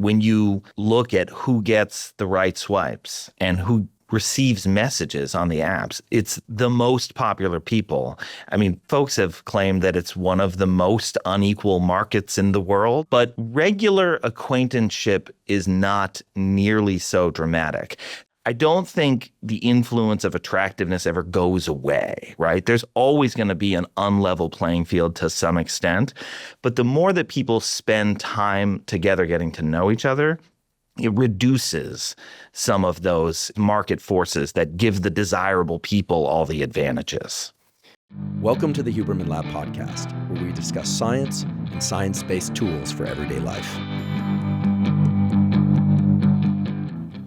when you look at who gets the right swipes and who receives messages on the apps, it's the most popular people. I mean, folks have claimed that it's one of the most unequal markets in the world, but regular acquaintanceship is not nearly so dramatic. I don't think the influence of attractiveness ever goes away, right? There's always going to be an unlevel playing field to some extent. But the more that people spend time together getting to know each other, it reduces some of those market forces that give the desirable people all the advantages. Welcome to the Huberman Lab podcast, where we discuss science and science-based tools for everyday life.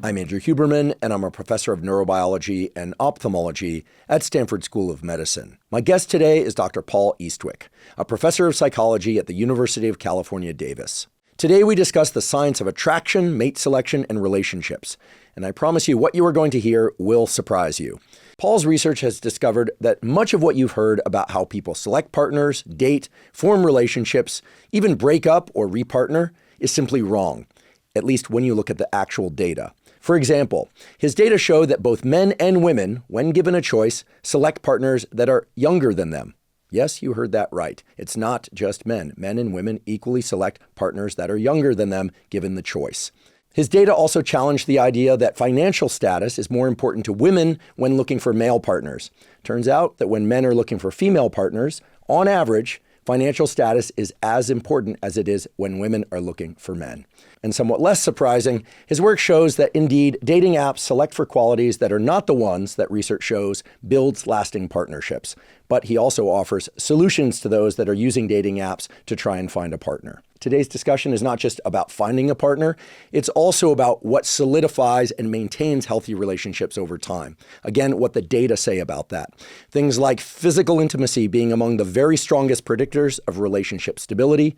I'm Andrew Huberman, and I'm a professor of neurobiology and ophthalmology at Stanford School of Medicine. My guest today is Dr. Paul Eastwick, a professor of psychology at the University of California, Davis. Today, we discuss the science of attraction, mate selection, and relationships. And I promise you, what you are going to hear will surprise you. Paul's research has discovered that much of what you've heard about how people select partners, date, form relationships, even break up or repartner is simply wrong, at least when you look at the actual data. For example, his data show that both men and women, when given a choice, select partners that are younger than them. Yes, you heard that right. It's not just men. Men and women equally select partners that are younger than them, given the choice. His data also challenged the idea that financial status is more important to women when looking for male partners. Turns out that when men are looking for female partners, on average, financial status is as important as it is when women are looking for men. And somewhat less surprising, his work shows that indeed dating apps select for qualities that are not the ones that research shows builds lasting partnerships. But he also offers solutions to those that are using dating apps to try and find a partner. Today's discussion is not just about finding a partner, it's also about what solidifies and maintains healthy relationships over time. Again, what the data say about that. Things like physical intimacy being among the very strongest predictors of relationship stability,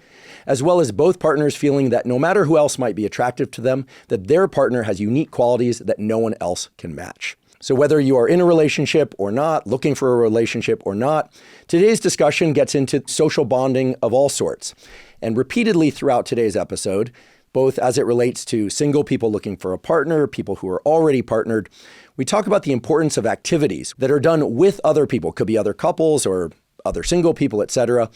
as well as both partners feeling that no matter who else might be attractive to them, that their partner has unique qualities that no one else can match. So whether you are in a relationship or not, looking for a relationship or not, today's discussion gets into social bonding of all sorts. And repeatedly throughout today's episode, both as it relates to single people looking for a partner, people who are already partnered, we talk about the importance of activities that are done with other people, could be other couples or other single people, etc.,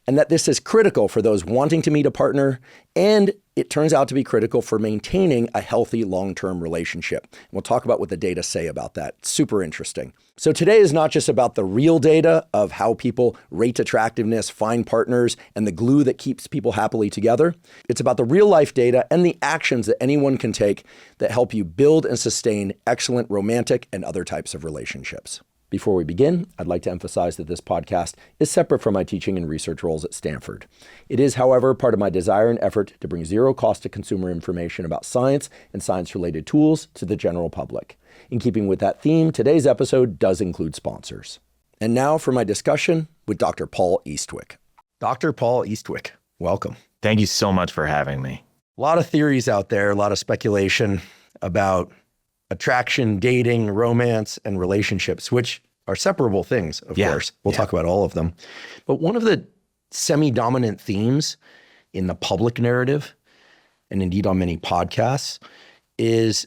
and that this is critical for those wanting to meet a partner, and it turns out to be critical for maintaining a healthy long-term relationship. We'll talk about what the data say about that. Super interesting. So today is not just about the real data of how people rate attractiveness, find partners, and the glue that keeps people happily together. It's about the real-life data and the actions that anyone can take that help you build and sustain excellent romantic and other types of relationships. Before we begin, I'd like to emphasize that this podcast is separate from my teaching and research roles at Stanford. It is, however, part of my desire and effort to bring zero cost to consumer information about science and science-related tools to the general public. In keeping with that theme, today's episode does include sponsors. And now for my discussion with Dr. Paul Eastwick. Dr. Paul Eastwick, welcome. Thank you so much for having me. A lot of theories out there, a lot of speculation about attraction, dating, romance, and relationships, which are separable things, of course. We'll talk about all of them. But one of the semi-dominant themes in the public narrative, and indeed on many podcasts, is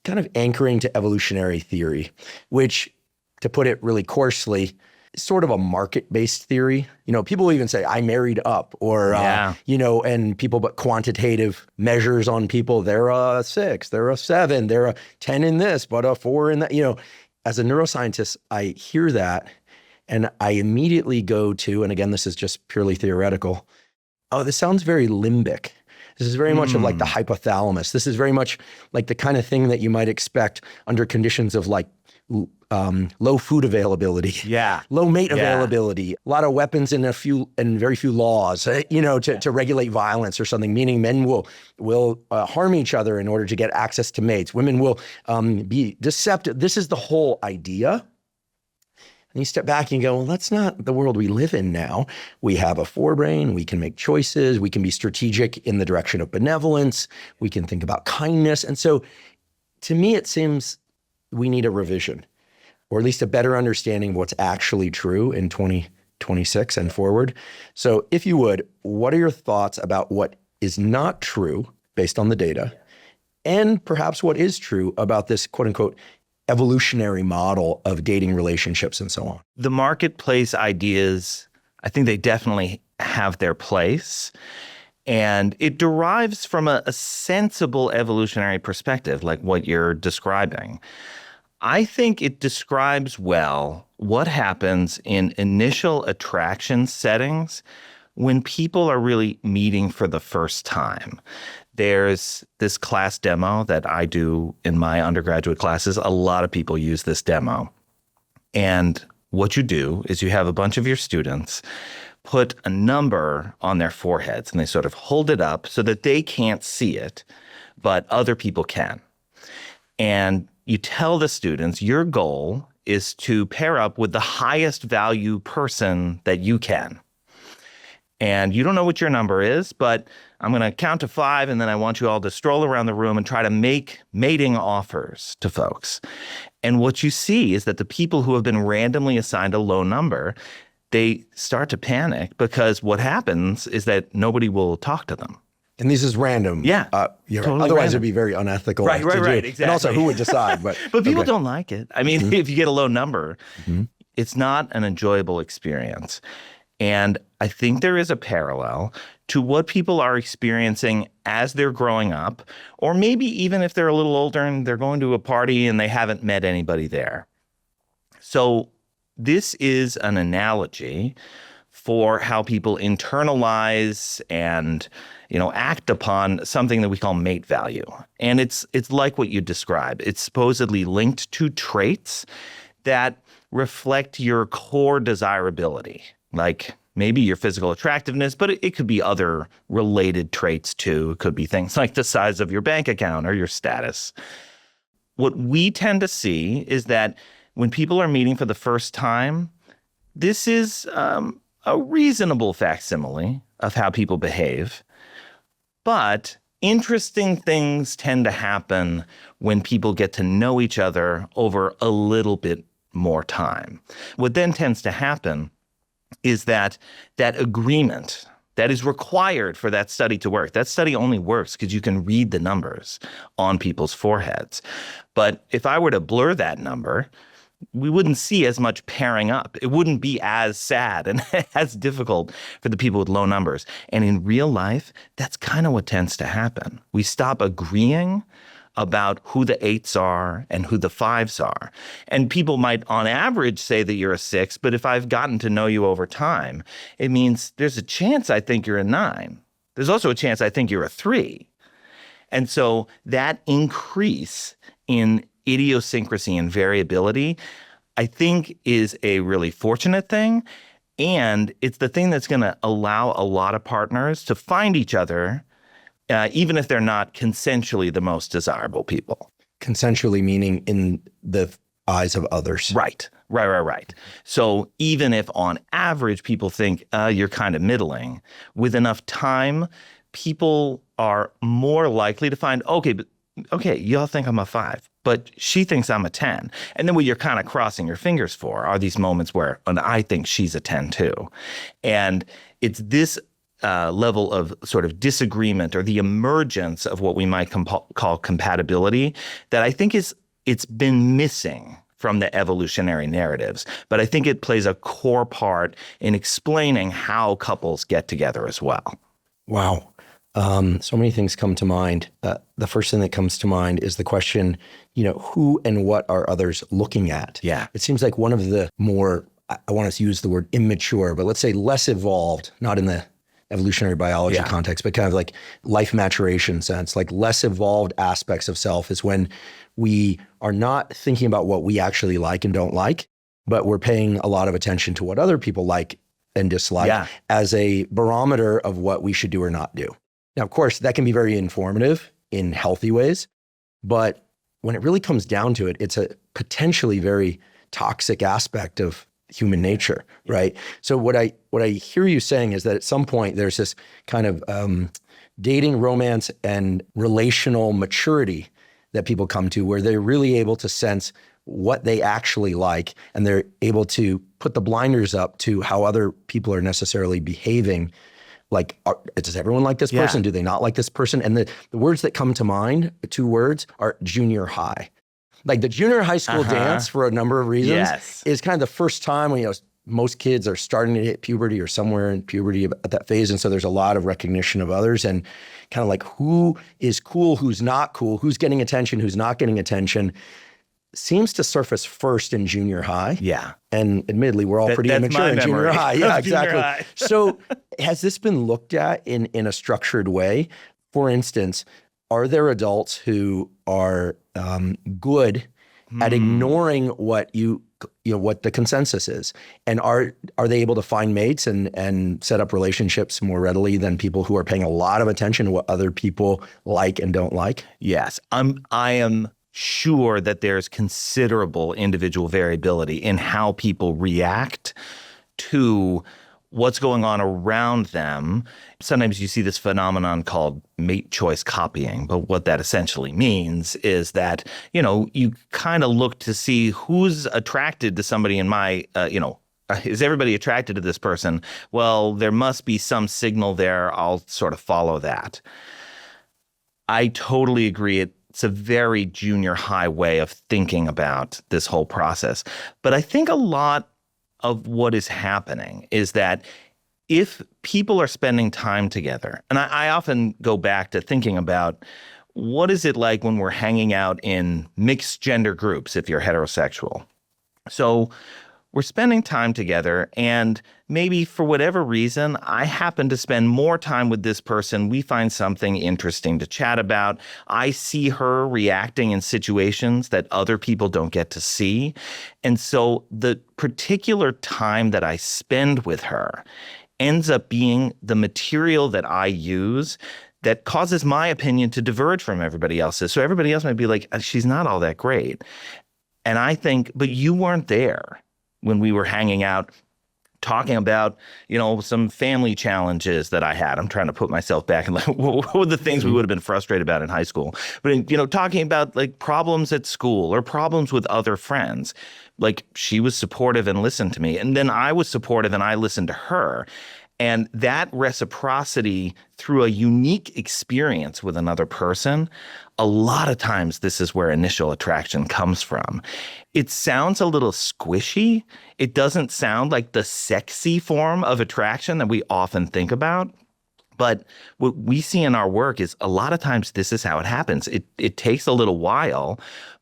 kind of anchoring to evolutionary theory, which, to put it really coarsely, is sort of a market-based theory. You know, people even say, I married up, or, and people put quantitative measures on people. They're a 6, they're a 7, they're a 10 in this, but a 4 in that. You know, as a neuroscientist, I hear that and I immediately go to, and again, this is just purely theoretical, oh, this sounds very limbic. This is very much of like the hypothalamus. This is very much like the kind of thing that you might expect under conditions of like low food availability, low mate availability, a lot of weapons and very few laws, to regulate violence or something. Meaning men will harm each other in order to get access to mates. Women will be deceptive. This is the whole idea. And you step back and you go, well, that's not the world we live in now. We have a forebrain. We can make choices. We can be strategic in the direction of benevolence. We can think about kindness. And so, to me, it seems we need a revision, or at least a better understanding of what's actually true in 2026 and forward. So if you would, what are your thoughts about what is not true based on the data, and perhaps what is true about this quote unquote evolutionary model of dating relationships and so on. The marketplace ideas, I think they definitely have their place. And it derives from a sensible evolutionary perspective, like what you're describing. I think it describes well what happens in initial attraction settings when people are really meeting for the first time. There's this class demo that I do in my undergraduate classes. A lot of people use this demo. And what you do is you have a bunch of your students put a number on their foreheads, and they sort of hold it up so that they can't see it, but other people can. And you tell the students your goal is to pair up with the highest value person that you can. And you don't know what your number is, but I'm going to count to 5, and then I want you all to stroll around the room and try to make mating offers to folks. And what you see is that the people who have been randomly assigned a low number, they start to panic because what happens is that nobody will talk to them. And this is random. Yeah. Totally otherwise, random. It'd be very unethical. Right, Exactly. And also, who would decide? But people don't like it. I mean, if you get a low number, it's not an enjoyable experience. And I think there is a parallel to what people are experiencing as they're growing up, or maybe even if they're a little older and they're going to a party and they haven't met anybody there. So this is an analogy for how people internalize and, act upon something that we call mate value. And it's like what you described. It's supposedly linked to traits that reflect your core desirability, like maybe your physical attractiveness, but it could be other related traits too. It could be things like the size of your bank account or your status. What we tend to see is that when people are meeting for the first time, this is a reasonable facsimile of how people behave. But interesting things tend to happen when people get to know each other over a little bit more time. What then tends to happen is that agreement that is required for that study to work. That study only works because you can read the numbers on people's foreheads. But if I were to blur that number, we wouldn't see as much pairing up. It wouldn't be as sad and as difficult for the people with low numbers. And in real life, that's kind of what tends to happen. We stop agreeing about who the 8s are and who the 5s are. And people might, on average, say that you're a 6, but if I've gotten to know you over time, it means there's a chance I think you're a 9. There's also a chance I think you're a 3. And so that increase in idiosyncrasy and variability, I think, is a really fortunate thing. And it's the thing that's going to allow a lot of partners to find each other, even if they're not consensually the most desirable people. Consensually meaning in the eyes of others. Right. So even if on average people think you're kind of middling, with enough time, people are more likely to find, okay, y'all think I'm a 5, but she thinks I'm a 10. And then what you're kind of crossing your fingers for are these moments where, and I think she's a 10 too. And it's this level of sort of disagreement or the emergence of what we might call compatibility that I think it's been missing from the evolutionary narratives. But I think it plays a core part in explaining how couples get together as well. Wow. So many things come to mind. The first thing that comes to mind is the question, who and what are others looking at? Yeah. It seems like one of the more, I want to use the word immature, but let's say less evolved, not in the evolutionary biology context, but kind of like life maturation sense, like less evolved aspects of self is when we are not thinking about what we actually like and don't like, but we're paying a lot of attention to what other people like and dislike as a barometer of what we should do or not do. Now, of course, that can be very informative in healthy ways, but when it really comes down to it, it's a potentially very toxic aspect of human nature, right? So what I hear you saying is that at some point there's this kind of dating, romance, and relational maturity that people come to where they're really able to sense what they actually like, and they're able to put the blinders up to how other people are necessarily behaving, Like, does everyone like this Yeah. person? Do they not like this person? And the words that come to mind, the 2 words, are junior high. Like the junior high school dance, for a number of reasons, Yes. is kind of the first time when, most kids are starting to hit puberty or somewhere in puberty at that phase. And so there's a lot of recognition of others and kind of like who is cool, who's not cool, who's getting attention, who's not getting attention, seems to surface first in junior high. Yeah. And admittedly, we're all pretty that's immature my in junior memory high. Yeah, of junior exactly. high. So has this been looked at in a structured way? For instance, are there adults who are good at ignoring what what the consensus is, and are they able to find mates and set up relationships more readily than people who are paying a lot of attention to what other people like and don't like? Yes, I am sure that there's considerable individual variability in how people react to what's going on around them. Sometimes you see this phenomenon called mate choice copying, but what that essentially means is that, you kind of look to see who's attracted to somebody in my, is everybody attracted to this person? Well, there must be some signal there. I'll sort of follow that. I totally agree. It's a very junior high way of thinking about this whole process. But I think a lot of what is happening is that if people are spending time together, and I often go back to thinking about what is it like when we're hanging out in mixed gender groups if you're heterosexual. So we're spending time together, and maybe for whatever reason, I happen to spend more time with this person. We find something interesting to chat about. I see her reacting in situations that other people don't get to see. And so the particular time that I spend with her ends up being the material that I use that causes my opinion to diverge from everybody else's. So everybody else might be like, she's not all that great. And I think, but you weren't there when we were hanging out talking about, some family challenges that I had. I'm trying to put myself back and like, what were the things we would have been frustrated about in high school? But, talking about like problems at school or problems with other friends, like she was supportive and listened to me. And then I was supportive and I listened to her. And that reciprocity through a unique experience with another person, a lot of times this is where initial attraction comes from. It sounds a little squishy. It doesn't sound like the sexy form of attraction that we often think about. But what we see in our work is a lot of times this is how it happens. It takes a little while,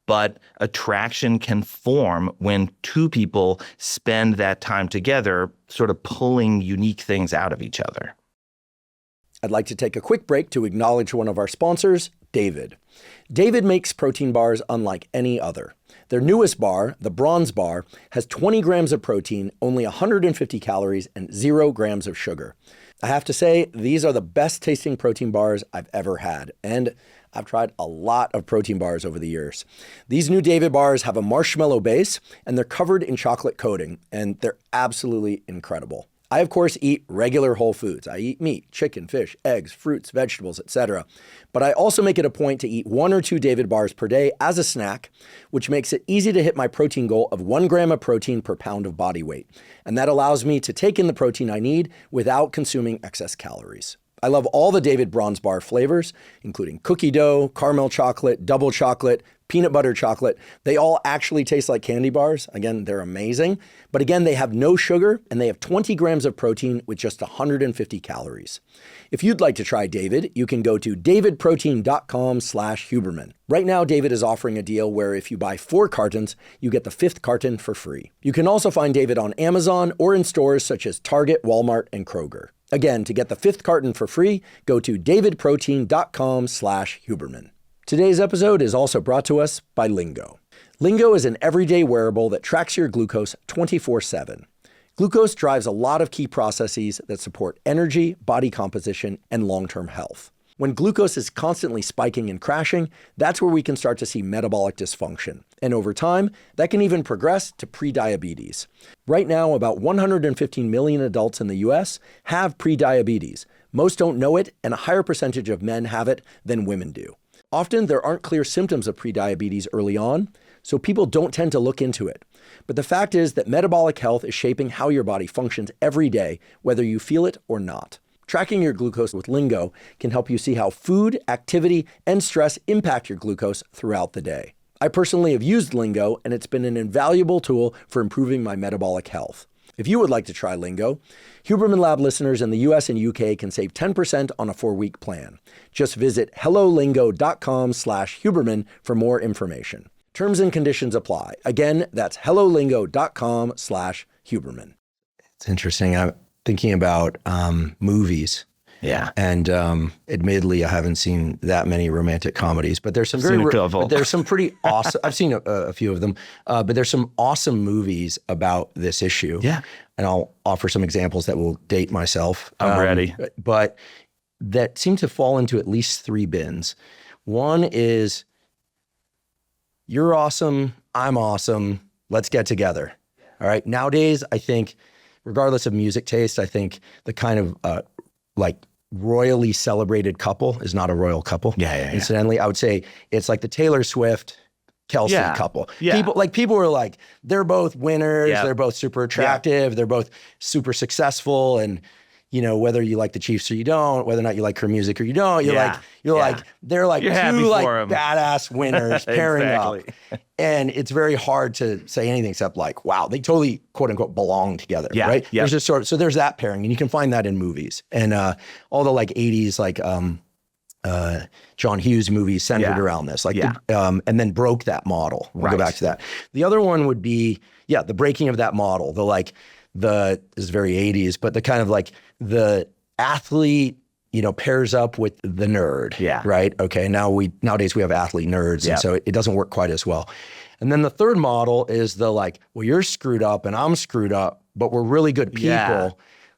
but attraction can form when 2 people spend that time together, sort of pulling unique things out of each other. I'd like to take a quick break to acknowledge one of our sponsors, David. David makes protein bars unlike any other. Their newest bar, the Bronze Bar, has 20 grams of protein, only 150 calories, and 0 grams of sugar. I have to say, these are the best tasting protein bars I've ever had, and I've tried a lot of protein bars over the years. These new David bars have a marshmallow base, and they're covered in chocolate coating, and they're absolutely incredible. I, of course, eat regular whole foods. I eat meat, chicken, fish, eggs, fruits, vegetables, etc. But I also make it a point to eat 1 or 2 David bars per day as a snack, which makes it easy to hit my protein goal of 1 gram of protein per pound of body weight. And that allows me to take in the protein I need without consuming excess calories. I love all the David Bronze Bar flavors, including cookie dough, caramel chocolate, double chocolate, peanut butter chocolate. They all actually taste like candy bars. Again, they're amazing. But again, they have no sugar and they have 20 grams of protein with just 150 calories. If you'd like to try David, you can go to davidprotein.com/Huberman. Right now, David is offering a deal where if you buy 4 cartons, you get the 5th carton for free. You can also find David on Amazon or in stores such as Target, Walmart, and Kroger. Again, to get the 5th carton for free, go to davidprotein.com/Huberman. Today's episode is also brought to us by Lingo. Lingo is an everyday wearable that tracks your glucose 24/7. Glucose drives a lot of key processes that support energy, body composition, and long-term health. When glucose is constantly spiking and crashing, that's where we can start to see metabolic dysfunction. And over time, that can even progress to prediabetes. Right now, about 115 million adults in the US have prediabetes. Most don't know it, and a higher percentage of men have it than women do. Often, there aren't clear symptoms of prediabetes early on, so people don't tend to look into it. But the fact is that metabolic health is shaping how your body functions every day, whether you feel it or not. Tracking your glucose with Lingo can help you see how food, activity, and stress impact your glucose throughout the day. I personally have used Lingo, and it's been an invaluable tool for improving my metabolic health. If you would like to try Lingo, Huberman Lab listeners in the US and UK can save 10% on a 4-week plan. Just visit hellolingo.com/Huberman for more information. Terms and conditions apply. Again, that's hellolingo.com/Huberman. It's interesting. I'm thinking about movies. Yeah. And admittedly, I haven't seen that many romantic comedies, but there's some but there's some pretty awesome. I've seen a few of them, but there's some awesome movies about this issue. Yeah. And I'll offer some examples that will date myself. I'm ready. But that seem to fall into at least 3 bins. One is, you're awesome, I'm awesome, let's get together. All right. Nowadays, I think, regardless of music taste, I think the kind of like royally celebrated couple is not a royal couple. Yeah. Incidentally, I would say it's like the Taylor Swift Kelsey couple. Yeah. People were like, they're both winners, they're both super attractive, they're both super successful, and whether you like the Chiefs or you don't, whether or not you like her music or you don't, they're like you're two like 'em. badass winners pairing Exactly. up. And it's very hard to say anything except like, wow, they totally quote unquote belong together, right? Yeah. There's just so there's that pairing, and you can find that in movies. And all the like 80s like John Hughes movies centered around this, and then broke that model. We'll go back to that. The other one would be, the breaking of that model. This is very 80s, but the kind of like the athlete, pairs up with the nerd. Yeah. Right. Okay. Nowadays we have athlete nerds, and so it doesn't work quite as well. And then the third model is the like, well, you're screwed up and I'm screwed up, but we're really good people. Yeah.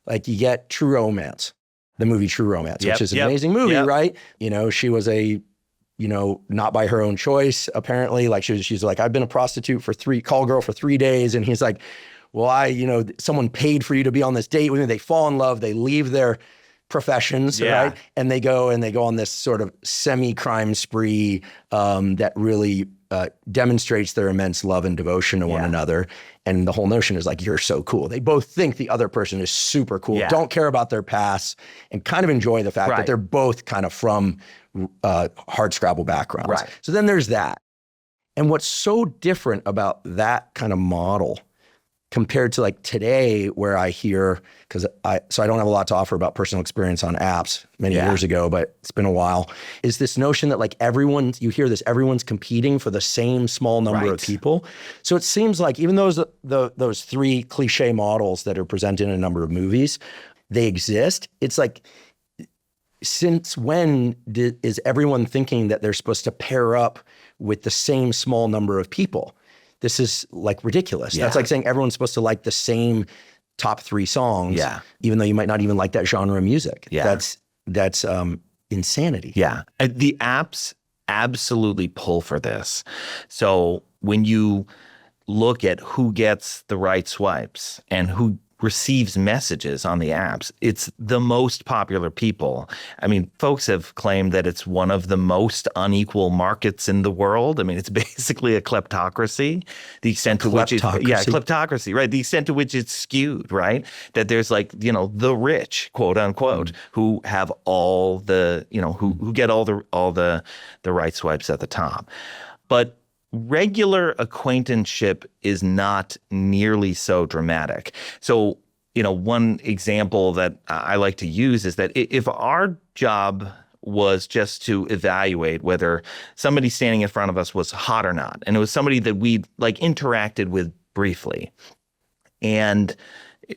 Like you get True Romance, the movie True Romance, which is an amazing movie, right? She was not by her own choice, apparently. Like she's like, I've been a prostitute call girl for 3 days. And he's like, well, someone paid for you to be on this date with me. They fall in love, they leave their professions, right? And they go on this sort of semi-crime spree that really demonstrates their immense love and devotion to one another. And the whole notion is like, you're so cool. They both think the other person is super cool, don't care about their past, and kind of enjoy the fact that they're both kind of from hardscrabble backgrounds. Right. So then there's that. And what's so different about that kind of model compared to like today, where I hear, I don't have a lot to offer about personal experience on apps many years ago, but it's been a while, is this notion that like you hear this, everyone's competing for the same small number of people. So it seems like even those 3 cliche models that are presented in a number of movies, they exist. It's like, since when is everyone thinking that they're supposed to pair up with the same small number of people? This is like ridiculous. That's like saying everyone's supposed to like the same top 3 songs, even though you might not even like that genre of music. That's insanity. Yeah. The apps absolutely pull for this. So when you look at who gets the right swipes and who receives messages on the apps, it's the most popular people. I mean, folks have claimed that it's one of the most unequal markets in the world. I mean, it's basically a kleptocracy. The extent to which kleptocracy, right? The extent to which it's skewed, right? That there's like, the rich, quote unquote, who have all the, who get all the right swipes at the top. But regular acquaintanceship is not nearly so dramatic. So, one example that I like to use is that if our job was just to evaluate whether somebody standing in front of us was hot or not, and it was somebody that we like interacted with briefly, and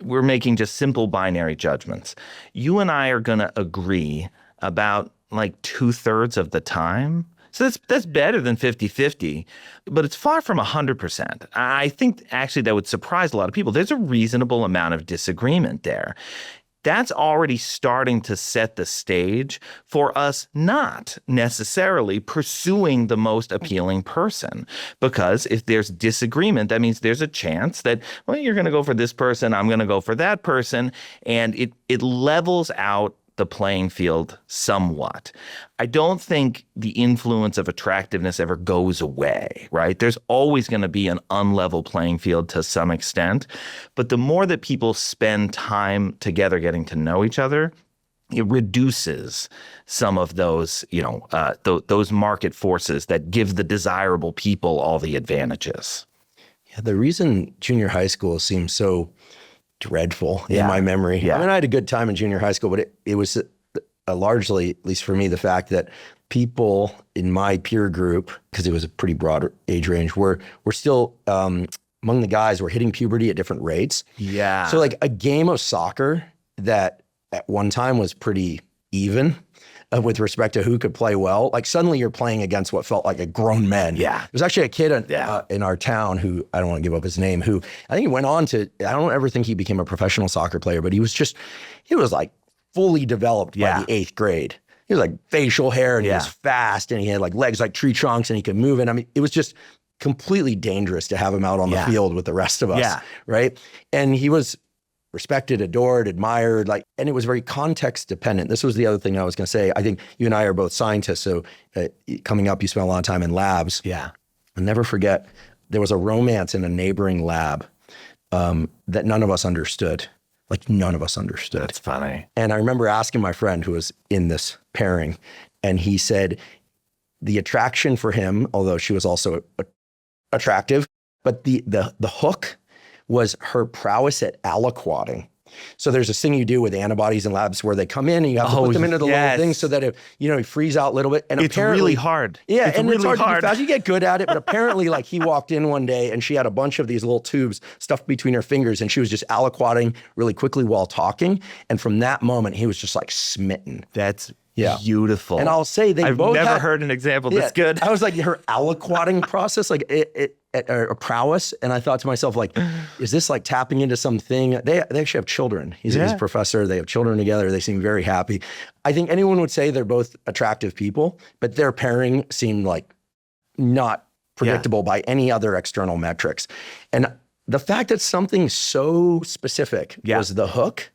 we're making just simple binary judgments, you and I are going to agree about like 2/3 of the time. So that's better than 50-50, but it's far from 100%. I think actually that would surprise a lot of people. There's a reasonable amount of disagreement there. That's already starting to set the stage for us not necessarily pursuing the most appealing person. Because if there's disagreement, that means there's a chance that, well, you're going to go for this person, I'm going to go for that person, and it levels out the playing field somewhat. I don't think the influence of attractiveness ever goes away, right? There's always going to be an unlevel playing field to some extent. But the more that people spend time together getting to know each other, it reduces some of those, those market forces that give the desirable people all the advantages. Yeah, the reason junior high school seems so dreadful in my memory. Yeah. I mean, I had a good time in junior high school, but it was largely, at least for me, the fact that people in my peer group, because it was a pretty broad age range, were still among the guys were hitting puberty at different rates. Yeah. So like a game of soccer that at one time was pretty even with respect to who could play well. Like suddenly you're playing against what felt like a grown men. Yeah. There's actually a kid in our town who, I don't want to give up his name, who I think he went on to, I don't ever think he became a professional soccer player, but he was like fully developed by the 8th grade. He was like facial hair and he was fast and he had like legs like tree trunks and he could move. And I mean, it was just completely dangerous to have him out on the field with the rest of us. Right. And he was respected, adored, admired, and it was very context dependent. This was the other thing I was going to say. I think you and I are both scientists. So coming up, you spent a lot of time in labs. Yeah. I'll never forget, there was a romance in a neighboring lab that none of us understood. Like none of us understood. That's funny. And I remember asking my friend who was in this pairing, and he said the attraction for him, although she was also attractive, but the hook was her prowess at aliquoting. So there's this thing you do with antibodies in labs where they come in and you have to put them into the little thing so that if, you freeze out a little bit. And it's really hard. Yeah, it's and really it's hard to do fast. hard. You get good at it, but apparently like he walked in one day and she had a bunch of these little tubes stuffed between her fingers and she was just aliquoting really quickly while talking. And from that moment, he was just like smitten. That's beautiful. And I'll say I've never heard an example that's good. I was like, her aliquoting process, like a prowess. And I thought to myself, like, is this like tapping into something? They actually have children. He's a professor. They have children together. They seem very happy. I think anyone would say they're both attractive people, but their pairing seemed like not predictable by any other external metrics. And the fact that something so specific was the hook,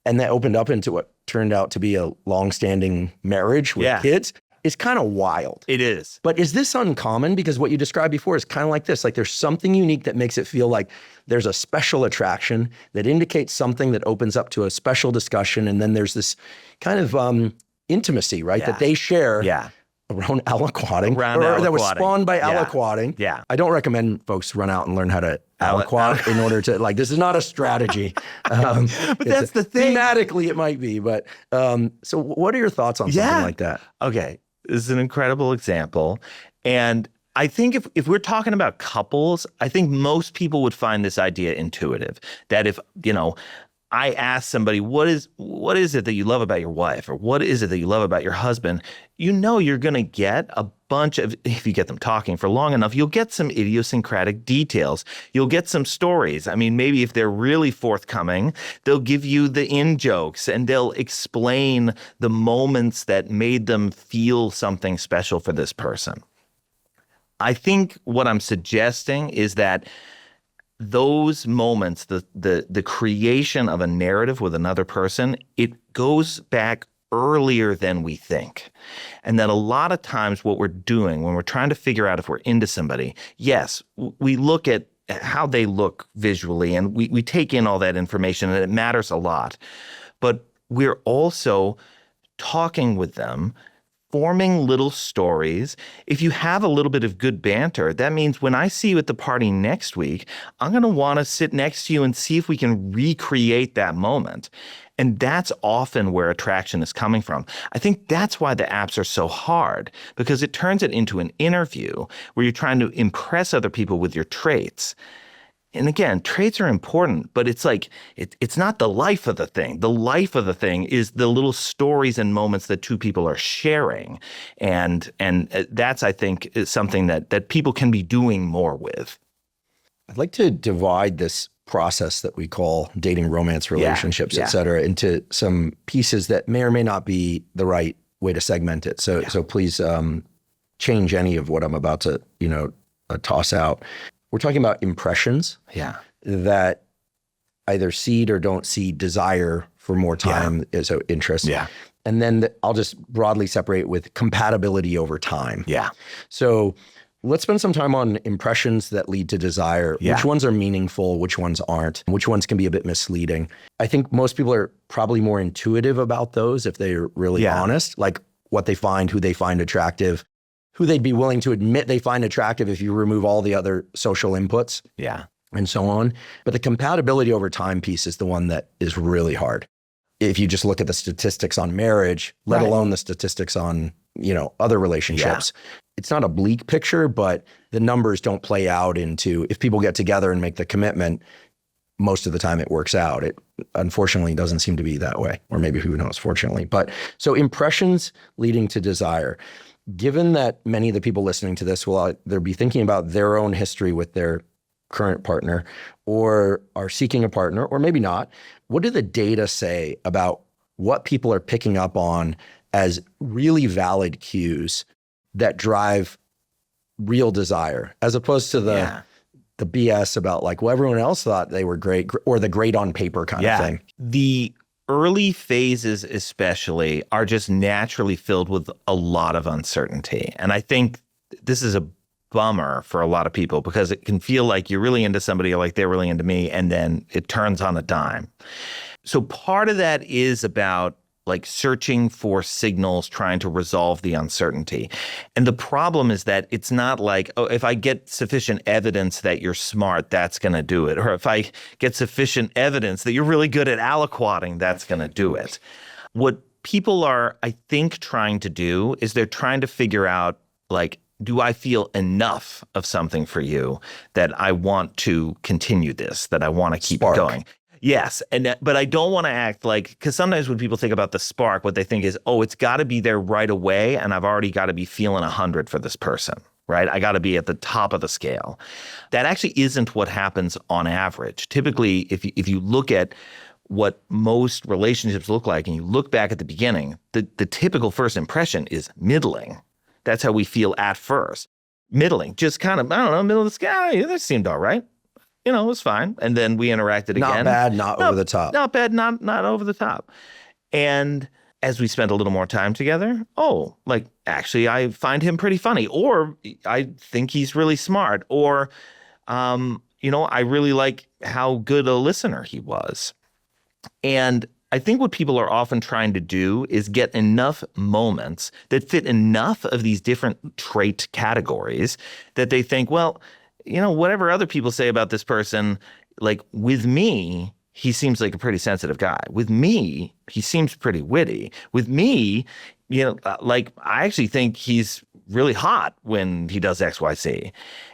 and that opened up into what turned out to be a long-standing marriage with kids, is kind of wild. It is. But is this uncommon? Because what you described before is kind of like this. Like there's something unique that makes it feel like there's a special attraction that indicates something that opens up to a special discussion. And then there's this kind of intimacy, right? That they share around aliquoting. Or that was spawned by aliquoting. Yeah. I don't recommend folks run out and learn how to aliquot in order to, like, this is not a strategy. But that's the thing. Thematically, it might be. But so what are your thoughts on something like that? Okay. This is an incredible example. And I think if we're talking about couples, I think most people would find this idea intuitive. That if, I ask somebody, what is it that you love about your wife? Or what is it that you love about your husband? You're going to get a bunch of, if you get them talking for long enough, you'll get some idiosyncratic details. You'll get some stories. I mean, maybe if they're really forthcoming, they'll give you the in-jokes and they'll explain the moments that made them feel something special for this person. I think what I'm suggesting is that those moments, the creation of a narrative with another person, it goes back earlier than we think. And that a lot of times what we're doing when we're trying to figure out if we're into somebody, yes, we look at how they look visually and we take in all that information and it matters a lot. But we're also talking with them, forming little stories. If you have a little bit of good banter, that means when I see you at the party next week, I'm going to want to sit next to you and see if we can recreate that moment. And that's often where attraction is coming from. I think that's why the apps are so hard, because it turns it into an interview where you're trying to impress other people with your traits. And again, traits are important, but it's like, it's not the life of the thing. The life of the thing is the little stories and moments that two people are sharing. And that's, I think, is something that people can be doing more with. I'd like to divide this process that we call dating, romance, relationships, et cetera, into some pieces that may or may not be the right way to segment it. So please change any of what I'm about to, toss out. We're talking about impressions that either seed or don't seed desire for more time, so interest. Yeah. And then I'll just broadly separate with compatibility over time. Yeah. So let's spend some time on impressions that lead to desire. Yeah. Which ones are meaningful, which ones aren't, which ones can be a bit misleading. I think most people are probably more intuitive about those if they're really honest, like what they find, who they find attractive, who they'd be willing to admit they find attractive if you remove all the other social inputs. Yeah. And so on. But the compatibility over time piece is the one that is really hard. If you just look at the statistics on marriage, let alone the statistics on, other relationships, it's not a bleak picture, but the numbers don't play out into, if people get together and make the commitment, most of the time it works out. It unfortunately doesn't seem to be that way, or maybe who knows, fortunately. But so impressions leading to desire. Given that many of the people listening to this will either be thinking about their own history with their current partner or are seeking a partner, or maybe not, what do the data say about what people are picking up on as really valid cues that drive real desire, as opposed to the BS about like, well, everyone else thought they were great, or the great on paper kind of thing? The early phases especially are just naturally filled with a lot of uncertainty. And I think this is a bummer for a lot of people, because it can feel like you're really into somebody or like they're really into me, and then it turns on a dime. So part of that is about like searching for signals, trying to resolve the uncertainty. And the problem is that it's not like, oh, if I get sufficient evidence that you're smart, that's going to do it. Or if I get sufficient evidence that you're really good at aliquoting, that's going to do it. What people are, I think, trying to do is they're trying to figure out, like, do I feel enough of something for you that I want to continue this, that I want to keep it going? Yes. But I don't want to act like, because sometimes when people think about the spark, what they think is, oh, it's got to be there right away, and I've already got to be feeling 100 for this person, right? I got to be at the top of the scale. That actually isn't what happens on average. Typically, if you look at what most relationships look like and you look back at the beginning, the typical first impression is middling. That's how we feel at first. Middling, just kind of, I don't know, middle of the sky. Yeah, that seemed all right. It was fine. And then we interacted again. Not bad, not over the top. Not bad, not over the top. And as we spent a little more time together, actually, I find him pretty funny, or I think he's really smart, or, I really like how good a listener he was. And I think what people are often trying to do is get enough moments that fit enough of these different trait categories that they think, well, whatever other people say about this person, like with me, he seems like a pretty sensitive guy. With me, he seems pretty witty. With me, I actually think he's really hot when he does X, Y, Z.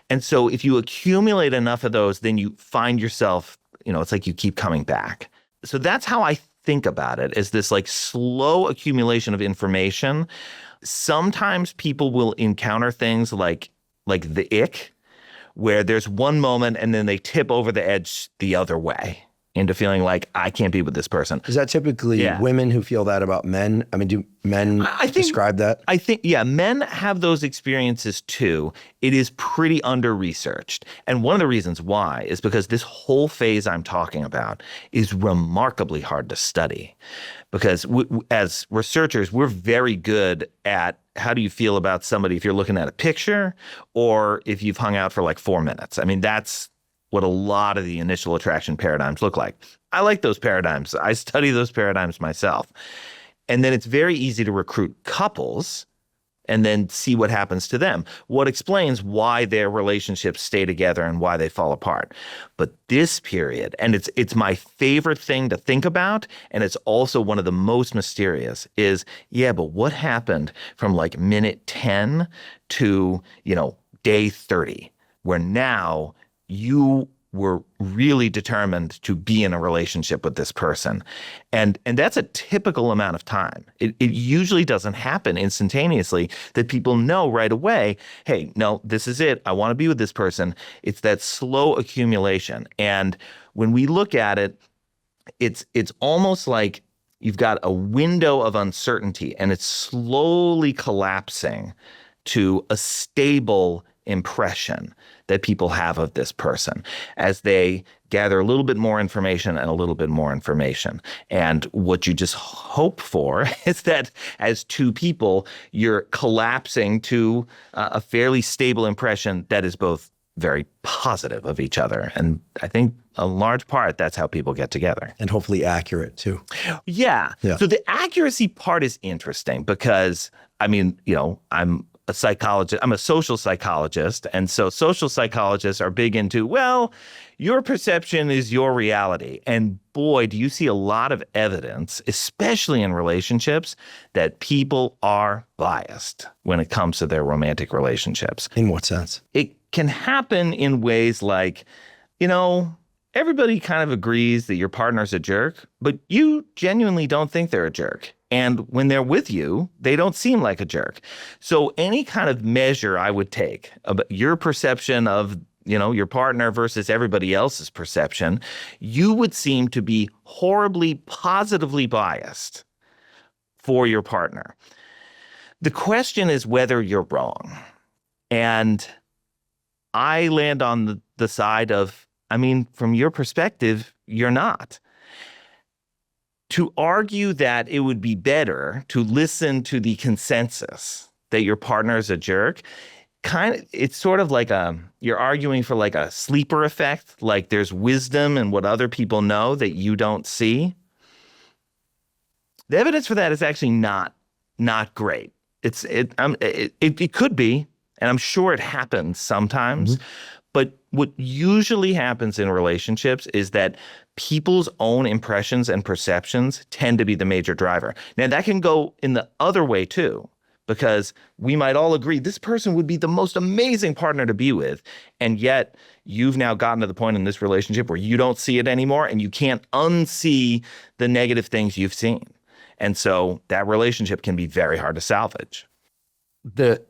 And so if you accumulate enough of those, then you find yourself, it's like you keep coming back. So that's how I think about it, is this like slow accumulation of information. Sometimes people will encounter things like the ick, where there's one moment and then they tip over the edge the other way into feeling like, I can't be with this person. Is that typically women who feel that about men? I mean, do men describe that? I think, men have those experiences too. It is pretty under-researched. And one of the reasons why is because this whole phase I'm talking about is remarkably hard to study. Because as researchers, we're very good at how do you feel about somebody if you're looking at a picture or if you've hung out for like 4 minutes. I mean, that's what a lot of the initial attraction paradigms look like. I like those paradigms. I study those paradigms myself. And then it's very easy to recruit couples and then see what happens to them. What explains why their relationships stay together and why they fall apart. But this period, and it's my favorite thing to think about, and it's also one of the most mysterious, is, but what happened from like minute 10 to, day 30, where now you were really determined to be in a relationship with this person. And that's a typical amount of time. It usually doesn't happen instantaneously that people know right away, hey, no, this is it. I want to be with this person. It's that slow accumulation. And when we look at it, it's almost like you've got a window of uncertainty and it's slowly collapsing to a stable impression that people have of this person as they gather a little bit more information and a little bit more information. And what you just hope for is that as two people, you're collapsing to a fairly stable impression that is both very positive of each other. And I think a large part, that's how people get together. And hopefully accurate too. Yeah. Yeah. So the accuracy part is interesting because, I mean, I'm a psychologist, I'm a social psychologist. And so social psychologists are big into, well, your perception is your reality. And boy, do you see a lot of evidence, especially in relationships, that people are biased when it comes to their romantic relationships. In what sense? It can happen in ways like, everybody kind of agrees that your partner's a jerk, but you genuinely don't think they're a jerk. And when they're with you, they don't seem like a jerk. So any kind of measure I would take about your perception of, your partner versus everybody else's perception, you would seem to be horribly positively biased for your partner. The question is whether you're wrong. And I land on the side of, from your perspective, you're not. To argue that it would be better to listen to the consensus that your partner is a jerk, it's sort of like you're arguing for like a sleeper effect, like there's wisdom in what other people know that you don't see. The evidence for that is actually not great. It could be, and I'm sure it happens sometimes. Mm-hmm. But what usually happens in relationships is that people's own impressions and perceptions tend to be the major driver. Now, that can go in the other way, too, because we might all agree this person would be the most amazing partner to be with. And yet you've now gotten to the point in this relationship where you don't see it anymore and you can't unsee the negative things you've seen. And so that relationship can be very hard to salvage. The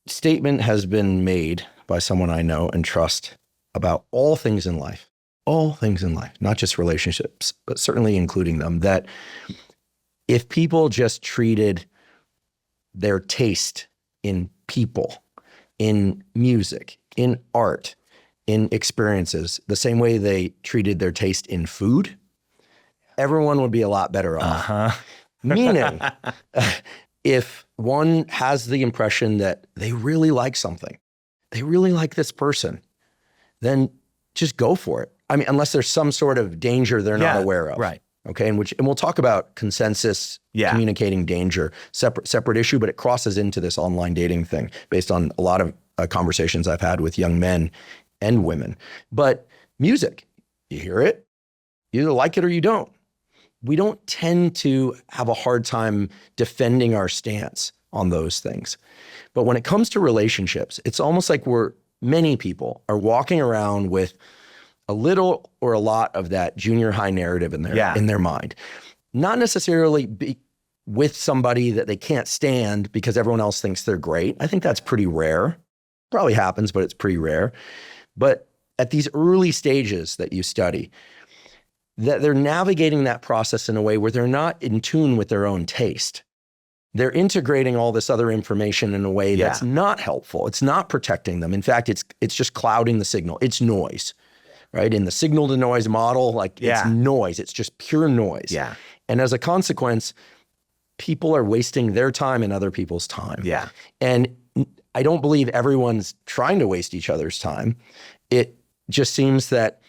statement has been made by someone I know and trust about all things in life, not just relationships, but certainly including them, that if people just treated their taste in people, in music, in art, in experiences, the same way they treated their taste in food, everyone would be a lot better off. Uh-huh. Meaning, if one has the impression that they really like something, they really like this person, then just go for it. Unless there's some sort of danger they're not aware of. Right. Okay. And we'll talk about consensus, communicating danger, separate issue, but it crosses into this online dating thing based on a lot of conversations I've had with young men and women. But music, you hear it, you either like it or you don't. We don't tend to have a hard time defending our stance on those things. But when it comes to relationships, it's almost like many people are walking around with a little or a lot of that junior high narrative in their mind. Not necessarily with somebody that they can't stand because everyone else thinks they're great. I think that's pretty rare. Probably happens, but it's pretty rare. But at these early stages that you study, that they're navigating that process in a way where they're not in tune with their own taste. They're integrating all this other information in a way that's not helpful. It's not protecting them. In fact, it's just clouding the signal. It's noise, right? In the signal to noise model, it's noise. It's just pure noise. Yeah. And as a consequence, people are wasting their time and other people's time. Yeah. And I don't believe everyone's trying to waste each other's time. It just seems that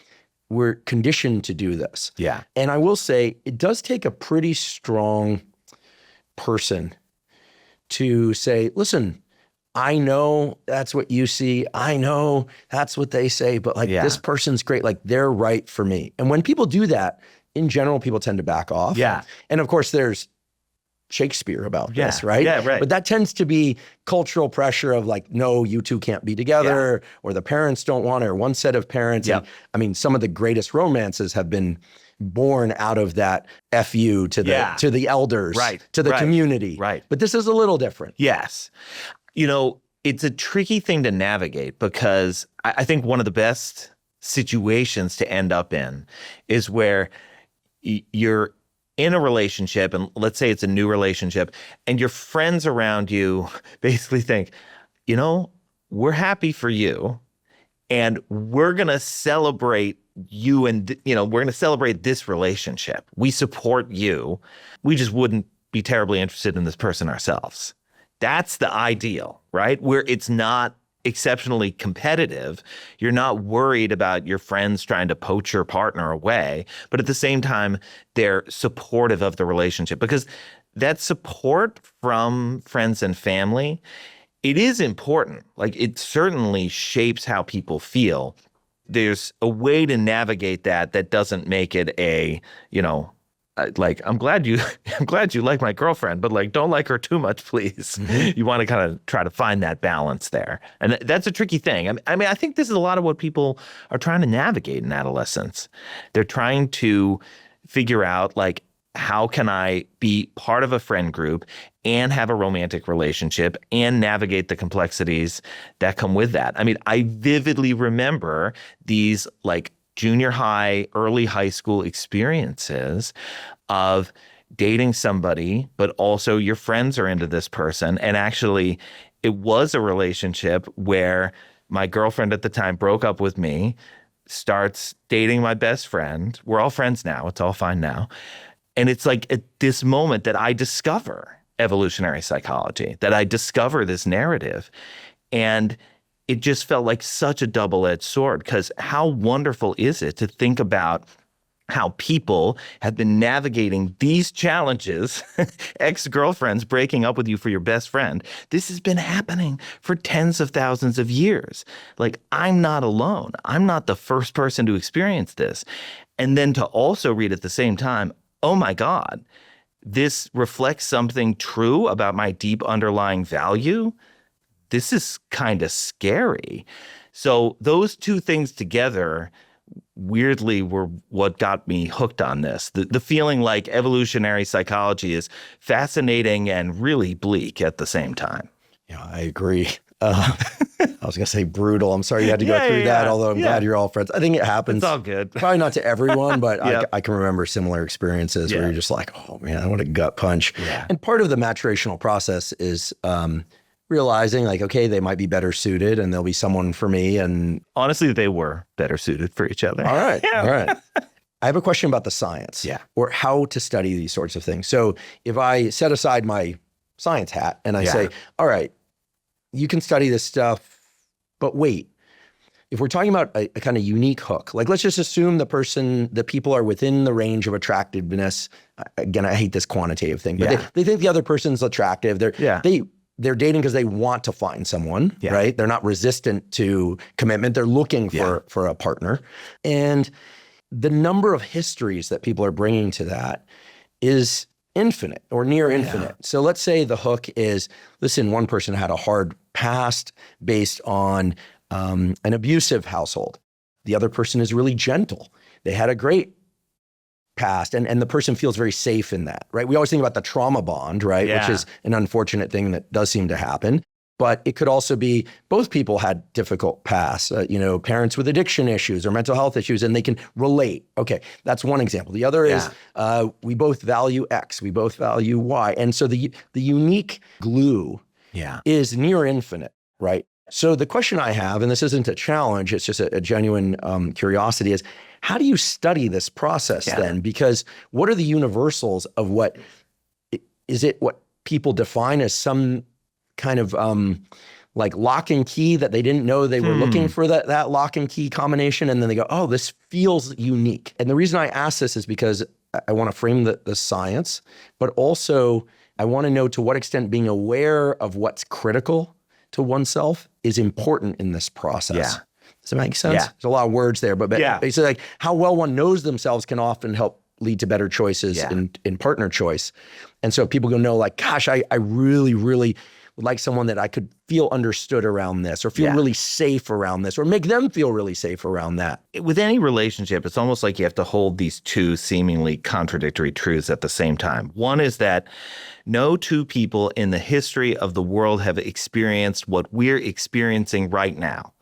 we're conditioned to do this. Yeah. And I will say, it does take a pretty strong person to say, listen, I know that's what you see. I know that's what they say, but this person's great. They're right for me. And when people do that, in general, people tend to back off. Yeah. And of course, there's Shakespeare about this, right? Yeah, right. But that tends to be cultural pressure of no, you two can't be together, or the parents don't want it, or one set of parents. Yeah. And, some of the greatest romances have been born out of that FU to the elders, to the community. Right. But this is a little different. Yes. It's a tricky thing to navigate because I think one of the best situations to end up in is where you're in a relationship, and let's say it's a new relationship, and your friends around you basically think, we're happy for you, and we're going to celebrate you, and we're going to celebrate this relationship. We support you. We just wouldn't be terribly interested in this person ourselves. That's the ideal, right? Where it's not exceptionally competitive. You're not worried about your friends trying to poach your partner away, but at the same time, they're supportive of the relationship, because that support from friends and family, it is important. Like, it certainly shapes how people feel. There's a way to navigate that doesn't make it a, like, I'm glad you like my girlfriend, but like, don't like her too much, please. You want to kind of try to find that balance there. And that's a tricky thing. I mean, I think this is a lot of what people are trying to navigate in adolescence. They're trying to figure out, like, how can I be part of a friend group and have a romantic relationship and navigate the complexities that come with that? I mean, I vividly remember these like junior high, early high school experiences of dating somebody, but also your friends are into this person. And actually, it was a relationship where my girlfriend at the time broke up with me, starts dating my best friend. We're all friends now. It's all fine now. And it's like at this moment that I discover evolutionary psychology, that I discover this narrative. And it just felt like such a double-edged sword, because how wonderful is it to think about how people have been navigating these challenges, ex-girlfriends breaking up with you for your best friend. This has been happening for tens of thousands of years. Like, I'm not alone. I'm not the first person to experience this. And then to also read at the same time, oh my God, this reflects something true about my deep underlying value. This is kind of scary. So those two things together weirdly were what got me hooked on this. The feeling like evolutionary psychology is fascinating and really bleak at the same time. Yeah, I agree. I was going to say brutal. I'm sorry you had to go through that, although I'm glad you're all friends. I think it happens. It's all good. Probably not to everyone, but I can remember similar experiences where you're just like, oh man, what a gut punch. Yeah. And part of the maturational process is realizing like, okay, they might be better suited and there'll be someone for me. And honestly, they were better suited for each other. All right. All right. I have a question about the science or how to study these sorts of things. So if I set aside my science hat and I say, all right, you can study this stuff, but wait, if we're talking about a kind of unique hook, like let's just assume the people are within the range of attractiveness. Again, I hate this quantitative thing, but they think the other person's attractive. They're dating because they want to find someone, right? They're not resistant to commitment. They're looking for a partner. And the number of histories that people are bringing to that is infinite or near infinite. So let's say the hook is, listen, one person had a hard past based on an abusive household. The other person is really gentle. They had a great past and the person feels very safe in that, right? We always think about the trauma bond, right? Which is an unfortunate thing that does seem to happen. But it could also be both people had difficult pasts, parents with addiction issues or mental health issues, and they can relate. Okay, that's one example. The other is we both value X, we both value Y. And so the unique glue is near infinite, right? So the question I have, and this isn't a challenge, it's just a genuine curiosity, is how do you study this process then? Because what are the universals of what people define as some kind of like lock and key that they didn't know they were looking for that lock and key combination. And then they go, oh, this feels unique. And the reason I ask this is because I want to frame the science, but also I want to know to what extent being aware of what's critical to oneself is important in this process. Yeah. Does that make sense? Yeah. There's a lot of words there, but basically like how well one knows themselves can often help lead to better choices in partner choice. And so people go, no, like, gosh, I really, really would like someone that I could feel understood around this or feel really safe around this or make them feel really safe around that. With any relationship, it's almost like you have to hold these two seemingly contradictory truths at the same time. One is that no two people in the history of the world have experienced what we're experiencing right now.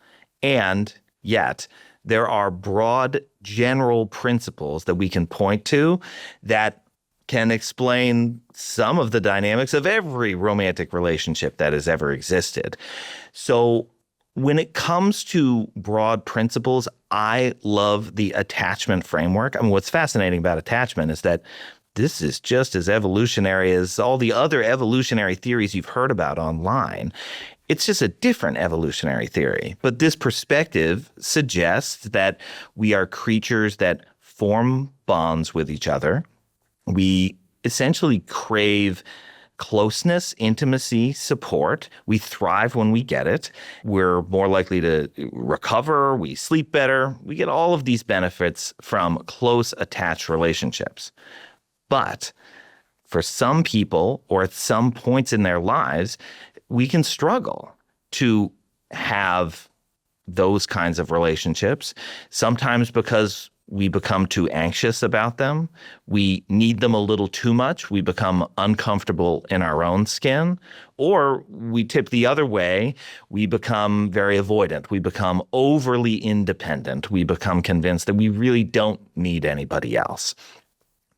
And yet there are broad general principles that we can point to that can explain some of the dynamics of every romantic relationship that has ever existed. So when it comes to broad principles, I love the attachment framework. I mean, what's fascinating about attachment is that this is just as evolutionary as all the other evolutionary theories you've heard about online. It's just a different evolutionary theory. But this perspective suggests that we are creatures that form bonds with each other. We essentially crave closeness, intimacy, support. We thrive when we get it. We're more likely to recover. We sleep better. We get all of these benefits from close, attached relationships. But for some people, or at some points in their lives, we can struggle to have those kinds of relationships, sometimes because we become too anxious about them. We need them a little too much. We become uncomfortable in our own skin. Or we tip the other way. We become very avoidant. We become overly independent. We become convinced that we really don't need anybody else.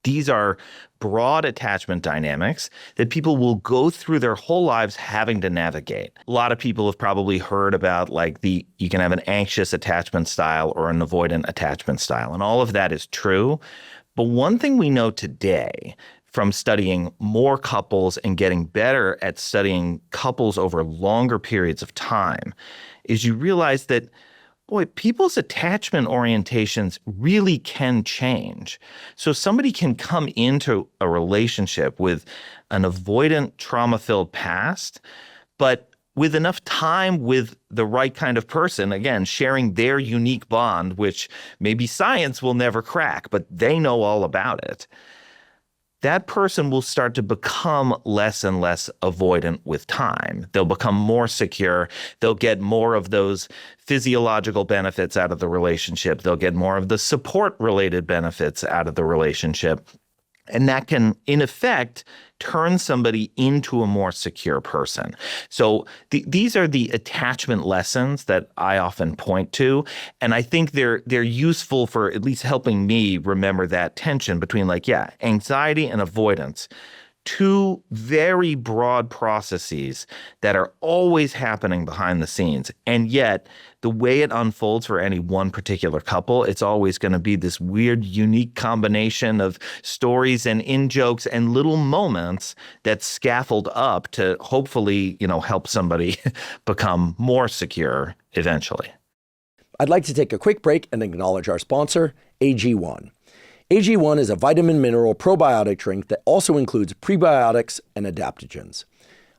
These are broad attachment dynamics that people will go through their whole lives having to navigate. A lot of people have probably heard about you can have an anxious attachment style or an avoidant attachment style, and all of that is true. But one thing we know today from studying more couples and getting better at studying couples over longer periods of time is you realize that people's attachment orientations really can change. So somebody can come into a relationship with an avoidant, trauma-filled past, but with enough time with the right kind of person, again, sharing their unique bond, which maybe science will never crack, but they know all about it. That person will start to become less and less avoidant with time. They'll become more secure. They'll get more of those physiological benefits out of the relationship. They'll get more of the support-related benefits out of the relationship. And that can, in effect, turn somebody into a more secure person. So these are the attachment lessons that I often point to. And I think they're useful for at least helping me remember that tension between anxiety and avoidance. Two very broad processes that are always happening behind the scenes. And yet, the way it unfolds for any one particular couple, it's always going to be this weird, unique combination of stories and in-jokes and little moments that scaffold up to hopefully, help somebody become more secure eventually. I'd like to take a quick break and acknowledge our sponsor, AG1. AG1 is a vitamin mineral probiotic drink that also includes prebiotics and adaptogens.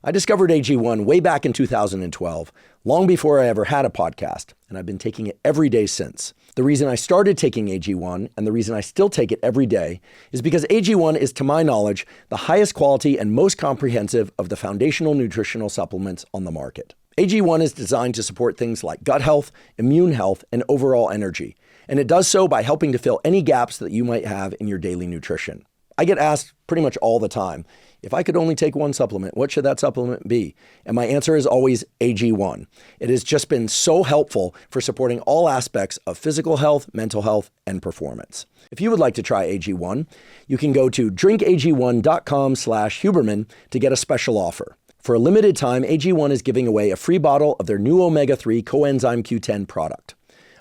I discovered AG1 way back in 2012, long before I ever had a podcast, and I've been taking it every day since. The reason I started taking AG1 and the reason I still take it every day is because AG1 is, to my knowledge, the highest quality and most comprehensive of the foundational nutritional supplements on the market. AG1 is designed to support things like gut health, immune health, and overall energy. And it does so by helping to fill any gaps that you might have in your daily nutrition. I get asked pretty much all the time, if I could only take one supplement, what should that supplement be? And my answer is always AG1. It has just been so helpful for supporting all aspects of physical health, mental health, and performance. If you would like to try AG1, you can go to drinkag1.com/Huberman to get a special offer. For a limited time, AG1 is giving away a free bottle of their new omega-3 coenzyme Q10 product.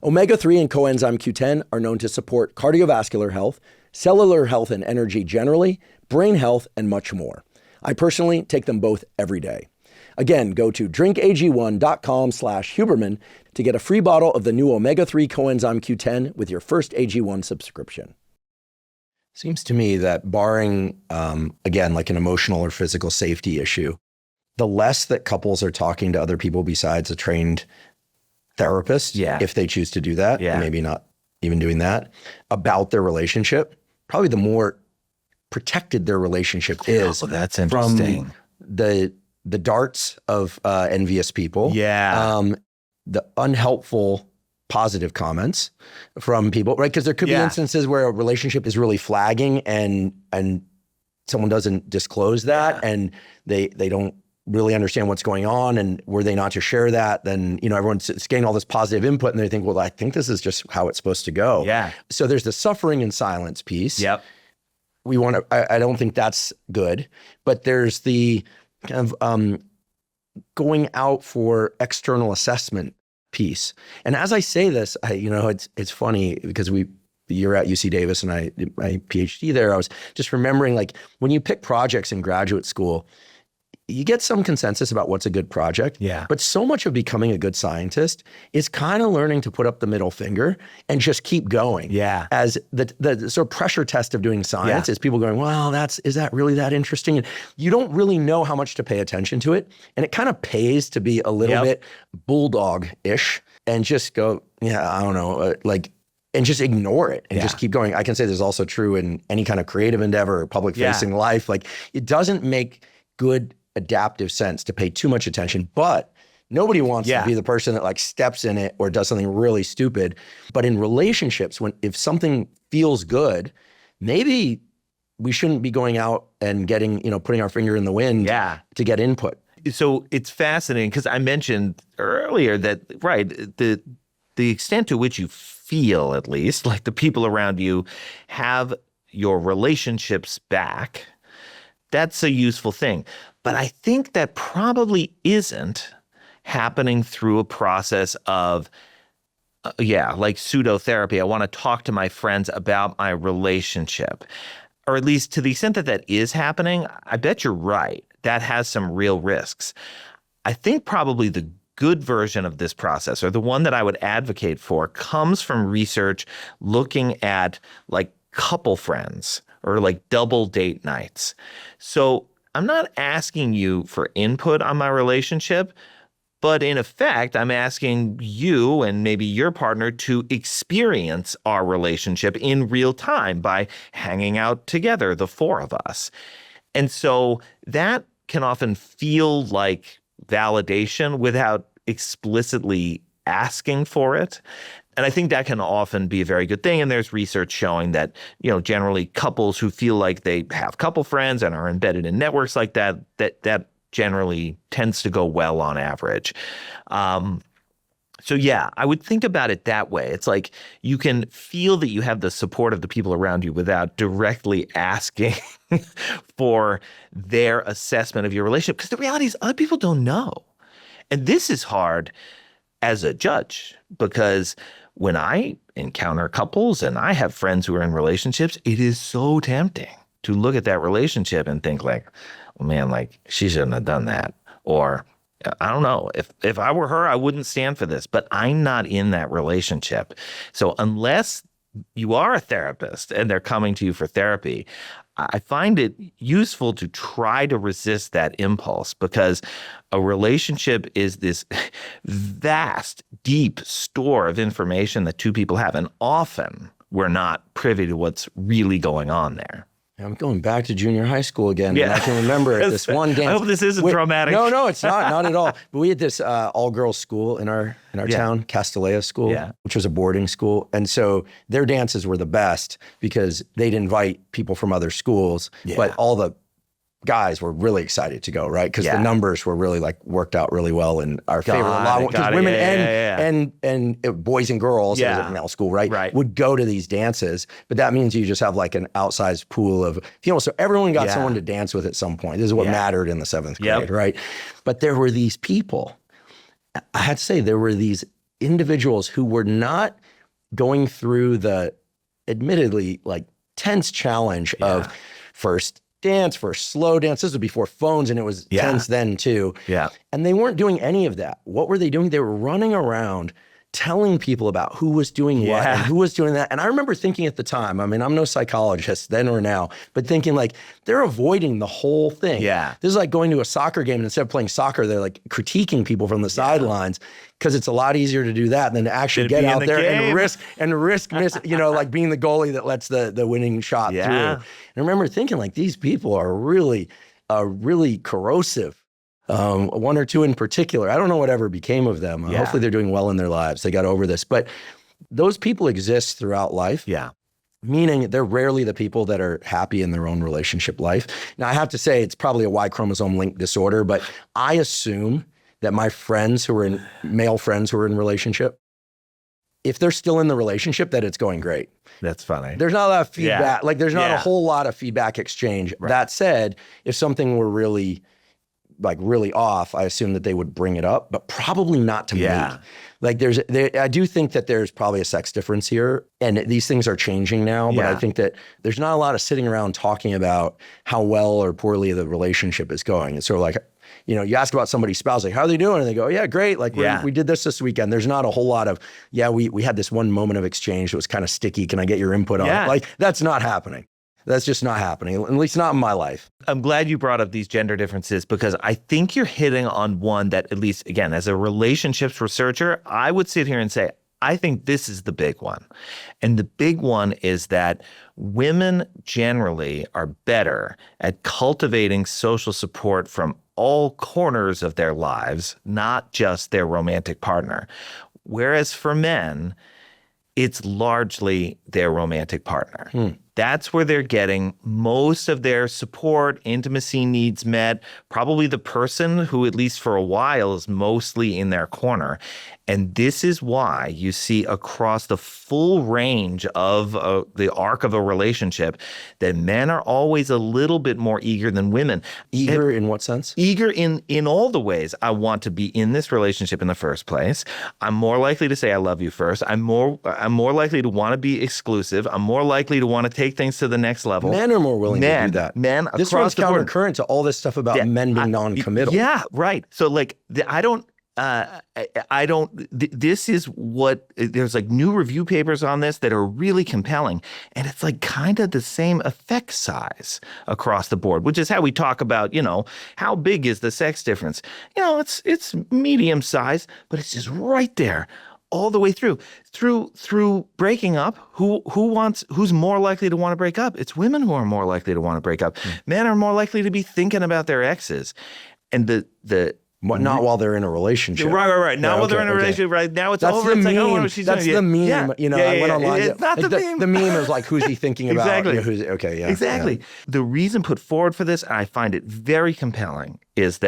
Omega-3 and coenzyme Q10 are known to support cardiovascular health, cellular health and energy generally, brain health, and much more. I personally take them both every day. Again, go to drinkag1.com/Huberman to get a free bottle of the new omega-3 coenzyme Q10 with your first AG1 subscription. Seems to me that barring, again, like an emotional or physical safety issue, the less that couples are talking to other people besides a trained therapist, if they choose to do that, and maybe not even doing that, about their relationship, probably the more protected their relationship is. Oh, that's interesting. From the darts of envious people, the unhelpful positive comments from people, right? Because there could be instances where a relationship is really flagging and someone doesn't disclose that and they don't really understand what's going on, and were they not to share that, then everyone's getting all this positive input and they think, well, I think this is just how it's supposed to go. So there's the suffering in silence piece. We want to, I don't think that's good, but there's the kind of going out for external assessment piece. And as I say this, it's funny because you're at UC Davis and I did my PhD there. I was just remembering, like, when you pick projects in graduate school, you get some consensus about what's a good project. Yeah. But so much of becoming a good scientist is kind of learning to put up the middle finger and just keep going. Yeah. As the sort of pressure test of doing science is people going, well, is that really that interesting? And you don't really know how much to pay attention to it. And it kind of pays to be a little bit bulldog-ish and just go, I don't know, and just ignore it and just keep going. I can say this is also true in any kind of creative endeavor or public-facing life. Like, it doesn't make good adaptive sense to pay too much attention, but nobody wants to be the person that like steps in it or does something really stupid. But in relationships, if something feels good, maybe we shouldn't be going out and getting, putting our finger in the wind to get input. So it's fascinating because I mentioned earlier that, right, the extent to which you feel, at least, like the people around you have your relationships back, that's a useful thing. But I think that probably isn't happening through a process of, like pseudotherapy. I want to talk to my friends about my relationship. Or at least to the extent that that is happening, I bet you're right. That has some real risks. I think probably the good version of this process, or the one that I would advocate for, comes from research looking at like couple friends or like double date nights. So I'm not asking you for input on my relationship, but in effect, I'm asking you and maybe your partner to experience our relationship in real time by hanging out together, the four of us. And so that can often feel like validation without explicitly asking for it. And I think that can often be a very good thing. And there's research showing that, generally couples who feel like they have couple friends and are embedded in networks like that generally tends to go well on average. So yeah, I would think about it that way. It's like you can feel that you have the support of the people around you without directly asking for their assessment of your relationship. Because the reality is other people don't know. And this is hard as a judge, because when I encounter couples and I have friends who are in relationships, it is so tempting to look at that relationship and think like, oh man, like she shouldn't have done that. Or I don't know, if I were her, I wouldn't stand for this, but I'm not in that relationship. So unless you are a therapist and they're coming to you for therapy, I find it useful to try to resist that impulse, because a relationship is this vast, deep store of information that two people have. And often we're not privy to what's really going on there. I'm going back to junior high school again. Yeah. And I can remember at this one dance. I hope this isn't dramatic. No, it's not at all. But we had this all-girls school in our town, Castellea School, which was a boarding school. And so their dances were the best because they'd invite people from other schools, but all the guys were really excited to go, right? Because the numbers were really like worked out really well in our favor. A lot, because women and boys and girls, as a male school, right, would go to these dances. But that means you just have like an outsized pool of females. So everyone got someone to dance with at some point. This is what mattered in the 7th grade, right? But there were these people. I had to say, there were these individuals who were not going through the admittedly like tense challenge of first dance, for slow dance. This was before phones, and it was tense then too. Yeah. And they weren't doing any of that. What were they doing? They were running around telling people about who was doing what and who was doing that. And I remember thinking at the time, I mean, I'm no psychologist then or now, but thinking like, they're avoiding the whole thing. Yeah. This is like going to a soccer game, and instead of playing soccer, they're like critiquing people from the sidelines, because it's a lot easier to do that than to actually get out there and risk like being the goalie that lets the winning shot through. And I remember thinking like, these people are really corrosive. One or two in particular. I don't know whatever became of them. Hopefully they're doing well in their lives. They got over this. But those people exist throughout life. Yeah. Meaning they're rarely the people that are happy in their own relationship life. Now, I have to say it's probably a Y chromosome linked disorder, but I assume that my friends who are male friends who are in relationship, if they're still in the relationship, that it's going great. That's funny. There's not a lot of feedback. Like there's not a whole lot of feedback exchange. Right. That said, if something were really off, I assume that they would bring it up, but probably not to me. Like I do think that there's probably a sex difference here, and these things are changing now, but I think that there's not a lot of sitting around talking about how well or poorly the relationship is going. It's sort of like, You ask about somebody's spouse, like, how are they doing? And they go, yeah, great. Like we did this weekend. There's not a whole lot of, we had this one moment of exchange that was kind of sticky. Can I get your input on it? Like, that's not happening. That's just not happening, at least not in my life. I'm glad you brought up these gender differences because I think you're hitting on one that, at least, again, as a relationships researcher, I would sit here and say, I think this is the big one. And the big one is that women generally are better at cultivating social support from all corners of their lives, not just their romantic partner. Whereas for men, it's largely their romantic partner. That's where they're getting most of their support, intimacy needs met, probably the person who, at least for a while, is mostly in their corner. And this is why you see across the full range of the arc of a relationship that men are always a little bit more eager than women. Eager in what sense? Eager in all the ways. I want to be in this relationship in the first place. I'm more likely to say I love you first. I'm more likely to want to be exclusive. I'm more likely to want to take things to the next level. Men are more willing to do that. Men this across the board. This runs countercurrent to all this stuff about men being non-committal. Yeah, right. So like, this is what, there's like new review papers on this that are really compelling. And it's like kind of the same effect size across the board, which is how we talk about, how big is the sex difference? It's medium size, but it's just right there all the way through breaking up. Who's more likely to want to break up? It's women who are more likely to want to break up. Men are more likely to be thinking about their exes. And not while they're in a relationship. Right. Not while they're in a relationship. Right now, it's over. It's like, meme. I wonder what she's That's doing. the meme. I went online. It's not the meme. The meme is like, who's he thinking about? Exactly. Exactly. Yeah. The reason put forward for this, and I find it very compelling, is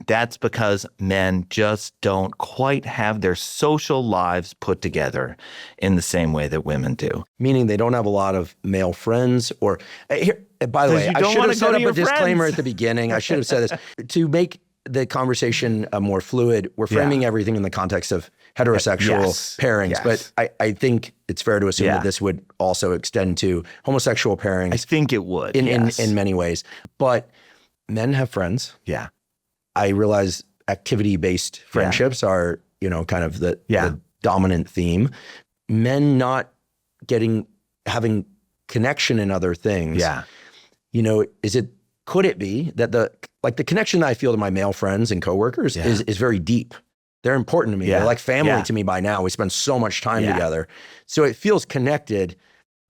that's because men just don't quite have their social lives put together in the same way that women do. Meaning they don't have a lot of male friends or here. By the way, I should have set up a disclaimer at the beginning. I should have said this to make the conversation more fluid. We're framing everything in the context of heterosexual pairings, but I think it's fair to assume that this would also extend to homosexual pairings. I think it would in many ways. But men have friends. Yeah. I realize activity-based friendships are, kind of the dominant theme. Men not having connection in other things. Yeah. Could it be that the connection that I feel to my male friends and coworkers is very deep? They're important to me. They're like family to me by now. We spend so much time together. So it feels connected.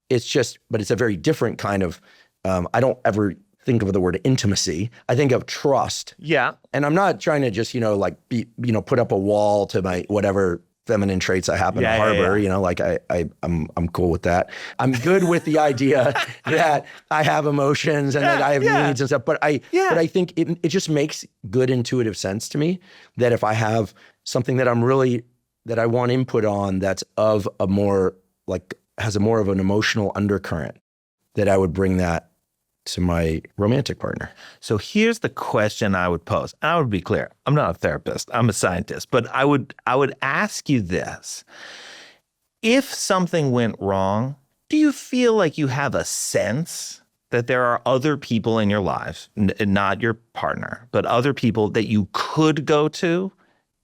But it's a very different kind of, I don't ever think of the word intimacy. I think of trust. Yeah. And I'm not trying to just, put up a wall to my whatever feminine traits I happen to harbor. I'm cool with that. I'm good with the idea that I have emotions and that I have needs and stuff. But I think it just makes good intuitive sense to me that if I have something that I want input on that's of a more has a more of an emotional undercurrent, that I would bring that to my romantic partner. So here's the question I would pose. And I would be clear. I'm not a therapist. I'm a scientist. But I would ask you this. If something went wrong, do you feel like you have a sense that there are other people in your lives, not your partner, but other people that you could go to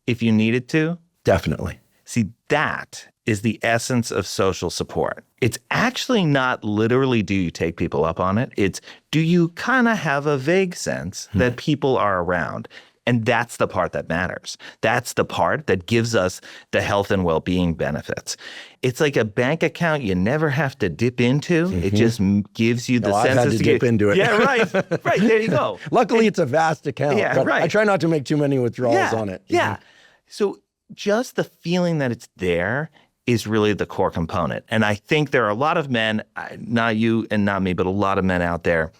if you needed to? Definitely. See, that is the essence of social support. It's actually not literally do you take people up on it. It's do you kind of have a vague sense that people are around? And that's the part that matters. That's the part that gives us the health and well-being benefits. It's like a bank account you never have to dip into. It just gives you the sense I've had to dip into it. Yeah, right. Right, there you go. Luckily, it's a vast account. Yeah, but right. I try not to make too many withdrawals on it. Yeah. So just the feeling that it's there is really the core component. And I think there are a lot of men, not you and not me, but a lot of men out there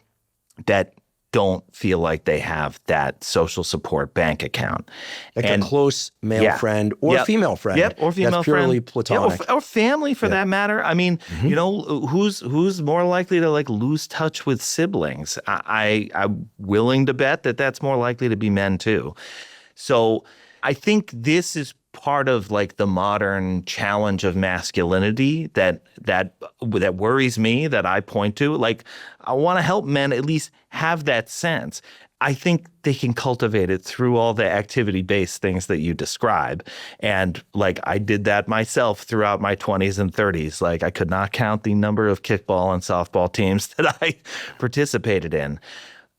that don't feel like they have that social support bank account. Like a close male friend or female friend. Yep, or female that's purely friend. platonic. Yeah, or family for that matter. I mean, who's more likely to lose touch with siblings? I'm willing to bet that that's more likely to be men too. So I think this is part of the modern challenge of masculinity that worries me, that I point to. I want to help men at least have that sense. I think they can cultivate it through all the activity-based things that you describe. And like I did that myself throughout my 20s and 30s. Like I could not count the number of kickball and softball teams that I participated in.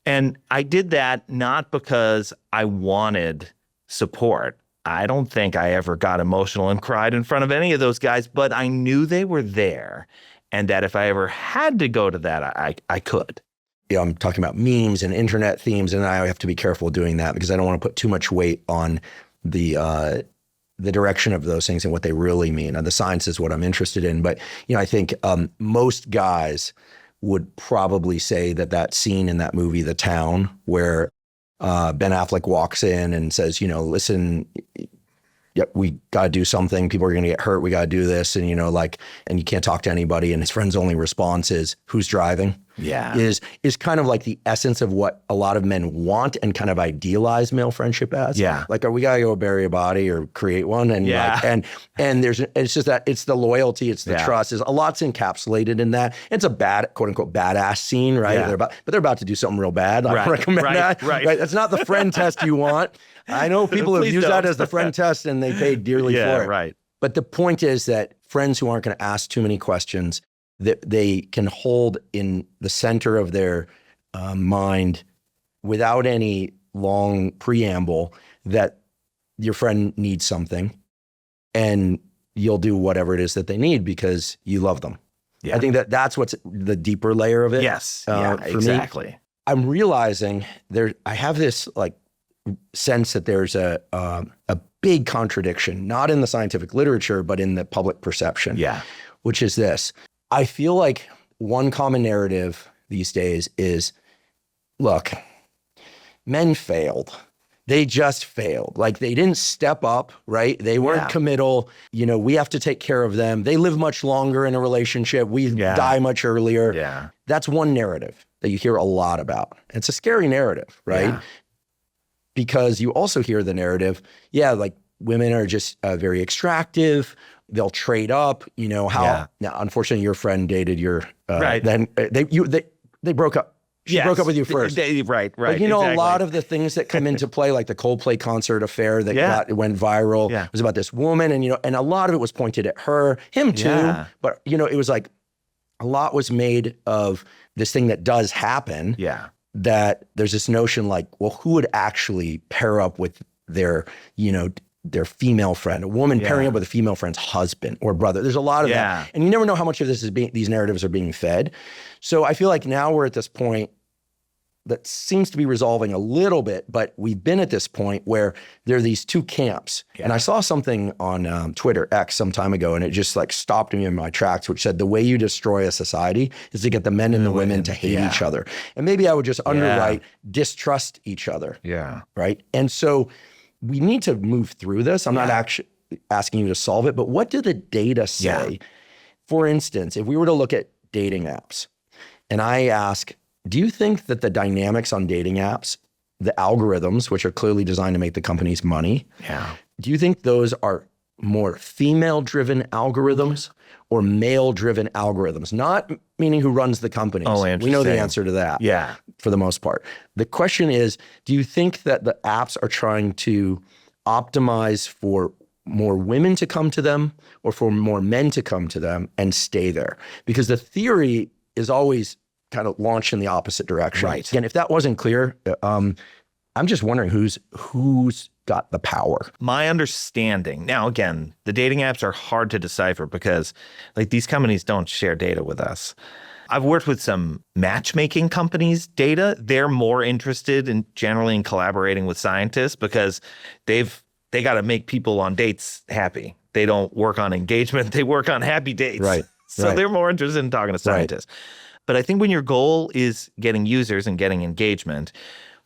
And I did that not because I wanted support. I don't think I ever got emotional and cried in front of any of those guys, but I knew they were there and that if I ever had to go to that, I could. I'm talking about memes and internet themes, and I have to be careful doing that because I don't want to put too much weight on the direction of those things and what they really mean. And the science is what I'm interested in. But, I think most guys would probably say that scene in that movie, The Town, where Ben Affleck walks in and says, listen, yep, we got to do something. People are going to get hurt. We got to do this. And, and you can't talk to anybody. And his friend's only response is, who's driving? Yeah. Is kind of like the essence of what a lot of men want and kind of idealize male friendship as. Yeah. Like, we got to go bury a body or create one. And and it's just that it's the loyalty, it's the trust. There's a lot's encapsulated in that. It's a bad, quote unquote, badass scene, right? Yeah. They're about to do something real bad. I don't recommend that. Right. That's not the friend test you want. I know people have used that as the friend test and they paid dearly for it. Right. But the point is that friends who aren't going to ask too many questions, that they can hold in the center of their mind without any long preamble that your friend needs something and you'll do whatever it is that they need because you love them. Yeah. I think that's what's the deeper layer of it. Yes. For exactly. me. I'm realizing I have this sense that there's a big contradiction, not in the scientific literature, but in the public perception. Yeah. Which is this. I feel like one common narrative these days is, look, men failed. They just failed. Like they didn't step up, right? They weren't committal. We have to take care of them. They live much longer in a relationship. We die much earlier. Yeah. That's one narrative that you hear a lot about. It's a scary narrative, right? Yeah. Because you also hear the narrative, like women are just very extractive. They'll trade up, now, unfortunately, your friend dated your, then they broke up. She broke up with you first. Right. But exactly. A lot of the things that come into play, like the Coldplay concert affair that went viral, was about this woman. And a lot of it was pointed at her, him too. Yeah. But, it was like a lot was made of this thing that does happen. Yeah. That there's this notion like, well, who would actually pair up with their female friend, a woman pairing up with a female friend's husband or brother. There's a lot of that. And you never know how much of this is these narratives are being fed. So I feel like now we're at this point that seems to be resolving a little bit, but we've been at this point where there are these two camps. Yeah. And I saw something on Twitter, X, some time ago, and it just stopped me in my tracks, which said the way you destroy a society is to get the men and the women to hate each other. And maybe I would just underwrite distrust each other. Yeah. Right. And so we need to move through this. I'm not actually asking you to solve it, but what do the data say? Yeah. For instance, if we were to look at dating apps and I ask, do you think that the dynamics on dating apps, the algorithms, which are clearly designed to make the companies money, do you think those are more female-driven algorithms or male-driven algorithms? Not meaning who runs the companies. Oh, interesting. We know the answer to that for the most part. The question is, do you think that the apps are trying to optimize for more women to come to them or for more men to come to them and stay there? Because the theory is always kind of launched in the opposite direction. Right. And if that wasn't clear, I'm just wondering who's got the power. My understanding, now again, the dating apps are hard to decipher because these companies don't share data with us. I've worked with some matchmaking companies' data. They're more interested in generally in collaborating with scientists because they got to make people on dates happy. They don't work on engagement. They work on happy dates. Right. So they're more interested in talking to scientists. Right. But I think when your goal is getting users and getting engagement,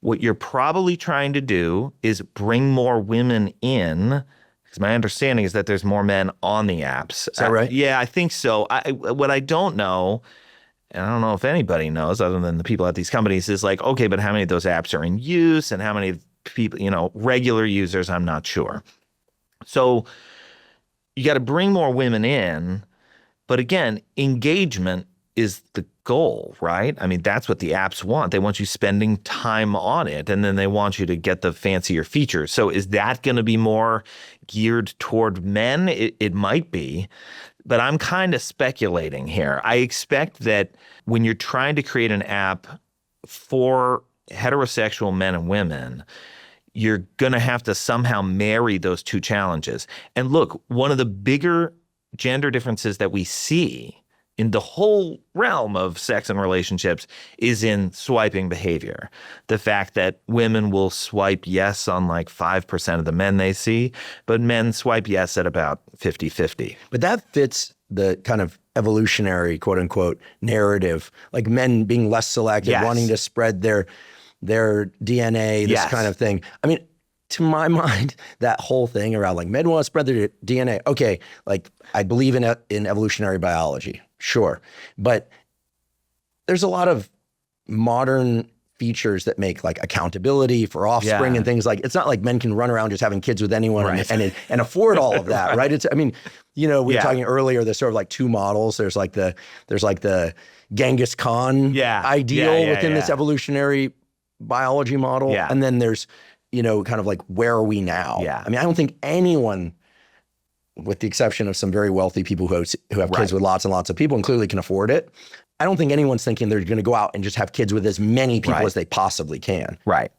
what you're probably trying to do is bring more women in, because my understanding is that there's more men on the apps. Is that right? Yeah, I think so. What I don't know, and I don't know if anybody knows other than the people at these companies, is okay, but how many of those apps are in use and how many people, regular users, I'm not sure. So you got to bring more women in. But again, engagement is the goal, right? I mean, that's what the apps want. They want you spending time on it, and then they want you to get the fancier features. So is that going to be more geared toward men? It might be, but I'm kind of speculating here. I expect that when you're trying to create an app for heterosexual men and women, you're going to have to somehow marry those two challenges. And look, one of the bigger gender differences that we see in the whole realm of sex and relationships is in swiping behavior. The fact that women will swipe yes on like 5% of the men they see, but men swipe yes at about 50-50. But that fits the kind of evolutionary, quote unquote, narrative, like men being less selective, Yes. wanting to spread their DNA, this Yes. kind of thing. I mean, to my mind, that whole thing around like men want to spread their DNA. Okay, like I believe in evolutionary biology, sure. But there's a lot of modern features that make like accountability for offspring and things like, it's not like men can run around just having kids with anyone and afford all of that, right? It's, I mean, we were talking earlier, there's sort of like two models. There's like the Genghis Khan ideal within this evolutionary biology model. Yeah. And then there's, kind of like, where are we now? Yeah. I mean, I don't think anyone, with the exception of some very wealthy people who have kids with lots and lots of people and clearly can afford it, I don't think anyone's thinking they're going to go out and just have kids with as many people as they possibly can. Right.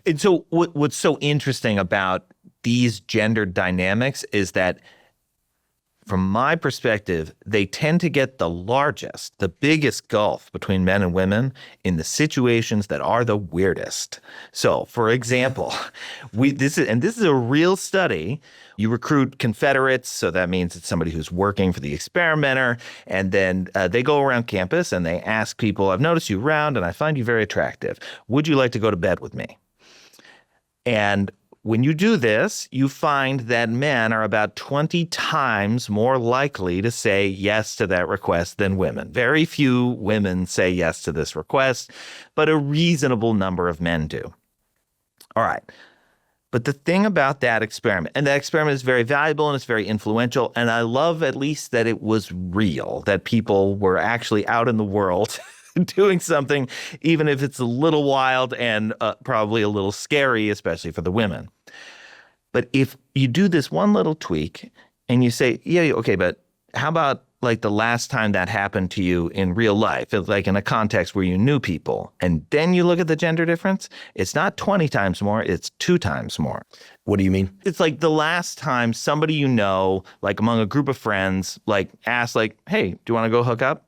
And so what's so interesting about these gender dynamics is that, from my perspective, they tend to get the largest, the biggest gulf between men and women in the situations that are the weirdest. So, for example, this is a real study. You recruit Confederates, so that means it's somebody who's working for the experimenter, and then they go around campus and they ask people, I've noticed you around and I find you very attractive. Would you like to go to bed with me? And when you do this, you find that men are about 20 times more likely to say yes to that request than women. Very few women say yes to this request, but a reasonable number of men do. All right. But the thing about that experiment, and that experiment is very valuable and it's very influential, and I love at least that it was real, that people were actually out in the world doing something, even if it's a little wild and probably a little scary, especially for the women. But if you do this one little tweak and you say, yeah, okay, but how about like the last time that happened to you in real life, like in a context where you knew people, and then you look at the gender difference, it's not 20 times more, it's 2 times more. What do you mean? It's like the last time somebody you know, like among a group of friends, like asked like, hey, do you want to go hook up?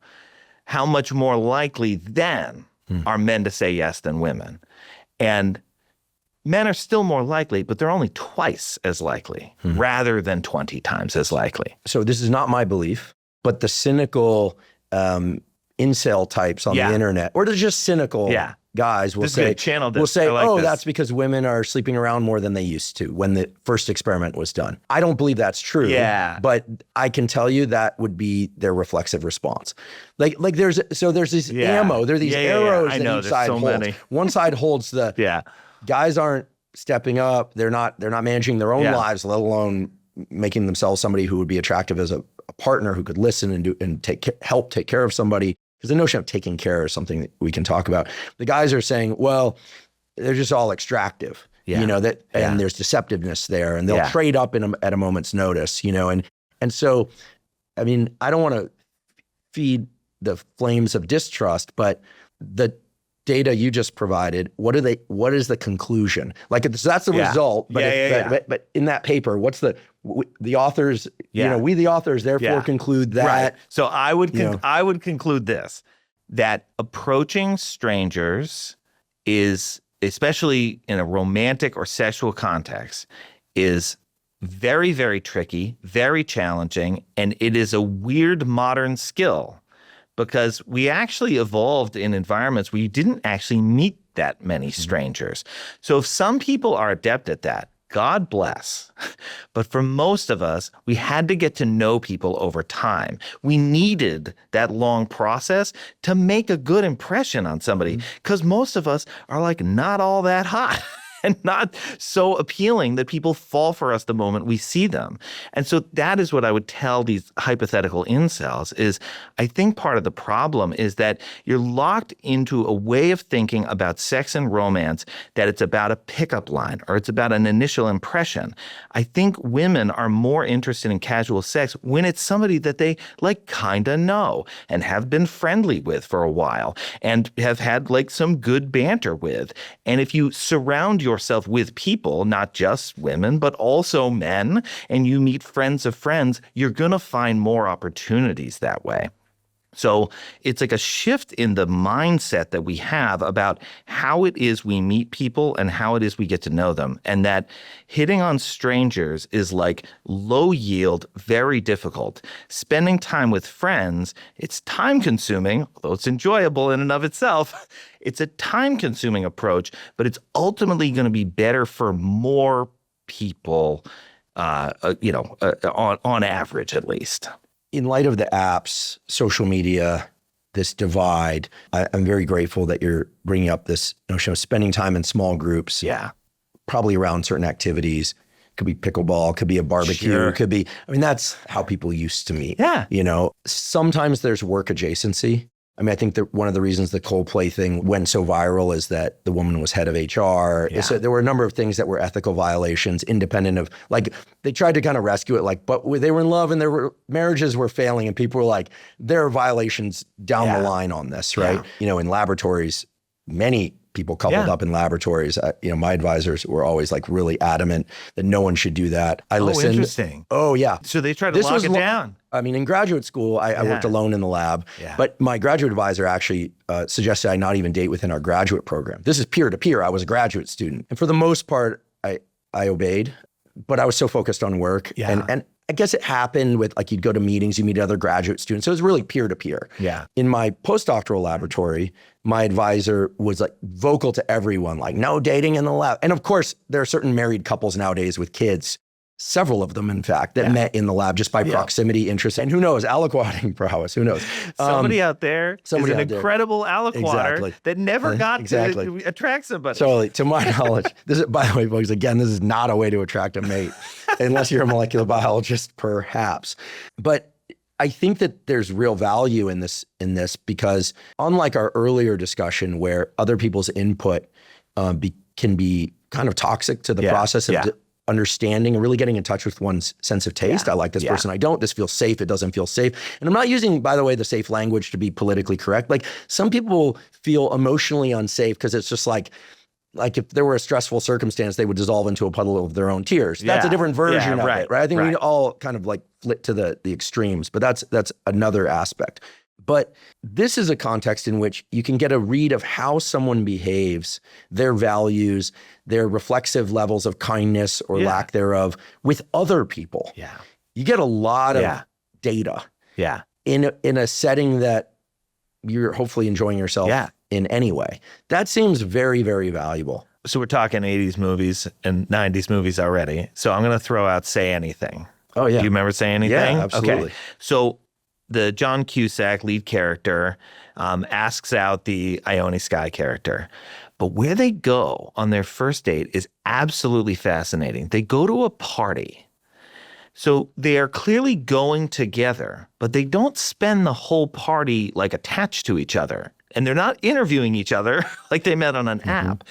How much more likely then are men to say yes than women? And men are still more likely, but they're only twice as likely rather than 20 times as likely. So this is not my belief, but the cynical incel types on the internet, or they're just cynical guys will say, that's because women are sleeping around more than they used to when the first experiment was done. I don't believe that's true. Yeah. But I can tell you that would be their reflexive response. Like there's this ammo, there are these arrows that each side holds. Many. One side holds the guys aren't stepping up, they're not managing their own lives, let alone making themselves somebody who would be attractive as a partner who could listen and help take care of somebody. Because the notion of taking care is something that we can talk about. The guys are saying, well, they're just all extractive, and there's deceptiveness there, and they'll trade up at a moment's notice, and so, I mean, I don't want to feed the flames of distrust, but the data you just provided, what is the conclusion? Like, so that's the result, but in that paper, what's the authors, we the authors therefore conclude that. Right. So I would conclude this, that approaching strangers is, especially in a romantic or sexual context, is very, very tricky, very challenging, and it is a weird modern skill. Because we actually evolved in environments where you didn't actually meet that many strangers. So if some people are adept at that, God bless. But for most of us, we had to get to know people over time. We needed that long process to make a good impression on somebody, because most of us are like not all that hot. and not so appealing that people fall for us the moment we see them. And so that is what I would tell these hypothetical incels is I think part of the problem is that you're locked into a way of thinking about sex and romance that it's about a pickup line or it's about an initial impression. I think women are more interested in casual sex when it's somebody that they like kind of know and have been friendly with for a while and have had like some good banter with. And if you surround yourself with people, not just women, but also men, and you meet friends of friends, you're going to find more opportunities that way. So it's like a shift in the mindset that we have about how it is we meet people and how it is we get to know them. And that hitting on strangers is like low yield, very difficult. Spending time with friends, it's time consuming, although it's enjoyable in and of itself. It's a time consuming approach, but it's ultimately going to be better for more people, on average at least. In light of the apps, social media, this divide, I'm very grateful that you're bringing up this notion of spending time in small groups. Yeah. Probably around certain activities. Could be pickleball, could be a barbecue, Sure. could be, that's how people used to meet. Yeah. Sometimes there's work adjacency. I think that one of the reasons the Coldplay thing went so viral is that the woman was head of HR. Yeah. So there were a number of things that were ethical violations, independent of, they tried to kind of rescue it, but they were in love and marriages were failing and people were like, there are violations down the line on this, right? Yeah. In laboratories, many people coupled up in laboratories. My advisors were always really adamant that no one should do that. I listened. Interesting. Oh, yeah. So they tried to lock it down. In graduate school, I worked alone in the lab, but my graduate advisor actually suggested I not even date within our graduate program. This is peer-to-peer. I was a graduate student. And for the most part, I obeyed, but I was so focused on work. Yeah. And I guess it happened with you'd go to meetings, you meet other graduate students. So it was really peer-to-peer. Yeah. In my postdoctoral laboratory, my advisor was vocal to everyone, no dating in the lab. And of course, there are certain married couples nowadays with kids, several of them, in fact, that met in the lab just by proximity, interest, and who knows, aliquoting prowess, who knows? Somebody out there is an incredible aliquoter that never got to attract somebody. Totally. To my knowledge, this is, by the way, folks, again, this is not a way to attract a mate, unless you're a molecular biologist, perhaps. But I think that there's real value in this because unlike our earlier discussion where other people's input can be kind of toxic to the process of understanding and really getting in touch with one's sense of taste. I like this person. I don't. This feels safe. It doesn't feel safe. And I'm not using, by the way, the safe language to be politically correct. Some people feel emotionally unsafe because it's just like if there were a stressful circumstance, they would dissolve into a puddle of their own tears. That's a different version of it, right? I think we all kind of flit to the extremes, but that's another aspect. But this is a context in which you can get a read of how someone behaves, their values, their reflexive levels of kindness or lack thereof with other people. Yeah. You get a lot of data in a setting that you're hopefully enjoying yourself in any way. That seems very, very valuable. So we're talking 80s movies and 90s movies already. So I'm going to throw out Say Anything. Oh, yeah. Do you remember Say Anything? Yeah, absolutely. Okay. So the John Cusack lead character asks out the Ione Skye character. But where they go on their first date is absolutely fascinating. They go to a party. So they are clearly going together, but they don't spend the whole party attached to each other. And they're not interviewing each other like they met on an app.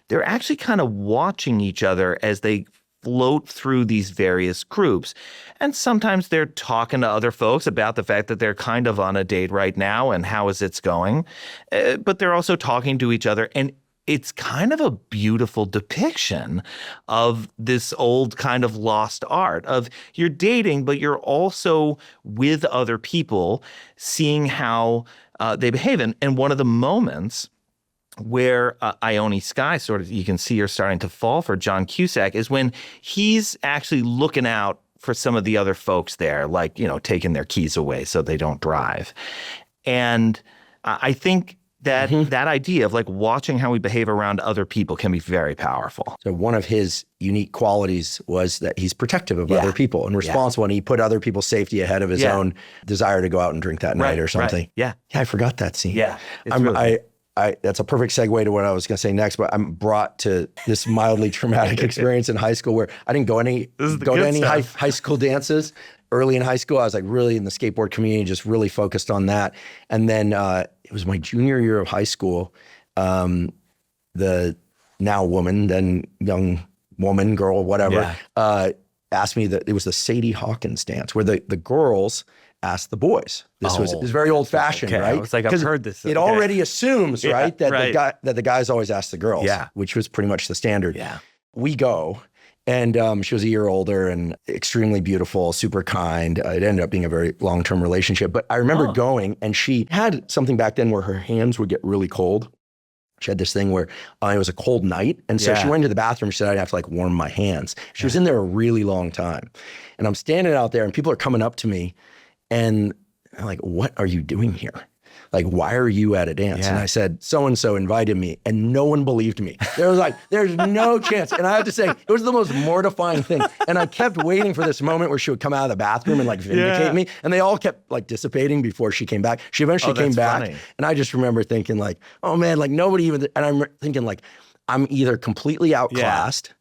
They're actually kind of watching each other as they float through these various groups. And sometimes they're talking to other folks about the fact that they're kind of on a date right now and how is it's going. But they're also talking to each other. And it's kind of a beautiful depiction of this old kind of lost art of you're dating, but you're also with other people, seeing how they behave. And one of the moments where Ione Skye you can see her starting to fall for John Cusack is when he's actually looking out for some of the other folks there, taking their keys away so they don't drive. And I think that that idea of watching how we behave around other people can be very powerful. So one of his unique qualities was that he's protective of other people and responsible, and he put other people's safety ahead of his own desire to go out and drink that night or something. Right. Yeah. Yeah, I forgot that scene. Yeah. that's a perfect segue to what I was going to say next, but I'm brought to this mildly traumatic experience in high school where I didn't go to any high school dances. Early in high school, I was like really in the skateboard community, just really focused on that. And then it was my junior year of high school. The now woman, then young woman, girl, whatever, asked me that it was the Sadie Hawkins dance where the girls asked the boys. This was very old fashioned, right? I was like, I've heard this. It already assumes, right, that the guys always ask the girls, which was pretty much the standard. Yeah. We go, and she was a year older and extremely beautiful, super kind. It ended up being a very long-term relationship. But I remember going, and she had something back then where her hands would get really cold. She had this thing where it was a cold night. And so she went into the bathroom. She said, I'd have to like warm my hands. She was in there a really long time. And I'm standing out there and people are coming up to me and I'm like, what are you doing here? Like, why are you at a dance? And I said, so-and-so invited me, and no one believed me. There was like, there's no chance. And I have to say, it was the most mortifying thing. And I kept waiting for this moment where she would come out of the bathroom and like vindicate me. And they all kept like dissipating before she came back. She eventually came back. Funny. And I just remember thinking like, oh man, like nobody even, and I'm thinking like, I'm either completely outclassed,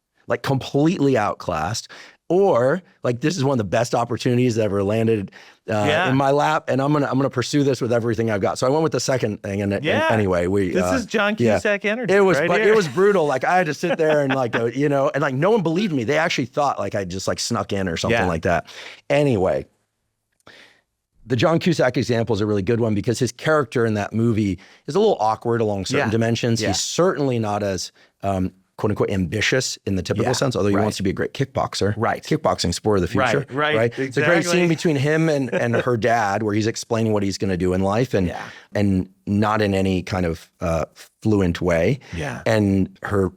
or like this is one of the best opportunities that ever landed in my lap, and I'm gonna pursue this with everything I've got. So I went with the second thing, and anyway, this is John Cusack energy. It was, but it was brutal. Like I had to sit there and like and like no one believed me. They actually thought like I just like snuck in or something like that. Anyway, the John Cusack example is a really good one because his character in that movie is a little awkward along certain dimensions. He's certainly not as quote unquote ambitious in the typical sense, although he wants to be a great kickboxer. Right. Kickboxing sport of the future. Right. Exactly. It's a great scene between him and her dad where he's explaining what he's going to do in life and not in any kind of fluent way. Yeah. And her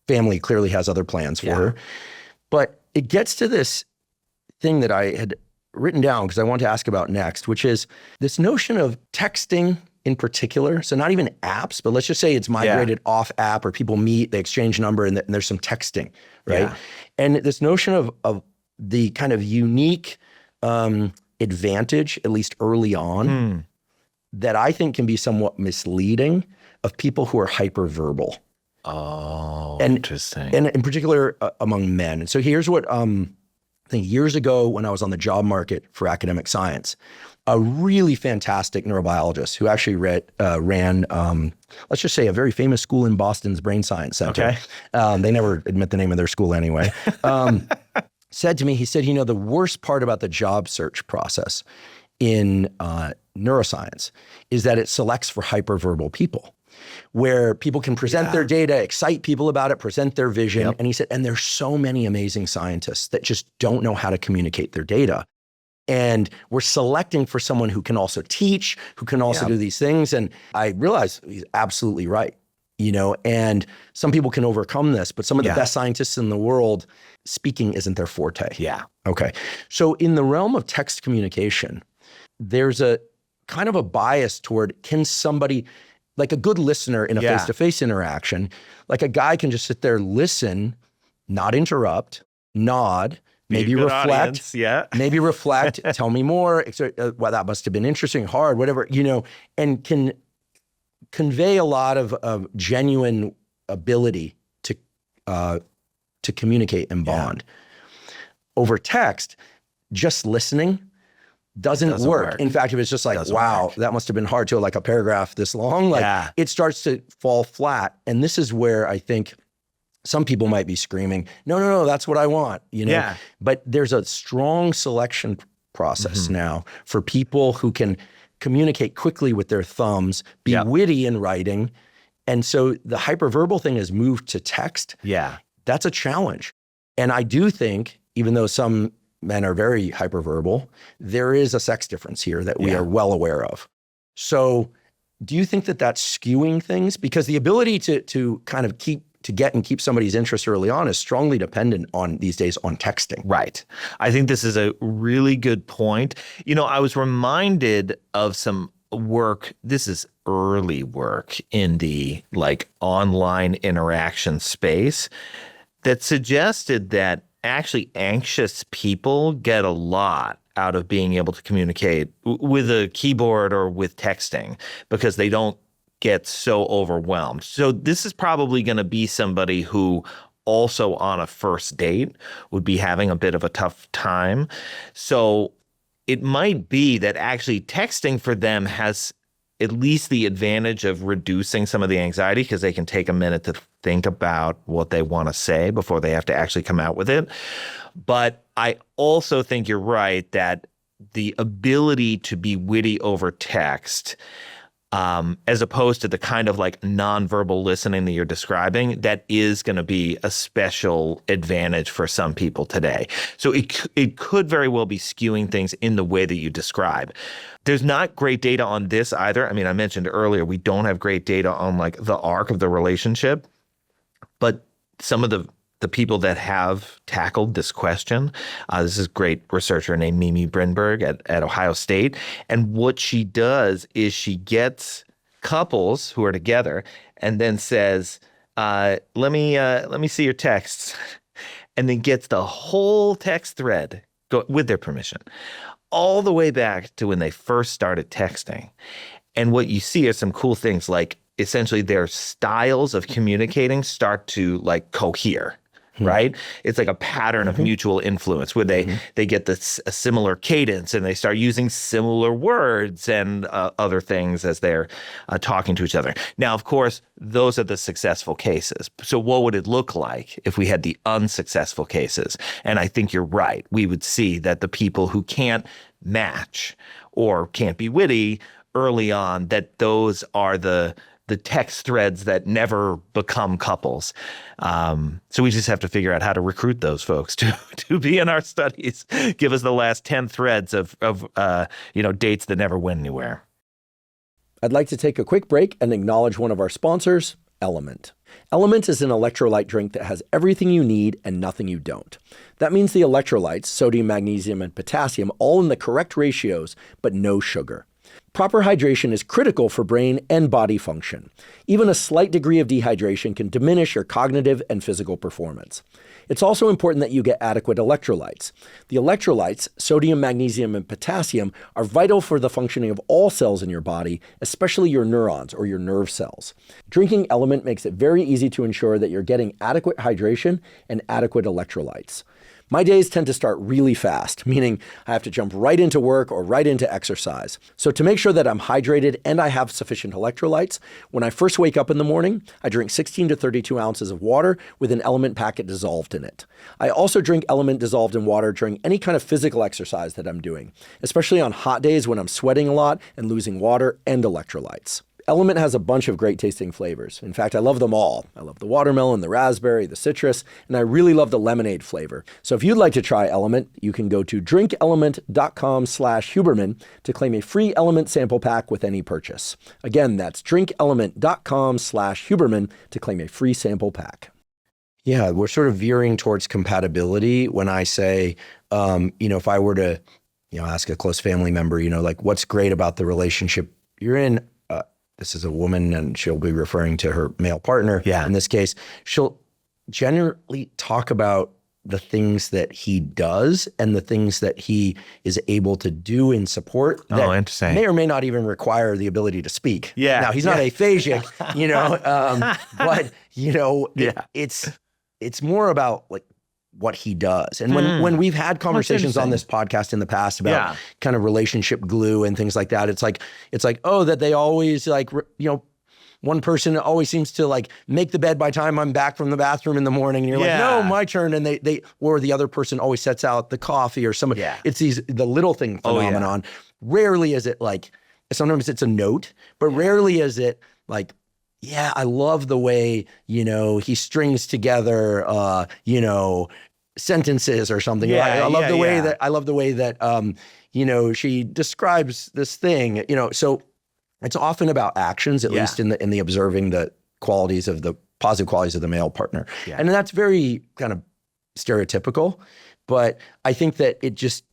family clearly has other plans for her. But it gets to this thing that I had written down because I want to ask about next, which is this notion of texting in particular. So not even apps, but let's just say it's migrated off app or people meet, they exchange number and there's some texting, right? Yeah. And this notion of the kind of unique advantage, at least early on, that I think can be somewhat misleading of people who are hyperverbal. Oh, interesting. And in particular among men. And so here's what I think years ago when I was on the job market for academic science, a really fantastic neurobiologist who actually ran, let's just say, a very famous school in Boston's Brain Science Center. Okay. They never admit the name of their school anyway. Said to me, he said, the worst part about the job search process in neuroscience is that it selects for hyperverbal people, where people can present their data, excite people about it, present their vision. And he said, and there's so many amazing scientists that just don't know how to communicate their data. And we're selecting for someone who can also teach, who can also do these things. And I realized he's absolutely right, and some people can overcome this, but some of the best scientists in the world, speaking isn't their forte. Yeah. Okay. So in the realm of text communication, there's a kind of a bias toward, can somebody, like a good listener in a face-to-face interaction, like a guy can just sit there, listen, not interrupt, nod, maybe reflect, maybe reflect, tell me more, well, that must have been interesting, hard, whatever, and can convey a lot of genuine ability to communicate and bond. Over text, just listening doesn't work. In fact, if it's just like, wow, that must have been hard to like a paragraph this long, it starts to fall flat. And this is where I think some people might be screaming, no, that's what I want, But there's a strong selection process now for people who can communicate quickly with their thumbs, be witty in writing. And so the hyperverbal thing has moved to text. Yeah. That's a challenge. And I do think, even though some men are very hyperverbal, there is a sex difference here that we are well aware of. So do you think that that's skewing things? Because the ability to kind of get and keep somebody's interest early on is strongly dependent on these days on texting. Right. I think this is a really good point. I was reminded of some work. This is early work in the online interaction space that suggested that actually anxious people get a lot out of being able to communicate with a keyboard or with texting because they don't get so overwhelmed. So this is probably going to be somebody who also on a first date would be having a bit of a tough time. So it might be that actually texting for them has at least the advantage of reducing some of the anxiety because they can take a minute to think about what they want to say before they have to actually come out with it. But I also think you're right that the ability to be witty over text, as opposed to the kind of like nonverbal listening that you're describing, that is going to be a special advantage for some people today. So it could very well be skewing things in the way that you describe. There's not great data on this either. I mean, I mentioned earlier, we don't have great data on like the arc of the relationship, but some of the people that have tackled this question, this is a great researcher named Mimi Brinberg at Ohio State. And what she does is she gets couples who are together and then says, let me see your texts, and then gets the whole text thread with their permission, all the way back to when they first started texting. And what you see are some cool things, like essentially their styles of communicating start to like cohere. Right? It's like a pattern of mutual influence where they get a similar cadence and they start using similar words and other things as they're talking to each other. Now, of course, those are the successful cases. So what would it look like if we had the unsuccessful cases? And I think you're right. We would see that the people who can't match or can't be witty early on, that those are the text threads that never become couples. So we just have to figure out how to recruit those folks to be in our studies. Give us the last 10 threads of dates that never went anywhere. I'd like to take a quick break and acknowledge one of our sponsors, LMNT. LMNT is an electrolyte drink that has everything you need and nothing you don't. That means the electrolytes, sodium, magnesium, and potassium, all in the correct ratios, but no sugar. Proper hydration is critical for brain and body function. Even a slight degree of dehydration can diminish your cognitive and physical performance. It's also important that you get adequate electrolytes. The electrolytes, sodium, magnesium, and potassium, are vital for the functioning of all cells in your body, especially your neurons or your nerve cells. Drinking LMNT makes it very easy to ensure that you're getting adequate hydration and adequate electrolytes. My days tend to start really fast, meaning I have to jump right into work or right into exercise. So to make sure that I'm hydrated and I have sufficient electrolytes, when I first wake up in the morning, I drink 16 to 32 ounces of water with an LMNT packet dissolved in it. I also drink LMNT dissolved in water during any kind of physical exercise that I'm doing, especially on hot days when I'm sweating a lot and losing water and electrolytes. LMNT has a bunch of great tasting flavors. In fact, I love them all. I love the watermelon, the raspberry, the citrus, and I really love the lemonade flavor. So if you'd like to try LMNT, you can go to drinklmnt.com/Huberman to claim a free LMNT sample pack with any purchase. Again, that's drinklmnt.com/Huberman to claim a free sample pack. Yeah, we're sort of veering towards compatibility when I say, if I were to, ask a close family member, like what's great about the relationship you're in. This is a woman and she'll be referring to her male partner. Yeah. In this case, she'll generally talk about the things that he does and the things that he is able to do in support that interesting. May or may not even require the ability to speak. Yeah. Now, he's not aphasic, but, it's more about like what he does. And when we've had conversations on this podcast in the past about kind of relationship glue and things like that, it's like, that they always like, one person always seems to like make the bed by the time I'm back from the bathroom in the morning. And you're like, no, my turn. And they or the other person always sets out the coffee or something. Yeah. It's the little thing phenomenon. Rarely is it like, sometimes it's a note, but rarely is it like, yeah, I love the way, he strings together, sentences or something. I love the way that she describes this thing, so it's often about actions, at least in the observing the positive qualities of the male partner. Yeah. And that's very kind of stereotypical, but I think that it's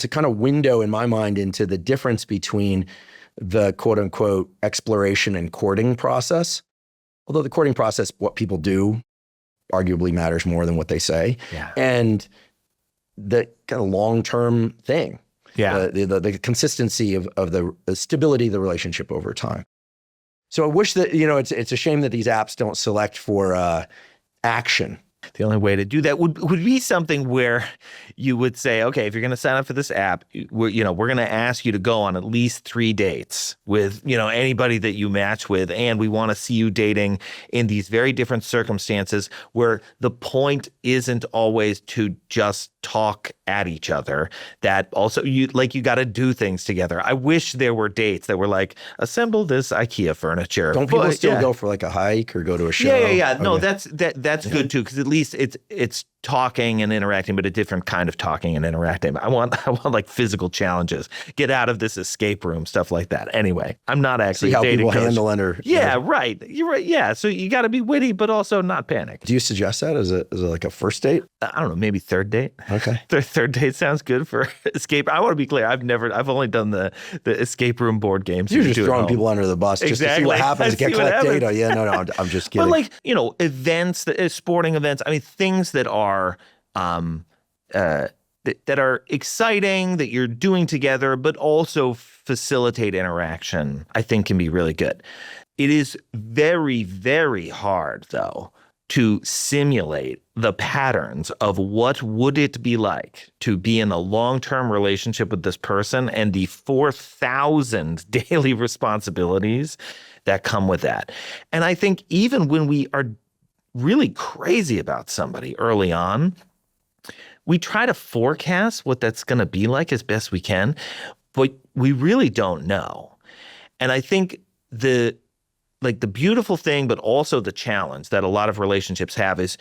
a kind of window in my mind into the difference between the quote unquote exploration and courting process. Although the courting process, what people do arguably matters more than what they say. Yeah. And the kind of long-term thing. Yeah. The consistency of the stability of the relationship over time. So I wish that, it's a shame that these apps don't select for action. The only way to do that would be something where you would say, okay, if you're going to sign up for this app, we're going to ask you to go on at least 3 dates with, anybody that you match with. And we want to see you dating in these very different circumstances where the point isn't always to just talk at each other, that also you got to do things together. I wish there were dates that were like, assemble this IKEA furniture. Don't people still go for like a hike or go to a show? Yeah. Okay. No, that's good too, because at least it's talking and interacting, but a different kind of talking and interacting. I want like physical challenges. Get out of this escape room, stuff like that. Anyway, I'm not actually see how dating people coach. handle it. Yeah, right. You're right. Yeah, so you got to be witty, but also not panic. Do you suggest that as like a first date? I don't know, maybe third date. Okay. Third date sounds good for escape. I want to be clear. I've only done the escape room board games. You're just throwing people under the bus just to see what happens, collect data. Yeah, no, I'm just kidding. But like, events, sporting events, I mean, things that are that are exciting, that you're doing together, but also facilitate interaction, I think can be really good. It is very, very hard, though, to simulate the patterns of what would it be like to be in a long-term relationship with this person and the 4,000 daily responsibilities that come with that. And I think even when we are really crazy about somebody early on, we try to forecast what that's going to be like as best we can, but we really don't know. And I think the beautiful thing, but also the challenge that a lot of relationships have is,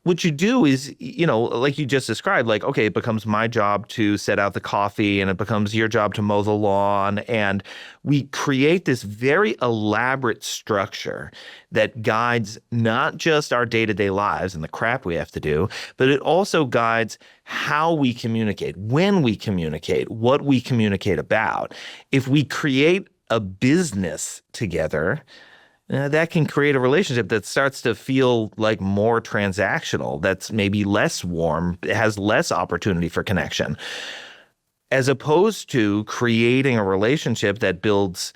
what you do is, like you just described, like, okay, it becomes my job to set out the coffee and it becomes your job to mow the lawn. And we create this very elaborate structure that guides not just our day-to-day lives and the crap we have to do, but it also guides how we communicate, when we communicate, what we communicate about. If we create a business together, that can create a relationship that starts to feel like more transactional, that's maybe less warm, has less opportunity for connection, as opposed to creating a relationship that builds,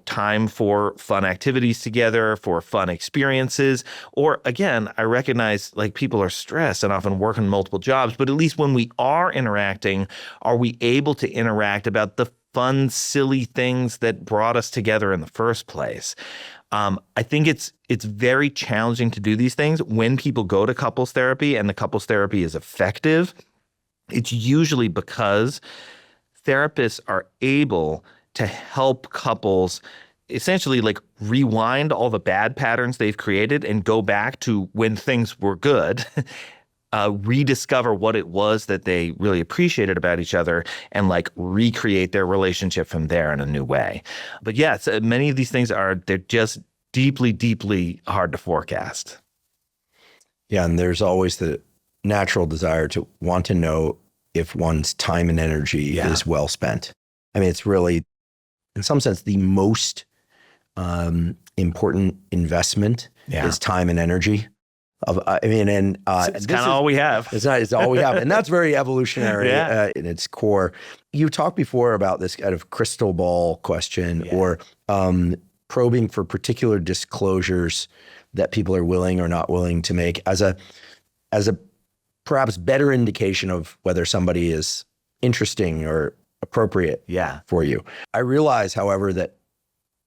time for fun activities together, for fun experiences. Or again, I recognize like people are stressed and often working multiple jobs, but at least when we are interacting, are we able to interact about the fun, silly things that brought us together in the first place? I think it's very challenging to do these things when people go to couples therapy and the couples therapy is effective. It's usually because therapists are able to help couples essentially like rewind all the bad patterns they've created and go back to when things were good, rediscover what it was that they really appreciated about each other and like recreate their relationship from there in a new way. But yes, many of these things they're just deeply, deeply hard to forecast. Yeah. And there's always the natural desire to want to know if one's time and energy is well spent. I mean, it's really, in some sense, the most important investment is time and energy. It's kind of all we have. It's all we have. And that's very evolutionary in its core. You talked before about this kind of crystal ball question or probing for particular disclosures that people are willing or not willing to make as a perhaps better indication of whether somebody is interesting or appropriate for you. I realize, however, that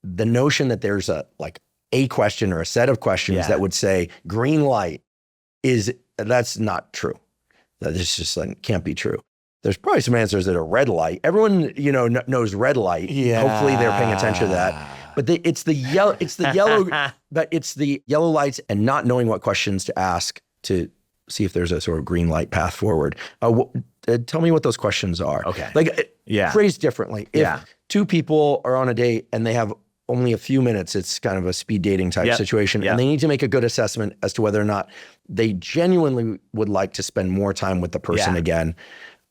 the notion that there's a question or a set of questions that would say green light that's not true. That is just can't be true. There's probably some answers that are red light. Everyone, knows red light. Yeah. Hopefully they're paying attention to that. But it's the yellow, but it's the yellow lights and not knowing what questions to ask to see if there's a sort of green light path forward. Tell me what those questions are. Okay. Phrased differently. If two people are on a date and they have only a few minutes, it's kind of a speed dating type situation. And they need to make a good assessment as to whether or not they genuinely would like to spend more time with the person again.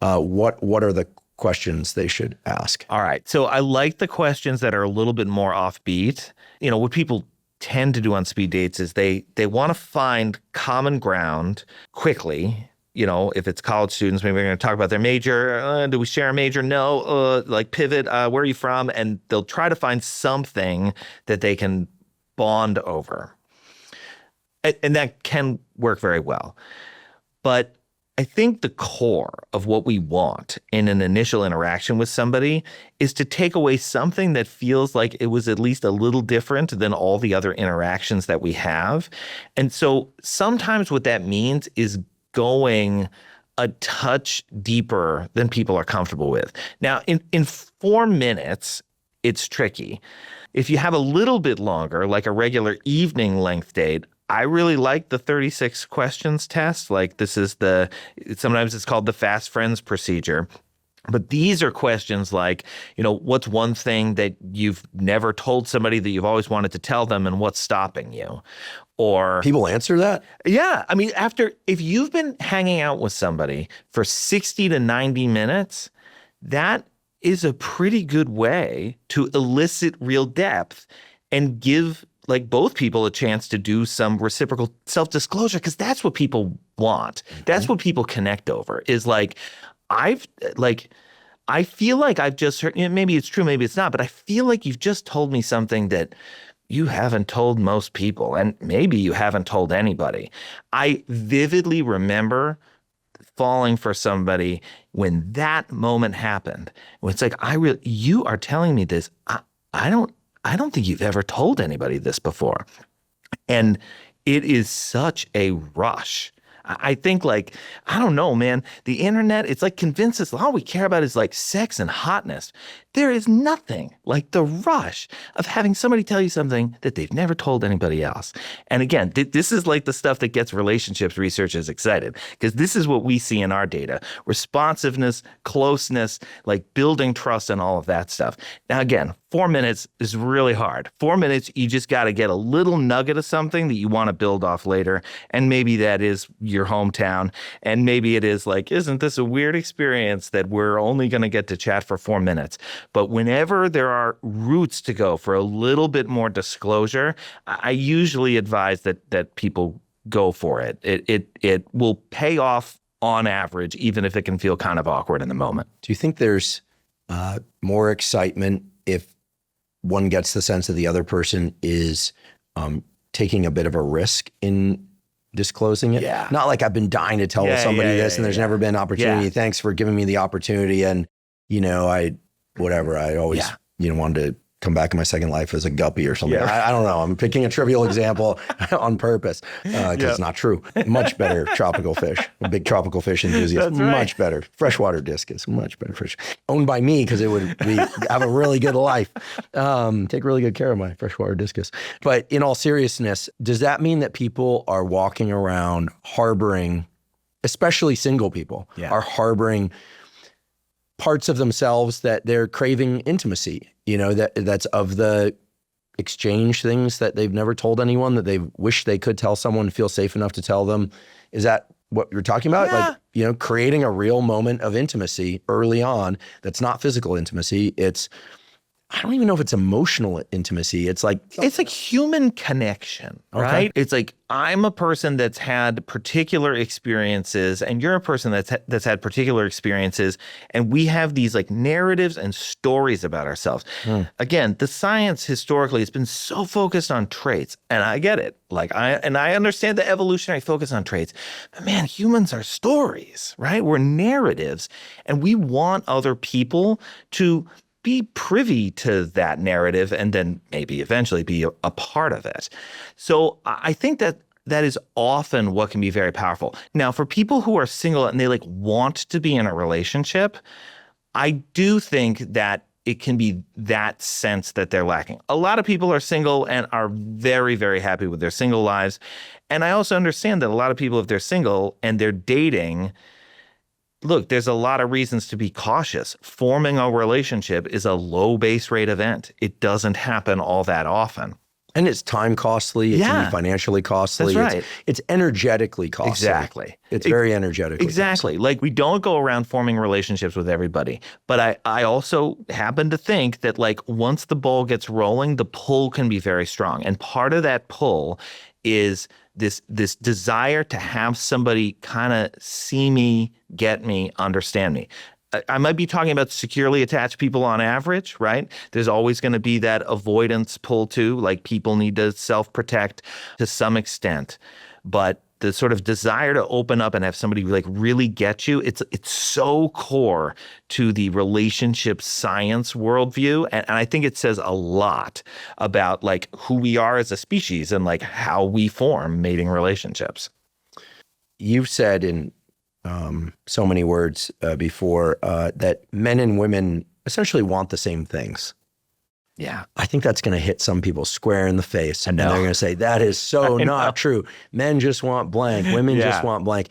What are the questions they should ask? All right. So I like the questions that are a little bit more offbeat. What people tend to do on speed dates is they want to find common ground quickly if it's college students, maybe we're going to talk about their major. Do we share a major? No. Like pivot. Where are you from? And they'll try to find something that they can bond over. And that can work very well. But I think the core of what we want in an initial interaction with somebody is to take away something that feels like it was at least a little different than all the other interactions that we have. And so sometimes what that means is going a touch deeper than people are comfortable with. Now, in 4 minutes, it's tricky. If you have a little bit longer, like a regular evening length date, I really like the 36 questions test. Like sometimes it's called the Fast Friends procedure. But these are questions like, what's one thing that you've never told somebody that you've always wanted to tell them, and what's stopping you? Or people answer that? Yeah. I mean, if you've been hanging out with somebody for 60 to 90 minutes, that is a pretty good way to elicit real depth and give both people a chance to do some reciprocal self-disclosure, because that's what people want. Mm-hmm. That's what people connect over, is I feel like I've just heard, maybe it's true, maybe it's not, but I feel like you've just told me something that you haven't told most people, and maybe you haven't told anybody. I vividly remember falling for somebody when that moment happened. When it's like, you are telling me this. I don't think you've ever told anybody this before. And it is such a rush. I think I don't know, man, the internet, it's convinces us all we care about is sex and hotness. There is nothing like the rush of having somebody tell you something that they've never told anybody else. And again, this is the stuff that gets relationships researchers excited, because this is what we see in our data: responsiveness, closeness, building trust, and all of that stuff. Now, again, 4 minutes is really hard. 4 minutes, you just got to get a little nugget of something that you want to build off later. And maybe that is your hometown. And maybe it is isn't this a weird experience that we're only going to get to chat for 4 minutes? But whenever there are routes to go for a little bit more disclosure, I usually advise that people go for it. It will pay off on average, even if it can feel kind of awkward in the moment. Do you think there's more excitement if one gets the sense that the other person is taking a bit of a risk in disclosing it? Yeah. Not I've been dying to tell somebody this and there's never been an opportunity. Yeah. Thanks for giving me the opportunity. And, I always, wanted to come back in my second life as a guppy or something. Yeah. I don't know. I'm picking a trivial example on purpose because it's not true. Much better tropical fish. A big tropical fish enthusiast. That's right. Much better. Freshwater discus. Much better fish. Owned by me because it would have a really good life. Take really good care of my freshwater discus. But in all seriousness, does that mean that people are walking around harboring, especially single people, are harboring parts of themselves that they're craving intimacy, that's of the exchange things that they've never told anyone, that they wish they could tell someone, feel safe enough to tell them? Is that what you're talking about? Yeah. Creating a real moment of intimacy early on that's not physical intimacy. I don't even know if it's emotional intimacy. It's human connection, right? Okay. It's I'm a person that's had particular experiences, and you're a person that's had particular experiences, and we have these narratives and stories about ourselves. Again, the science historically has been so focused on traits, and I get it. I understand the evolutionary focus on traits, but man, humans are stories, right? We're narratives, and we want other people to be privy to that narrative and then maybe eventually be a part of it. So I think that is often what can be very powerful. Now, for people who are single and they want to be in a relationship, I do think that it can be that sense that they're lacking. A lot of people are single and are very, very happy with their single lives. And I also understand that a lot of people, if they're single and they're dating, look, there's a lot of reasons to be cautious. Forming a relationship is a low base rate event. It doesn't happen all that often. And it's time costly. It can be financially costly. That's right. It's energetically costly. Exactly. It's very energetically Exactly. Like, we don't go around forming relationships with everybody. But I also happen to think that, like, once the ball gets rolling, the pull can be very strong. And part of that pull is this desire to have somebody kind of see me, get me, understand me. I might be talking about securely attached people on average, right? There's always going to be that avoidance pull too. Like, people need to self-protect to some extent. But the sort of desire to open up and have somebody like really get you, it's so core to the relationship science worldview. And I think it says a lot about like who we are as a species and like how we form mating relationships. You've said in so many words before that men and women essentially want the same things. Yeah. I think that's going to hit some people square in the face. And they're going to say, that is so not true. Men just want blank. Women just want blank.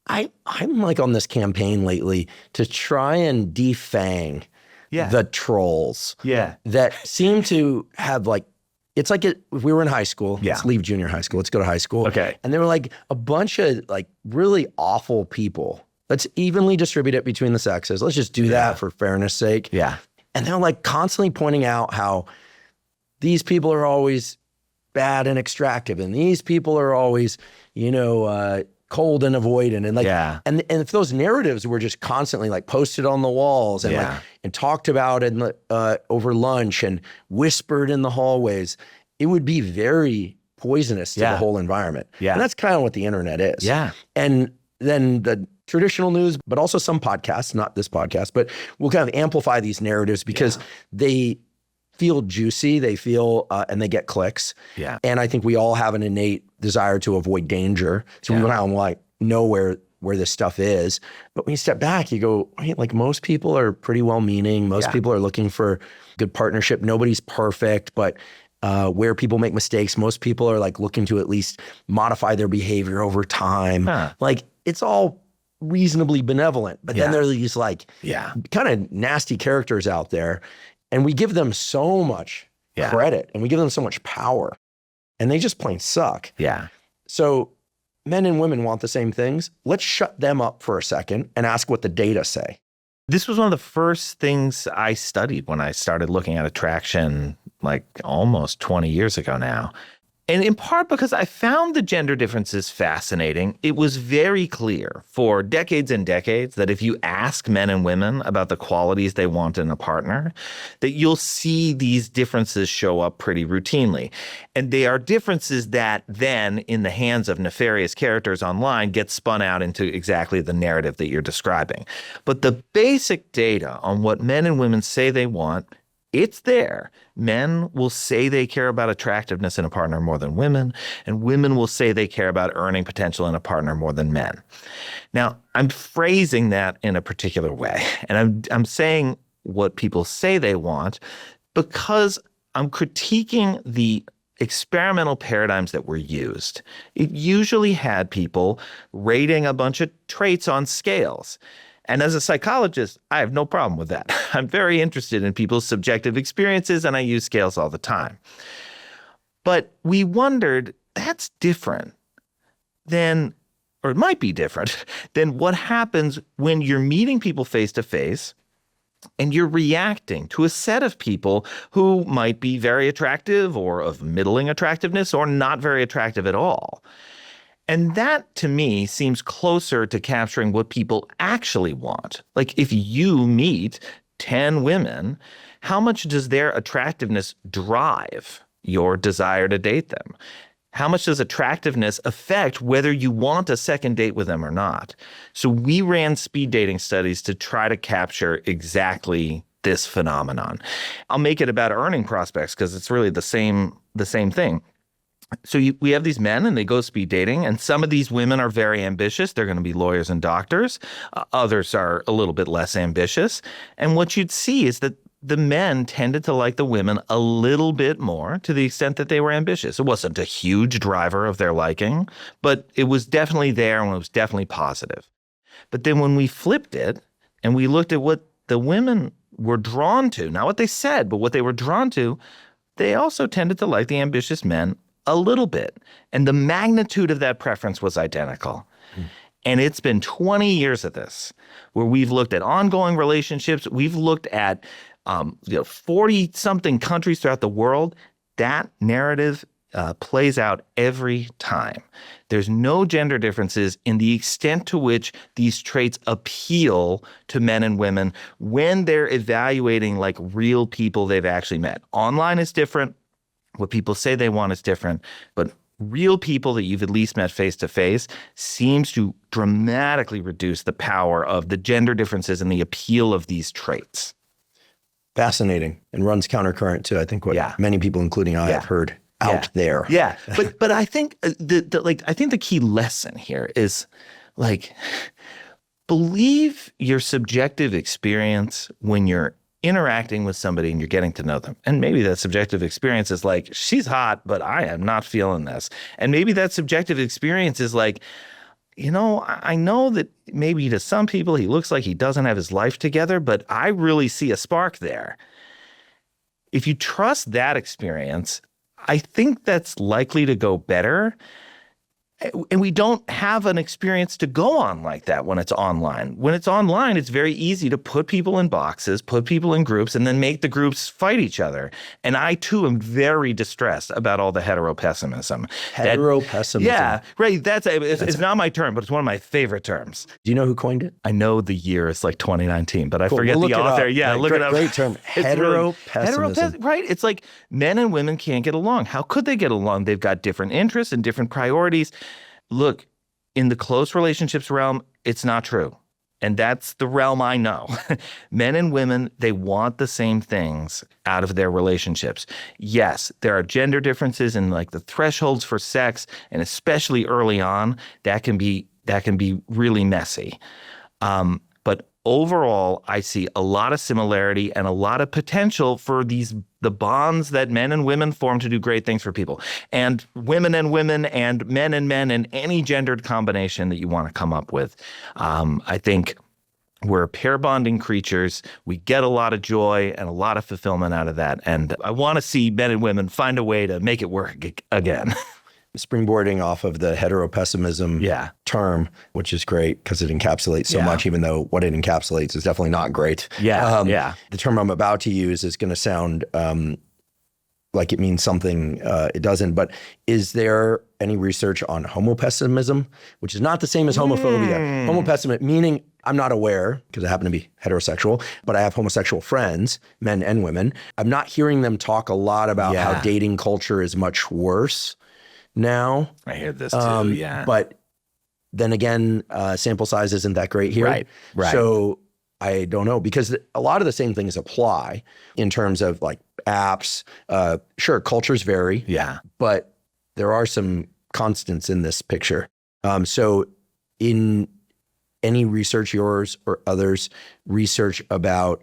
I'm like on this campaign lately to try and defang the trolls that seem to have like, it's like if we were in high school, let's leave junior high school, let's go to high school. Okay. And they were like a bunch of like really awful people. Let's evenly distribute it between the sexes. Let's just do that for fairness sake. Yeah. And they're like constantly pointing out how these people are always bad and extractive, and these people are always, cold and avoidant, and like, and if those narratives were just constantly like posted on the walls and like and talked about in over lunch and whispered in the hallways, it would be very poisonous to the whole environment. Yeah, and that's kind of what the internet is. Yeah, and then the traditional news, but also some podcasts, not this podcast, but we'll kind of amplify these narratives because they feel juicy, they feel, and they get clicks. Yeah. And I think we all have an innate desire to avoid danger. So we want to like know where this stuff is. But when you step back, you go, right, like most people are pretty well-meaning. Most people are looking for good partnership. Nobody's perfect, but where people make mistakes, most people are like looking to at least modify their behavior over time. Like it's all reasonably benevolent, but then there are these like kind of nasty characters out there, and we give them so much credit and we give them so much power, and they just plain suck. Yeah. So men and women want the same things. Let's shut them up for a second and ask what the data say. This was one of the first things I studied when I started looking at attraction like almost 20 years ago now. And in part because I found the gender differences fascinating. It was very clear for decades and decades that if you ask men and women about the qualities they want in a partner, that you'll see these differences show up pretty routinely. And they are differences that then, in the hands of nefarious characters online, get spun out into exactly the narrative that you're describing. But the basic data on what men and women say they want, it's there. Men will say they care about attractiveness in a partner more than women, and women will say they care about earning potential in a partner more than men. Now, I'm phrasing that in a particular way, and I'm saying what people say they want because I'm critiquing the experimental paradigms that were used. It usually had people rating a bunch of traits on scales. And as a psychologist, I have no problem with that. I'm very interested in people's subjective experiences, and I use scales all the time. But we wondered, that's different than, or it might be different, than what happens when you're meeting people face to face and you're reacting to a set of people who might be very attractive or of middling attractiveness or not very attractive at all. And that, to me, seems closer to capturing what people actually want. Like, if you meet 10 women, how much does their attractiveness drive your desire to date them? How much does attractiveness affect whether you want a second date with them or not? So we ran speed dating studies to try to capture exactly this phenomenon. I'll make it about earning prospects because it's really the same thing. So we have these men and they go speed dating, and some of these women are very ambitious. They're going to be lawyers and doctors. Others are a little bit less ambitious. And what you'd see is that the men tended to like the women a little bit more to the extent that they were ambitious. It wasn't a huge driver of their liking, but it was definitely there and it was definitely positive. But then when we flipped it and we looked at what the women were drawn to, not what they said, but what they were drawn to, they also tended to like the ambitious men a little bit. And the magnitude of that preference was identical. And it's been 20 years of this where we've looked at ongoing relationships. We've looked at 40-something countries throughout the world. That narrative plays out every time. There's no gender differences in the extent to which these traits appeal to men and women when they're evaluating like real people they've actually met. Online is different. What people say they want is different. But real people that you've at least met face to face seems to dramatically reduce the power of the gender differences and the appeal of these traits. Fascinating, and runs countercurrent to, I think, what many people, including I, have heard out there. Yeah, but I think the key lesson here is like, believe your subjective experience when you're interacting with somebody and you're getting to know them. And maybe that subjective experience is like, she's hot, but I am not feeling this. And maybe that subjective experience is like, I know that maybe to some people he looks like he doesn't have his life together, but I really see a spark there. If you trust that experience, I think that's likely to go better. And we don't have an experience to go on like that when it's online. When it's online, it's very easy to put people in boxes, put people in groups, and then make the groups fight each other. And I, too, am very distressed about all the heteropessimism. Heteropessimism. Yeah, right. It's not my term, but it's one of my favorite terms. Do you know who coined it? I know the year is like 2019, but I forget the author. Yeah, look it up. Great term. Heteropessimism. Right. It's like men and women can't get along. How could they get along? They've got different interests and different priorities. Look, in the close relationships realm, it's not true. And that's the realm I know. Men and women, they want the same things out of their relationships. Yes, there are gender differences in like the thresholds for sex, and especially early on, that can be really messy. But overall, I see a lot of similarity and a lot of potential for the bonds that men and women form to do great things for people. And women and men and any gendered combination that you want to come up with. I think we're pair bonding creatures. We get a lot of joy and a lot of fulfillment out of that. And I want to see men and women find a way to make it work again. Springboarding off of the heteropessimism term, which is great because it encapsulates so much, even though what it encapsulates is definitely not great. The term I'm about to use is going to sound like it means something it doesn't. But is there any research on homopessimism, which is not the same as homophobia? Homopessimism, meaning I'm not aware, because I happen to be heterosexual, but I have homosexual friends, men and women. I'm not hearing them talk a lot about how dating culture is much worse now. I hear this too, But then again, sample size isn't that great here. Right. So I don't know, because a lot of the same things apply in terms of like apps. Sure, cultures vary. Yeah. But there are some constants in this picture. So in any research, yours or others, research about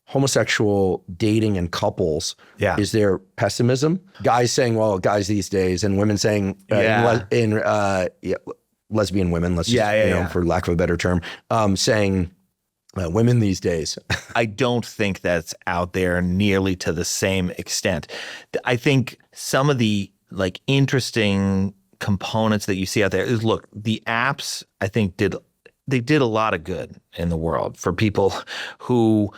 homosexual dating and couples, is there pessimism? Guys saying, well, guys these days, and women saying, lesbian women, let's just, for lack of a better term, saying women these days. I don't think that's out there nearly to the same extent. I think some of the like interesting components that you see out there is, look, the apps, I think did a lot of good in the world for people who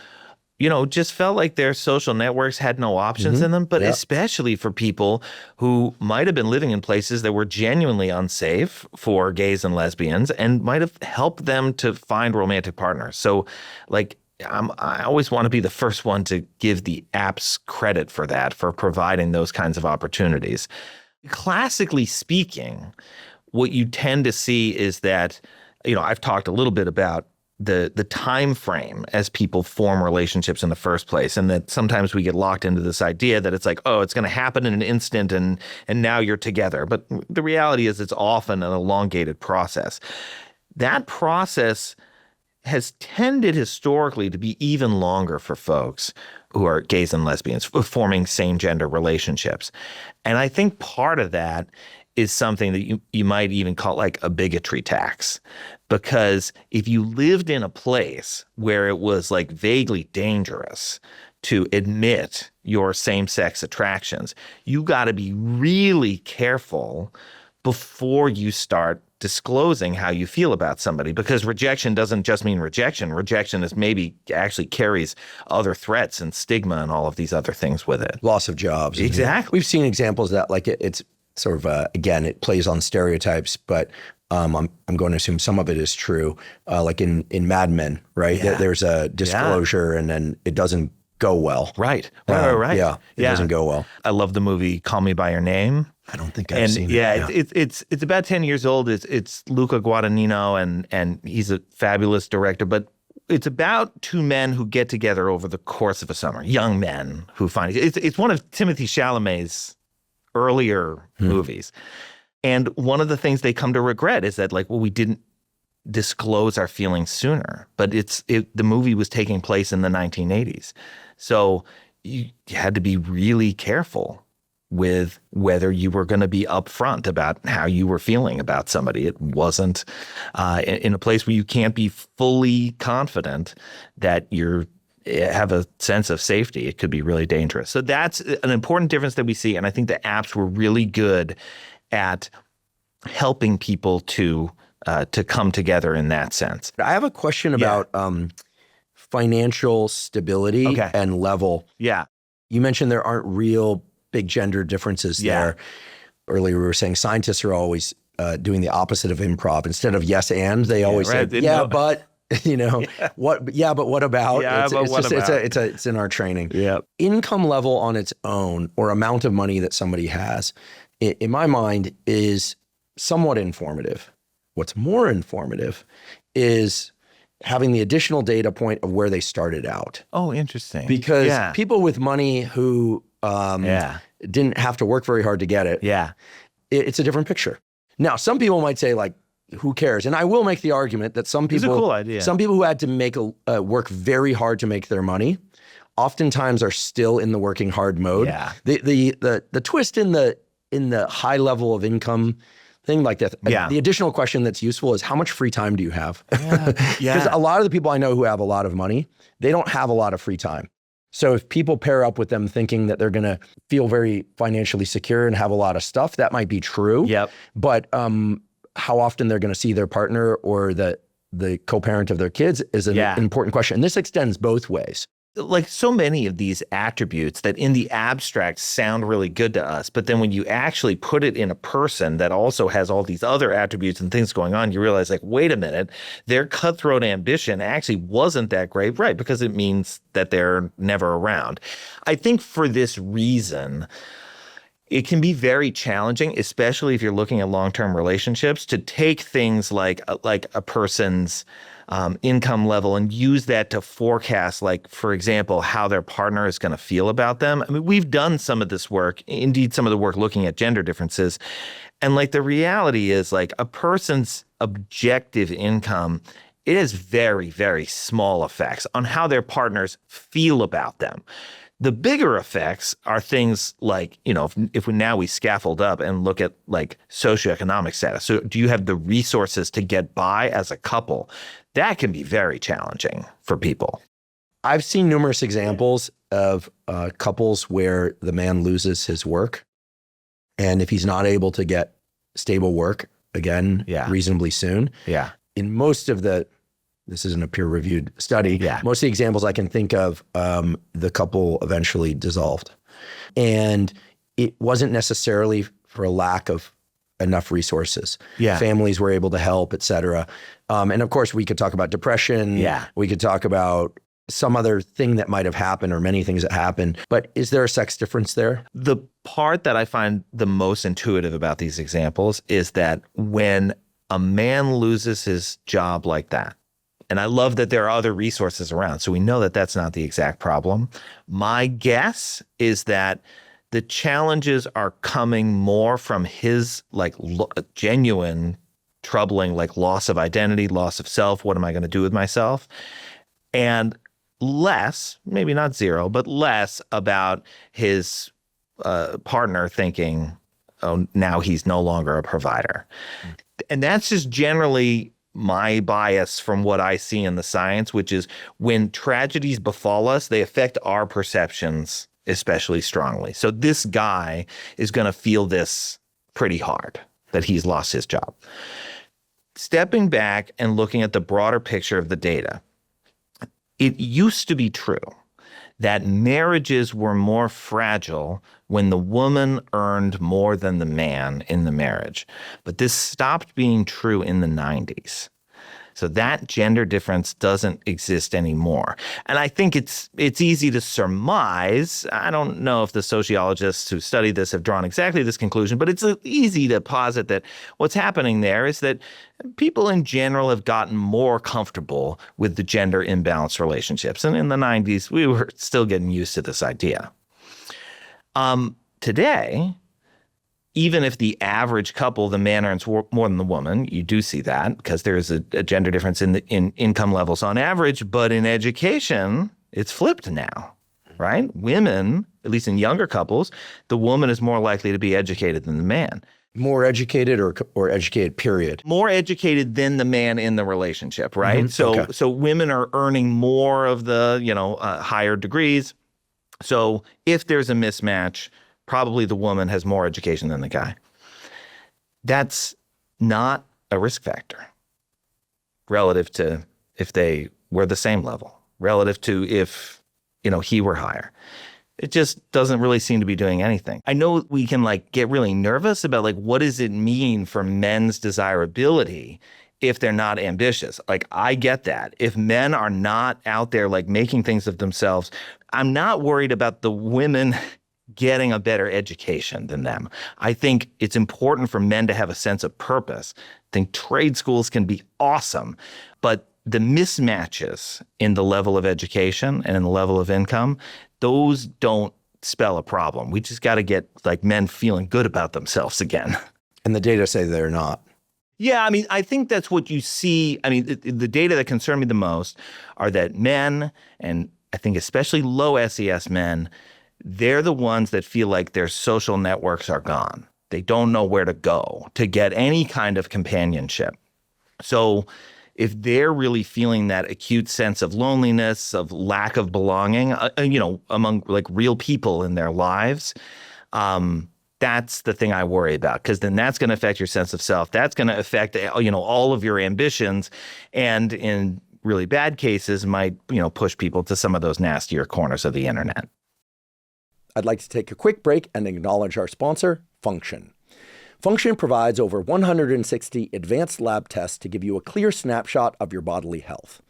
just felt like their social networks had no options in them, but especially for people who might have been living in places that were genuinely unsafe for gays and lesbians and might have helped them to find romantic partners. So like, I always want to be the first one to give the apps credit for that, for providing those kinds of opportunities. Classically speaking, what you tend to see is that, I've talked a little bit about the time frame as people form relationships in the first place, and that sometimes we get locked into this idea that it's like, oh, it's going to happen in an instant and now you're together. But the reality is it's often an elongated process. That process has tended historically to be even longer for folks who are gays and lesbians forming same-gender relationships. And I think part of that is something that you might even call like a bigotry tax. Because if you lived in a place where it was like vaguely dangerous to admit your same-sex attractions. You got to be really careful before you start disclosing how you feel about somebody, because rejection doesn't just mean rejection. Rejection is maybe actually carries other threats and stigma and all of these other things with it. Loss of jobs. Exactly. We've seen examples that like it's sort of, again, it plays on stereotypes, but I'm going to assume some of it is true. Like in Mad Men, right? Yeah. There's a disclosure and then it doesn't go well. Right. Yeah, it doesn't go well. I love the movie Call Me by Your Name. I don't think I've seen it. Yeah, it's about 10 years old. It's Luca Guadagnino, and he's a fabulous director. But it's about two men who get together over the course of a summer, young men who find it's one of Timothée Chalamet's earlier movies. And one of the things they come to regret is that, like, well, we didn't disclose our feelings sooner. But the movie was taking place in the 1980s. So you had to be really careful with whether you were going to be upfront about how you were feeling about somebody. It wasn't in a place where you can't be fully confident that you have a sense of safety. It could be really dangerous. So that's an important difference that we see. And I think the apps were really good at helping people to come together in that sense. I have a question about financial stability and level. Yeah. You mentioned there aren't real big gender differences there. Earlier we were saying scientists are always doing the opposite of improv. Instead of yes and, they always say, but, what, but what about? It's in our training. Yeah. Income level on its own or amount of money that somebody has, in my mind, is somewhat informative. What's more informative is having the additional data point of where they started out. Oh, interesting. Because people with money who didn't have to work very hard to get it, it's a different picture. Now, some people might say, like, who cares? And I will make the argument that some people, it's a cool idea. Some people who had to make work very hard to make their money, oftentimes are still in the working hard mode. Yeah. The twist in the high level of income thing like that. The additional question that's useful is how much free time do you have? Because a lot of the people I know who have a lot of money, they don't have a lot of free time. So if people pair up with them thinking that they're going to feel very financially secure and have a lot of stuff, that might be true. Yep. But how often they're going to see their partner or the co-parent of their kids is an important question. And this extends both ways. Like so many of these attributes that in the abstract sound really good to us, but then when you actually put it in a person that also has all these other attributes and things going on, you realize, like, wait a minute, their cutthroat ambition actually wasn't that great, right? Because it means that they're never around. I think for this reason, it can be very challenging, especially if you're looking at long-term relationships, to take things like a person's income level and use that to forecast, like, for example, how their partner is going to feel about them. I mean, we've done some of this work, indeed some of the work looking at gender differences. And like the reality is, like, a person's objective income, it has very, very small effects on how their partners feel about them. The bigger effects are things like, if we scaffold up and look at like socioeconomic status. So do you have the resources to get by as a couple? That can be very challenging for people. I've seen numerous examples of couples where the man loses his work. And if he's not able to get stable work again reasonably soon, in most of this isn't a peer-reviewed study. Most of the examples I can think of, the couple eventually dissolved. And it wasn't necessarily for a lack of enough resources. Families were able to help, et cetera. And of course, we could talk about depression. We could talk about some other thing that might have happened or many things that happened. But is there a sex difference there? The part that I find the most intuitive about these examples is that when a man loses his job like that, and I love that there are other resources around, so we know that that's not the exact problem. My guess is that the challenges are coming more from his like genuine, troubling, like loss of identity, loss of self. What am I going to do with myself? And less, maybe not zero, but less about his partner thinking, oh, now he's no longer a provider. And that's just generally my bias from what I see in the science, which is when tragedies befall us, they affect our perceptions especially strongly. So this guy is going to feel this pretty hard that he's lost his job. Stepping back and looking at the broader picture of the data, it used to be true that marriages were more fragile when the woman earned more than the man in the marriage. But this stopped being true in the 90s. So that gender difference doesn't exist anymore. And I think it's easy to surmise. I don't know if the sociologists who study this have drawn exactly this conclusion, but it's easy to posit that what's happening there is that people in general have gotten more comfortable with the gender imbalanced relationships. And in the 90s, we were still getting used to this idea. Today, even if the average couple, the man earns more than the woman, you do see that because there is a gender difference in income levels on average. But in education, it's flipped now, right? Women, at least in younger couples, the woman is more likely to be educated than the man. More educated or educated, period? More educated than the man in the relationship, right? Mm-hmm. So women are earning more of the, higher degrees. So if there's a mismatch, probably the woman has more education than the guy. That's not a risk factor relative to if they were the same level, relative to if, he were higher. It just doesn't really seem to be doing anything. I know we can get really nervous about what does it mean for men's desirability if they're not ambitious. I get that. If men are not out there making things of themselves, I'm not worried about the women getting a better education than them. I think it's important for men to have a sense of purpose. I think trade schools can be awesome, but the mismatches in the level of education and in the level of income, those don't spell a problem. We just got to get men feeling good about themselves again. And the data say they're not. Yeah, I think that's what you see. The data that concern me the most are that men, and I think especially low SES men, they're the ones that feel like their social networks are gone. They don't know where to go to get any kind of companionship. So if they're really feeling that acute sense of loneliness, of lack of belonging, among real people in their lives, that's the thing I worry about, because then that's going to affect your sense of self. That's going to affect, all of your ambitions, and in really bad cases might, push people to some of those nastier corners of the internet. I'd like to take a quick break and acknowledge our sponsor, Function. Function provides over 160 advanced lab tests to give you a clear snapshot of your bodily health.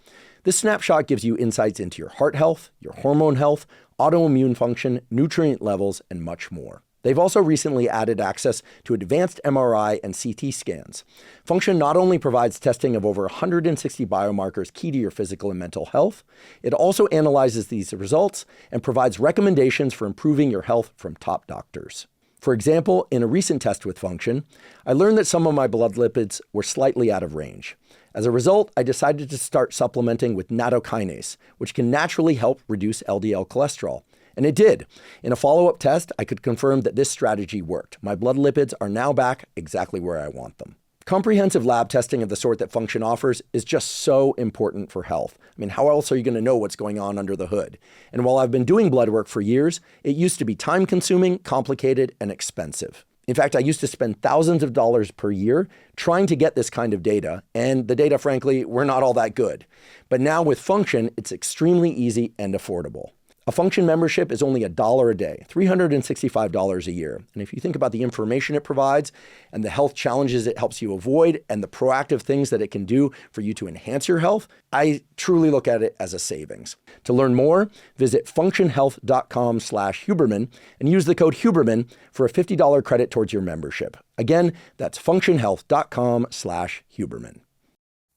This snapshot gives you insights into your heart health, your hormone health, autoimmune function, nutrient levels, and much more. They've also recently added access to advanced MRI and CT scans. Function not only provides testing of over 160 biomarkers key to your physical and mental health, it also analyzes these results and provides recommendations for improving your health from top doctors. For example, in a recent test with Function, I learned that some of my blood lipids were slightly out of range. As a result, I decided to start supplementing with nattokinase, which can naturally help reduce LDL cholesterol. And it did. In a follow-up test, I could confirm that this strategy worked. My blood lipids are now back exactly where I want them. Comprehensive lab testing of the sort that Function offers is just so important for health. How else are you going to know what's going on under the hood? And while I've been doing blood work for years, it used to be time-consuming, complicated, and expensive. In fact, I used to spend thousands of dollars per year trying to get this kind of data, and the data, frankly, were not all that good. But now with Function, it's extremely easy and affordable. A Function membership is only $1 a day, $365 a year. And if you think about the information it provides and the health challenges it helps you avoid and the proactive things that it can do for you to enhance your health, I truly look at it as a savings. To learn more, visit functionhealth.com/Huberman and use the code Huberman for a $50 credit towards your membership. Again, that's functionhealth.com/Huberman.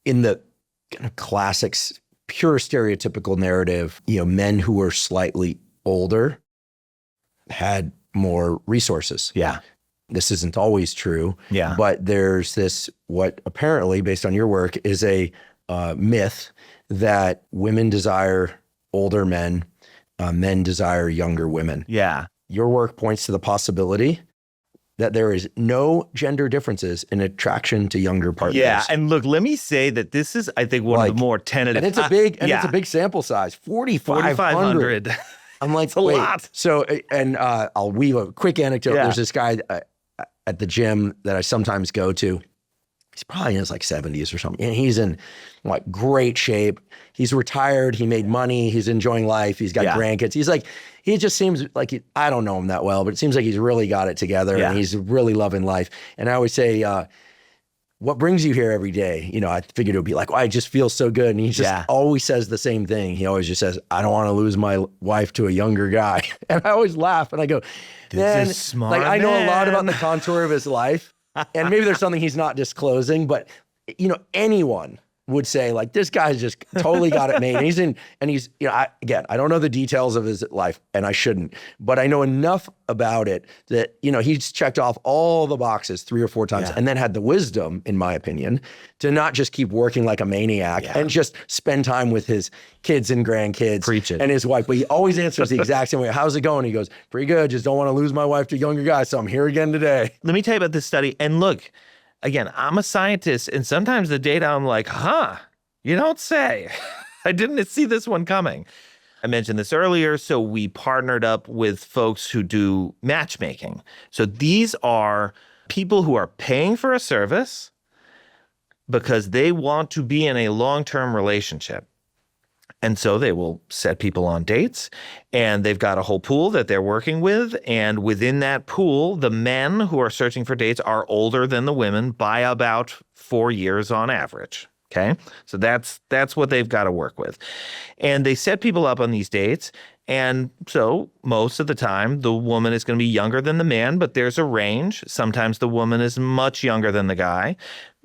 In the kind of classics, pure stereotypical narrative, men who were slightly older had more resources. Yeah. This isn't always true. Yeah. But there's this, what apparently, based on your work, is a myth that women desire older men, men desire younger women. Yeah. Your work points to the possibility that there is no gender differences in attraction to younger partners. Yeah, and look, let me say that this is, I think, one of the more tentative. And it's a big sample size, 4,500. I'm like, It's a wait. lot. So, and I'll weave a quick anecdote. Yeah. There's this guy at the gym that I sometimes go to. He's probably in his like 70s or something. And he's in like great shape. He's retired. He made money. He's enjoying life. He's got grandkids. He's like, he just seems like, I don't know him that well, but it seems like he's really got it together and he's really loving life. And I always say, what brings you here every day? You know, I figured it would be like, I just feel so good. And he just always says the same thing. He always just says, I don't want to lose my wife to a younger guy. And I always laugh and I go, man, This is smart, like I know a lot about man. the contour of his life. And maybe there's something he's not disclosing, but you know, anyone would say like, this guy's just totally got it made. And he's, you know, I don't know the details of his life and I shouldn't, but I know enough about it that, you know, he's checked off all the boxes 3 or 4 times and then had the wisdom, in my opinion, to not just keep working like a maniac and just spend time with his kids and grandkids and his wife. But he always answers the exact same way. How's it going? He goes, pretty good. Just don't want to lose my wife to a younger guy. So I'm here again today. Let me tell you about this study. And look, again, I'm a scientist, and sometimes the data, I'm like, you don't say. I didn't see this one coming. I mentioned this earlier. So we partnered up with folks who do matchmaking. So these are people who are paying for a service because they want to be in a long-term relationship. And so they will set people on dates, and they've got a whole pool that they're working with. And within that pool, the men who are searching for dates are older than the women by about 4 years on average. Okay. So that's what they've got to work with. And they set people up on these dates. And so most of the time, the woman is going to be younger than the man, but there's a range. Sometimes the woman is much younger than the guy.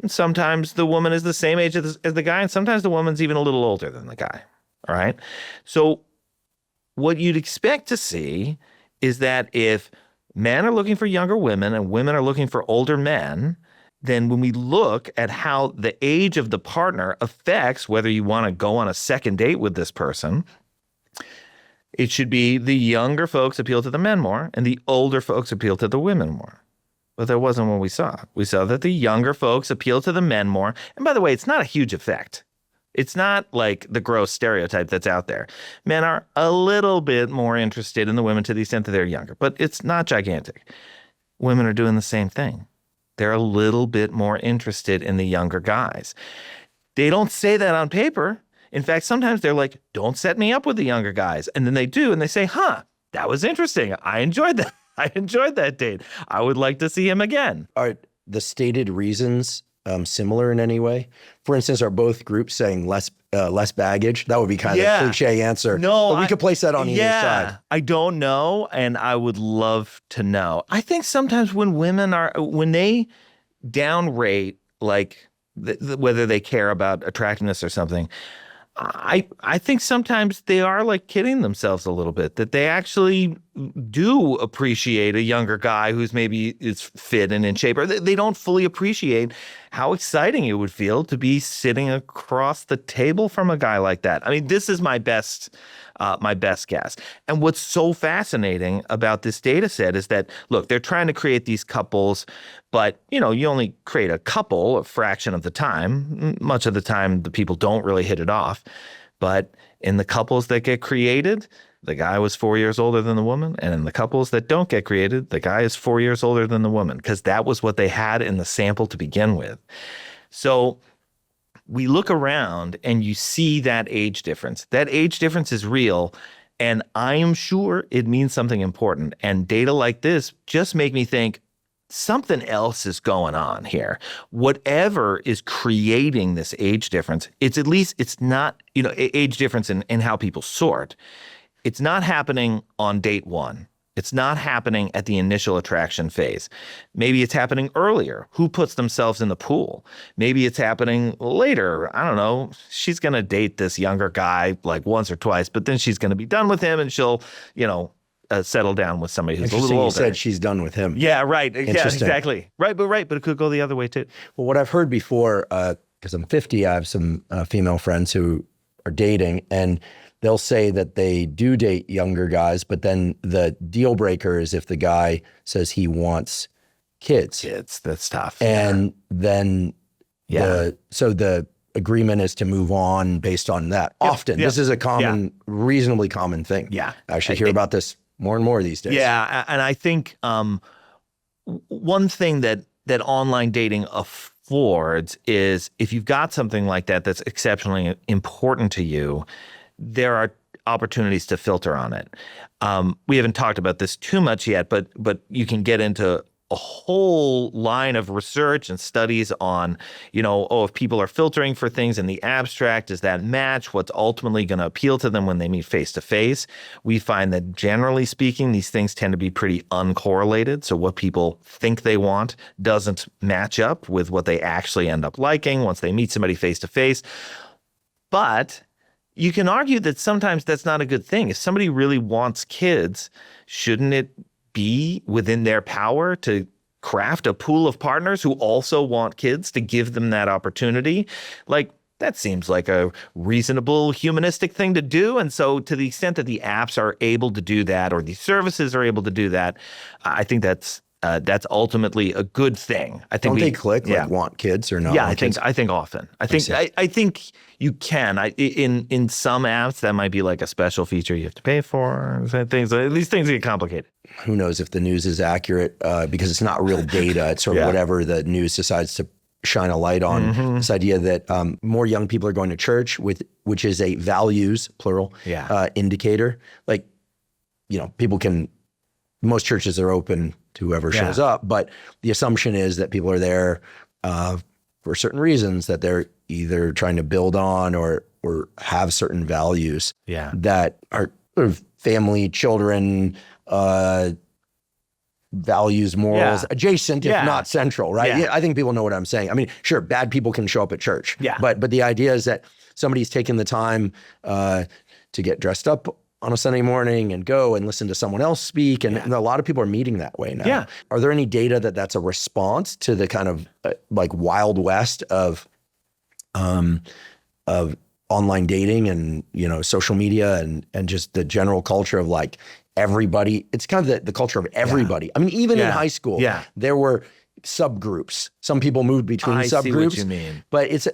And sometimes the woman is the same age as the guy. And sometimes the woman's even a little older than the guy. All right. So what you'd expect to see is that if men are looking for younger women and women are looking for older men, then when we look at how the age of the partner affects whether you want to go on a second date with this person, it should be the younger folks appeal to the men more and the older folks appeal to the women more. But that wasn't what we saw. We saw that the younger folks appeal to the men more. And by the way, it's not a huge effect. It's not like the gross stereotype that's out there. Men are a little bit more interested in the women to the extent that they're younger, but it's not gigantic. Women are doing the same thing. They're a little bit more interested in the younger guys. They don't say that on paper. In fact, sometimes they're like, don't set me up with the younger guys. And then they do, and they say, that was interesting. I enjoyed that. I enjoyed that date. I would like to see him again. Are the stated reasons similar in any way? For instance, are both groups saying less baggage? That would be kind of a cliche answer. No, but we could place that on either side. I don't know, and I would love to know. I think sometimes when they downrate, like whether they care about attractiveness or something, I think sometimes they are like kidding themselves a little bit, that they actually do appreciate a younger guy who's maybe is fit and in shape, or they don't fully appreciate how exciting it would feel to be sitting across the table from a guy like that. I mean, this is my best guess. And what's so fascinating about this data set is that, look, they're trying to create these couples, but, you know, you only create a couple a fraction of the time. Much of the time, the people don't really hit it off. But in the couples that get created, the guy was 4 years older than the woman. And in the couples that don't get created, the guy is 4 years older than the woman, because that was what they had in the sample to begin with. So we look around and you see that age difference. That age difference is real. And I am sure it means something important. And data like this just make me think something else is going on here. Whatever is creating this age difference, it's not, age difference in how people sort. It's not happening on date one. It's not happening at the initial attraction phase. Maybe it's happening earlier. Who puts themselves in the pool? Maybe it's happening later. I don't know. She's going to date this younger guy like once or twice, but then she's going to be done with him and she'll, settle down with somebody who's a little older. You said she's done with him. Yeah, right. Yeah, exactly. Right, but it could go the other way too. Well, what I've heard before, because I'm 50, I have some female friends who are dating, and they'll say that they do date younger guys, but then the deal breaker is if the guy says he wants kids. Kids, that's tough. And then the agreement is to move on based on that. Often. This is a reasonably common thing. Yeah. I actually hear about this more and more these days. Yeah. And I think one thing that online dating affords is if you've got something like that that's exceptionally important to you, there are opportunities to filter on it. We haven't talked about this too much yet, but you can get into a whole line of research and studies on, if people are filtering for things in the abstract, does that match what's ultimately going to appeal to them when they meet face to face? We find that generally speaking, these things tend to be pretty uncorrelated. So what people think they want doesn't match up with what they actually end up liking once they meet somebody face to face. But you can argue that sometimes that's not a good thing. If somebody really wants kids, shouldn't it be within their power to craft a pool of partners who also want kids to give them that opportunity? Like, that seems like a reasonable humanistic thing to do. And so to the extent that the apps are able to do that, or these services are able to do that, I think that's ultimately a good thing. I think they click like want kids or not? Yeah, I think often. I think you can. In some apps that might be like a special feature you have to pay for. Things these things get complicated. Who knows if the news is accurate because it's not real data. It's sort of whatever the news decides to shine a light on. This idea that more young people are going to church, which is a values plural indicator. Like, people can. Most churches are open to whoever shows up, but the assumption is that people are there for certain reasons, that they're either trying to build on or have certain values that are sort of family, children, values, morals, adjacent, if not central, right? Yeah, I think people know what I'm saying. I mean, sure, bad people can show up at church, but the idea is that somebody's taking the time to get dressed up on a Sunday morning and go and listen to someone else speak. And a lot of people are meeting that way now. Yeah. Are there any data that's a response to the kind of like Wild West of online dating and, social media and just the general culture of like everybody? It's kind of the culture of everybody. I mean, even in high school, there were subgroups. Some people moved between subgroups. I see what you mean. But it's,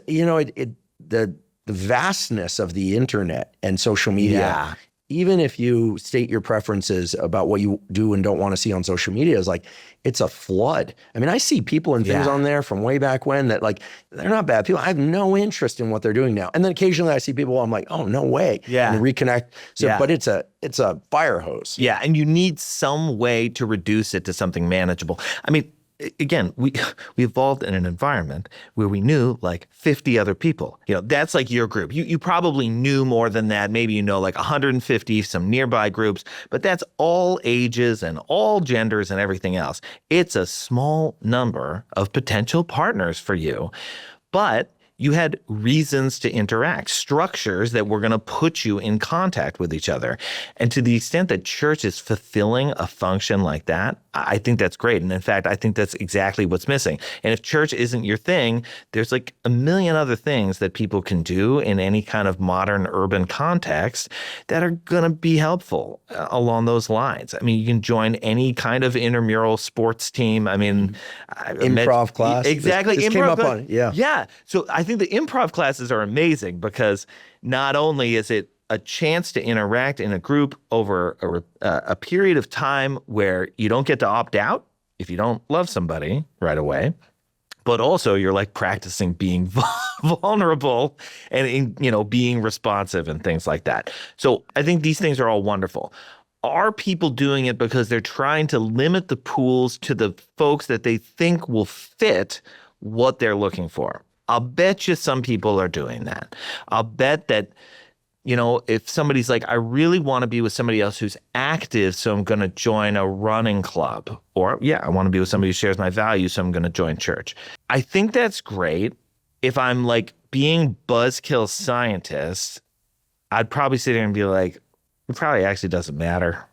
the vastness of the internet and social media, even if you state your preferences about what you do and don't want to see on social media, is like, it's a flood. I mean, I see people and things on there from way back when that like, they're not bad people. I have no interest in what they're doing now. And then occasionally I see people, I'm like, oh, no way. And reconnect. So, but it's a fire hose. Yeah. And you need some way to reduce it to something manageable. I mean, again, we evolved in an environment where we knew like 50 other people. That's like your group. You probably knew more than that. Maybe like 150, some nearby groups, but that's all ages and all genders and everything else. It's a small number of potential partners for you, but you had reasons to interact, structures that were going to put you in contact with each other. And to the extent that church is fulfilling a function like that, I think that's great. And in fact, I think that's exactly what's missing. And if church isn't your thing, there's like a million other things that people can do in any kind of modern urban context that are going to be helpful along those lines. I mean, you can join any kind of intramural sports team. I mean, improv class. Exactly. This came up on it. Yeah. So I think the improv classes are amazing because not only is it a chance to interact in a group over a period of time where you don't get to opt out if you don't love somebody right away, but also you're like practicing being vulnerable and being responsive and things like that. So I think these things are all wonderful. Are people doing it because they're trying to limit the pools to the folks that they think will fit what they're looking for? I'll bet you some people are doing that. I'll bet that, if somebody's like, I really want to be with somebody else who's active, so I'm going to join a running club. Or, I want to be with somebody who shares my values, so I'm going to join church. I think that's great. If I'm like being buzzkill scientist, I'd probably sit there and be like, it probably actually doesn't matter.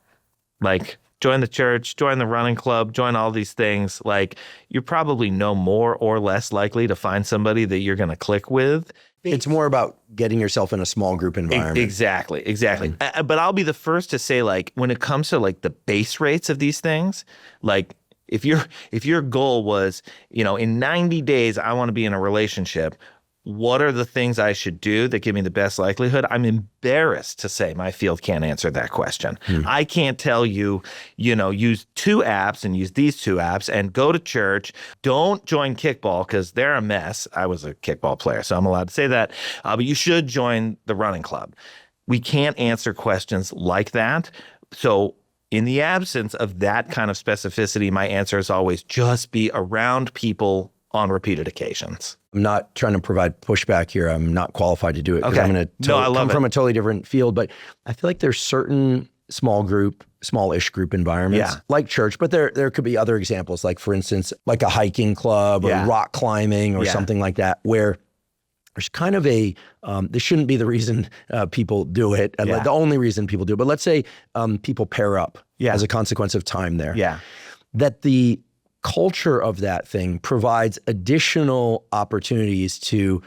Like, join the church, join the running club, join all these things. Like, you're probably no more or less likely to find somebody that you're going to click with. It's more about getting yourself in a small group environment. Exactly. But I'll be the first to say, like, when it comes to like the base rates of these things, like if your goal was, in 90 days, I want to be in a relationship, what are the things I should do that give me the best likelihood? I'm embarrassed to say my field can't answer that question. I can't tell you, use 2 apps and use these 2 apps and go to church. Don't join kickball because they're a mess. I was a kickball player, so I'm allowed to say that. But you should join the running club. We can't answer questions like that. So in the absence of that kind of specificity, my answer is always just be around people on repeated occasions. I'm not trying to provide pushback here. I'm not qualified to do it because Okay. I'm going to come from a totally different field. But I feel like there's certain smallish group environments like church, but there could be other examples, like for instance, like a hiking club or rock climbing or something like that, where there's kind of this shouldn't be the reason people do it, and the only reason people do it. But let's say people pair up as a consequence of time there. That the culture of that thing provides additional opportunities to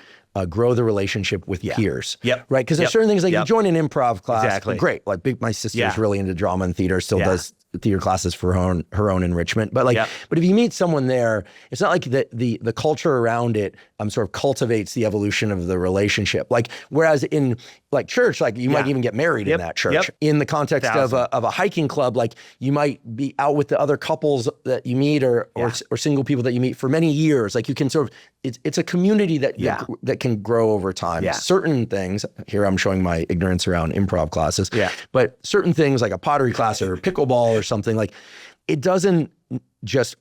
grow the relationship with peers. Right? Because there's certain things like you join an improv class, great. Like my sister's really into drama and theater, still does theater classes for her own enrichment. But but if you meet someone there, it's not like the culture around it sort of cultivates the evolution of the relationship. Like whereas in like church, like you might even get married in that church. In the context of a hiking club, like you might be out with the other couples that you meet or single people that you meet for many years. Like you can sort of it's a community that can grow over time. Certain things, here I'm showing my ignorance around improv classes, but certain things like a pottery class or pickleball or something, like it doesn't just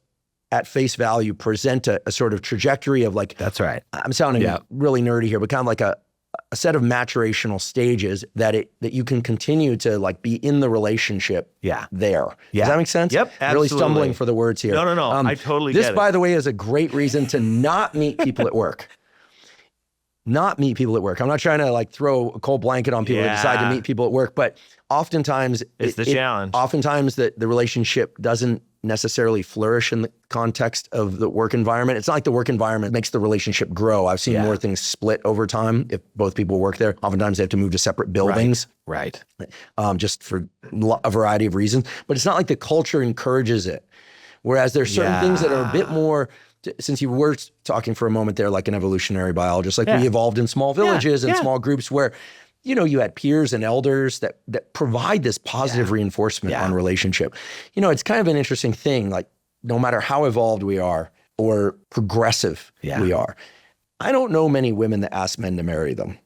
at face value present a sort of trajectory of like, that's right. I'm sounding really nerdy here, but kind of like a set of maturational stages that you can continue to like be in the relationship there. Does that make sense? Yep, absolutely. Really stumbling for the words here. No. I totally get it. This, by the way, is a great reason to not meet people at work. Not meet people at work. I'm not trying to like throw a cold blanket on people that decide to meet people at work, but oftentimes it's the challenge. Oftentimes the relationship doesn't necessarily flourish in the context of the work environment. It's not like the work environment makes the relationship grow. I've seen more things split over time if both people work there. Oftentimes they have to move to separate buildings. Right. Just for a variety of reasons. But it's not like the culture encourages it. Whereas there's certain things that are a bit more, since you were talking for a moment there like an evolutionary biologist, like we evolved in small villages and small groups where you had peers and elders that provide this positive reinforcement on relationship. It's kind of an interesting thing, like no matter how evolved we are or progressive we are, I don't know many women that ask men to marry them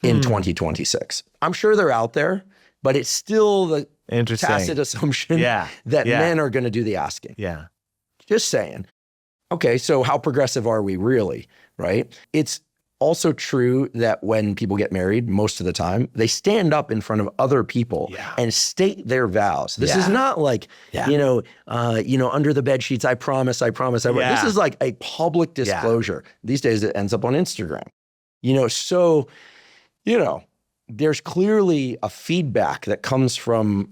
in 2026. I'm sure they're out there, but it's still the tacit assumption that men are going to do the asking. Just saying. Okay, so how progressive are we really, right? It's also true that when people get married, most of the time, they stand up in front of other people and state their vows. This is not like, under the bed sheets, I promise. This is like a public disclosure. These days it ends up on Instagram. There's clearly a feedback that comes from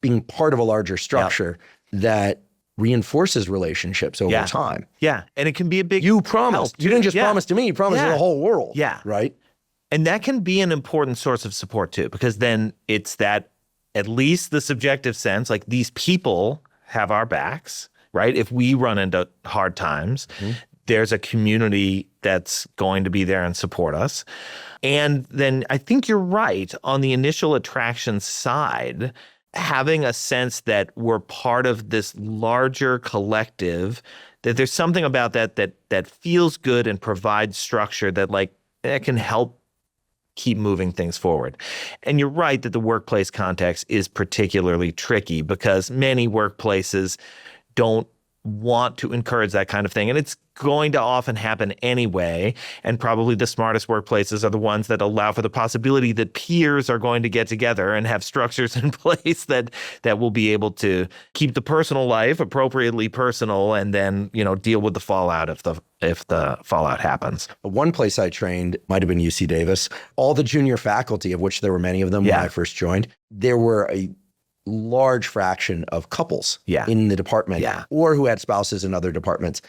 being part of a larger structure that reinforces relationships over time. And it can be a big You promised. You didn't just promise to me, you promised to the whole world. Right? And that can be an important source of support too, because then it's that at least the subjective sense, like these people have our backs, right? If we run into hard times, there's a community that's going to be there and support us. And then I think you're right on the initial attraction side, having a sense that we're part of this larger collective, that there's something about that feels good and provides structure that can help keep moving things forward. And you're right that the workplace context is particularly tricky because many workplaces don't want to encourage that kind of thing. And it's going to often happen anyway. And probably the smartest workplaces are the ones that allow for the possibility that peers are going to get together and have structures in place that will be able to keep the personal life appropriately personal and then, deal with the fallout if the fallout happens. One place I trained might have been UC Davis. All the junior faculty, of which there were many of them when I first joined, there were a large fraction of couples in the department or who had spouses in other departments.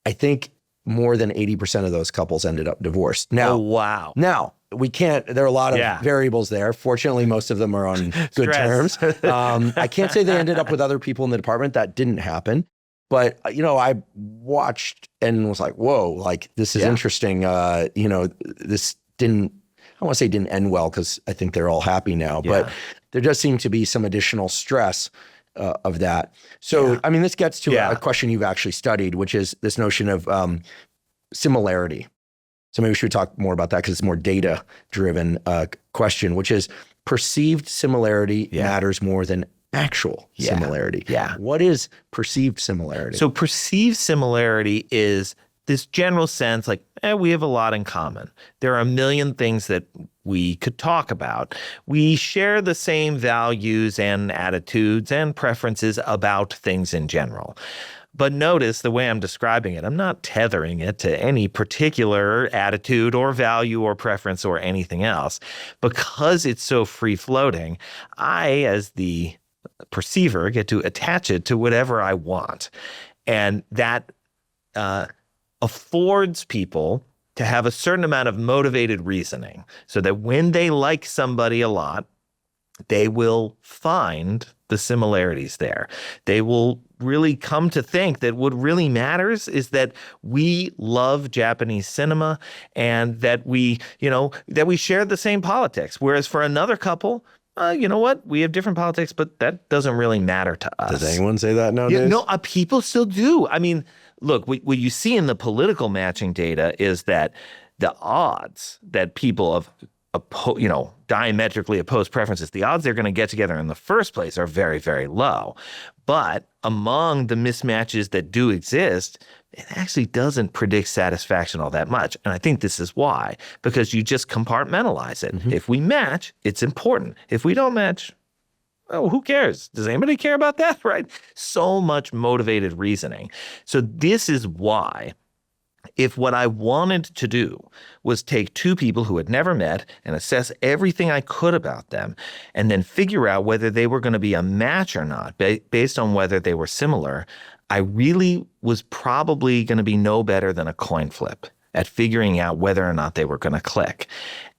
I think more than 80% of those couples ended up divorced. Now, Now, we can't, there are a lot of variables there. Fortunately, most of them are on good terms. I can't say they ended up with other people in the department. That didn't happen. But, I watched and was like, whoa, like this is interesting. This didn't, I want to say didn't end well because I think they're all happy now, but there does seem to be some additional stress of that. So, I mean, this gets to a question you've actually studied, which is this notion of similarity. So maybe we should talk more about that because it's a more data-driven question, which is perceived similarity matters more than actual similarity. Yeah. What is perceived similarity? So perceived similarity is this general sense like, we have a lot in common. There are a million things that we could talk about. We share the same values and attitudes and preferences about things in general. But notice the way I'm describing it, I'm not tethering it to any particular attitude or value or preference or anything else. Because it's so free-floating, I, as the perceiver, get to attach it to whatever I want. And that affords people to have a certain amount of motivated reasoning so that when they like somebody a lot, they will find the similarities there. They will really come to think that what really matters is that we love Japanese cinema and that we share the same politics. Whereas for another couple, you know what? We have different politics, but that doesn't really matter to us. Does anyone say that nowadays? Yeah, no, people still do. I mean, look, what you see in the political matching data is that the odds that people of diametrically opposed preferences, the odds they're going to get together in the first place are very, very low. But among the mismatches that do exist, it actually doesn't predict satisfaction all that much. And I think this is why, because you just compartmentalize it. Mm-hmm. If we match, it's important. If we don't match, oh, who cares? Does anybody care about that, right? So much motivated reasoning. So this is why, if what I wanted to do was take two people who had never met and assess everything I could about them and then figure out whether they were going to be a match or not based on whether they were similar, I really was probably going to be no better than a coin flip at figuring out whether or not they were going to click.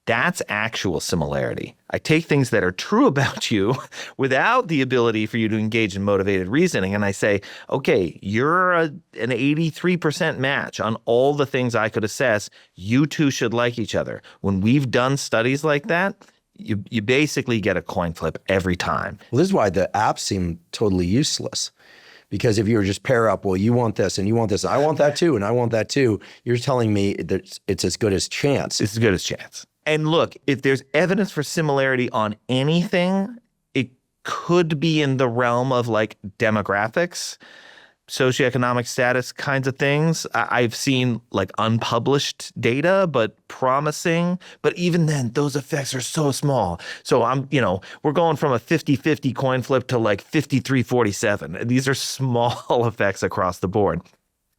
That's actual similarity. I take things that are true about you without the ability for you to engage in motivated reasoning, and I say, okay, you're an 83% match on all the things I could assess. You two should like each other. When we've done studies like that, you basically get a coin flip every time. Well, this is why the apps seem totally useless. Because if you were just pair up, well, you want this and you want this, and I want that too, and I want that too, you're telling me that it's as good as chance. It's as good as chance. And look, if there's evidence for similarity on anything, it could be in the realm of like demographics, socioeconomic status kinds of things. I've seen like unpublished data, but promising. But even then, those effects are so small. So we're going from a 50-50 coin flip to like 53-47. These are small effects across the board.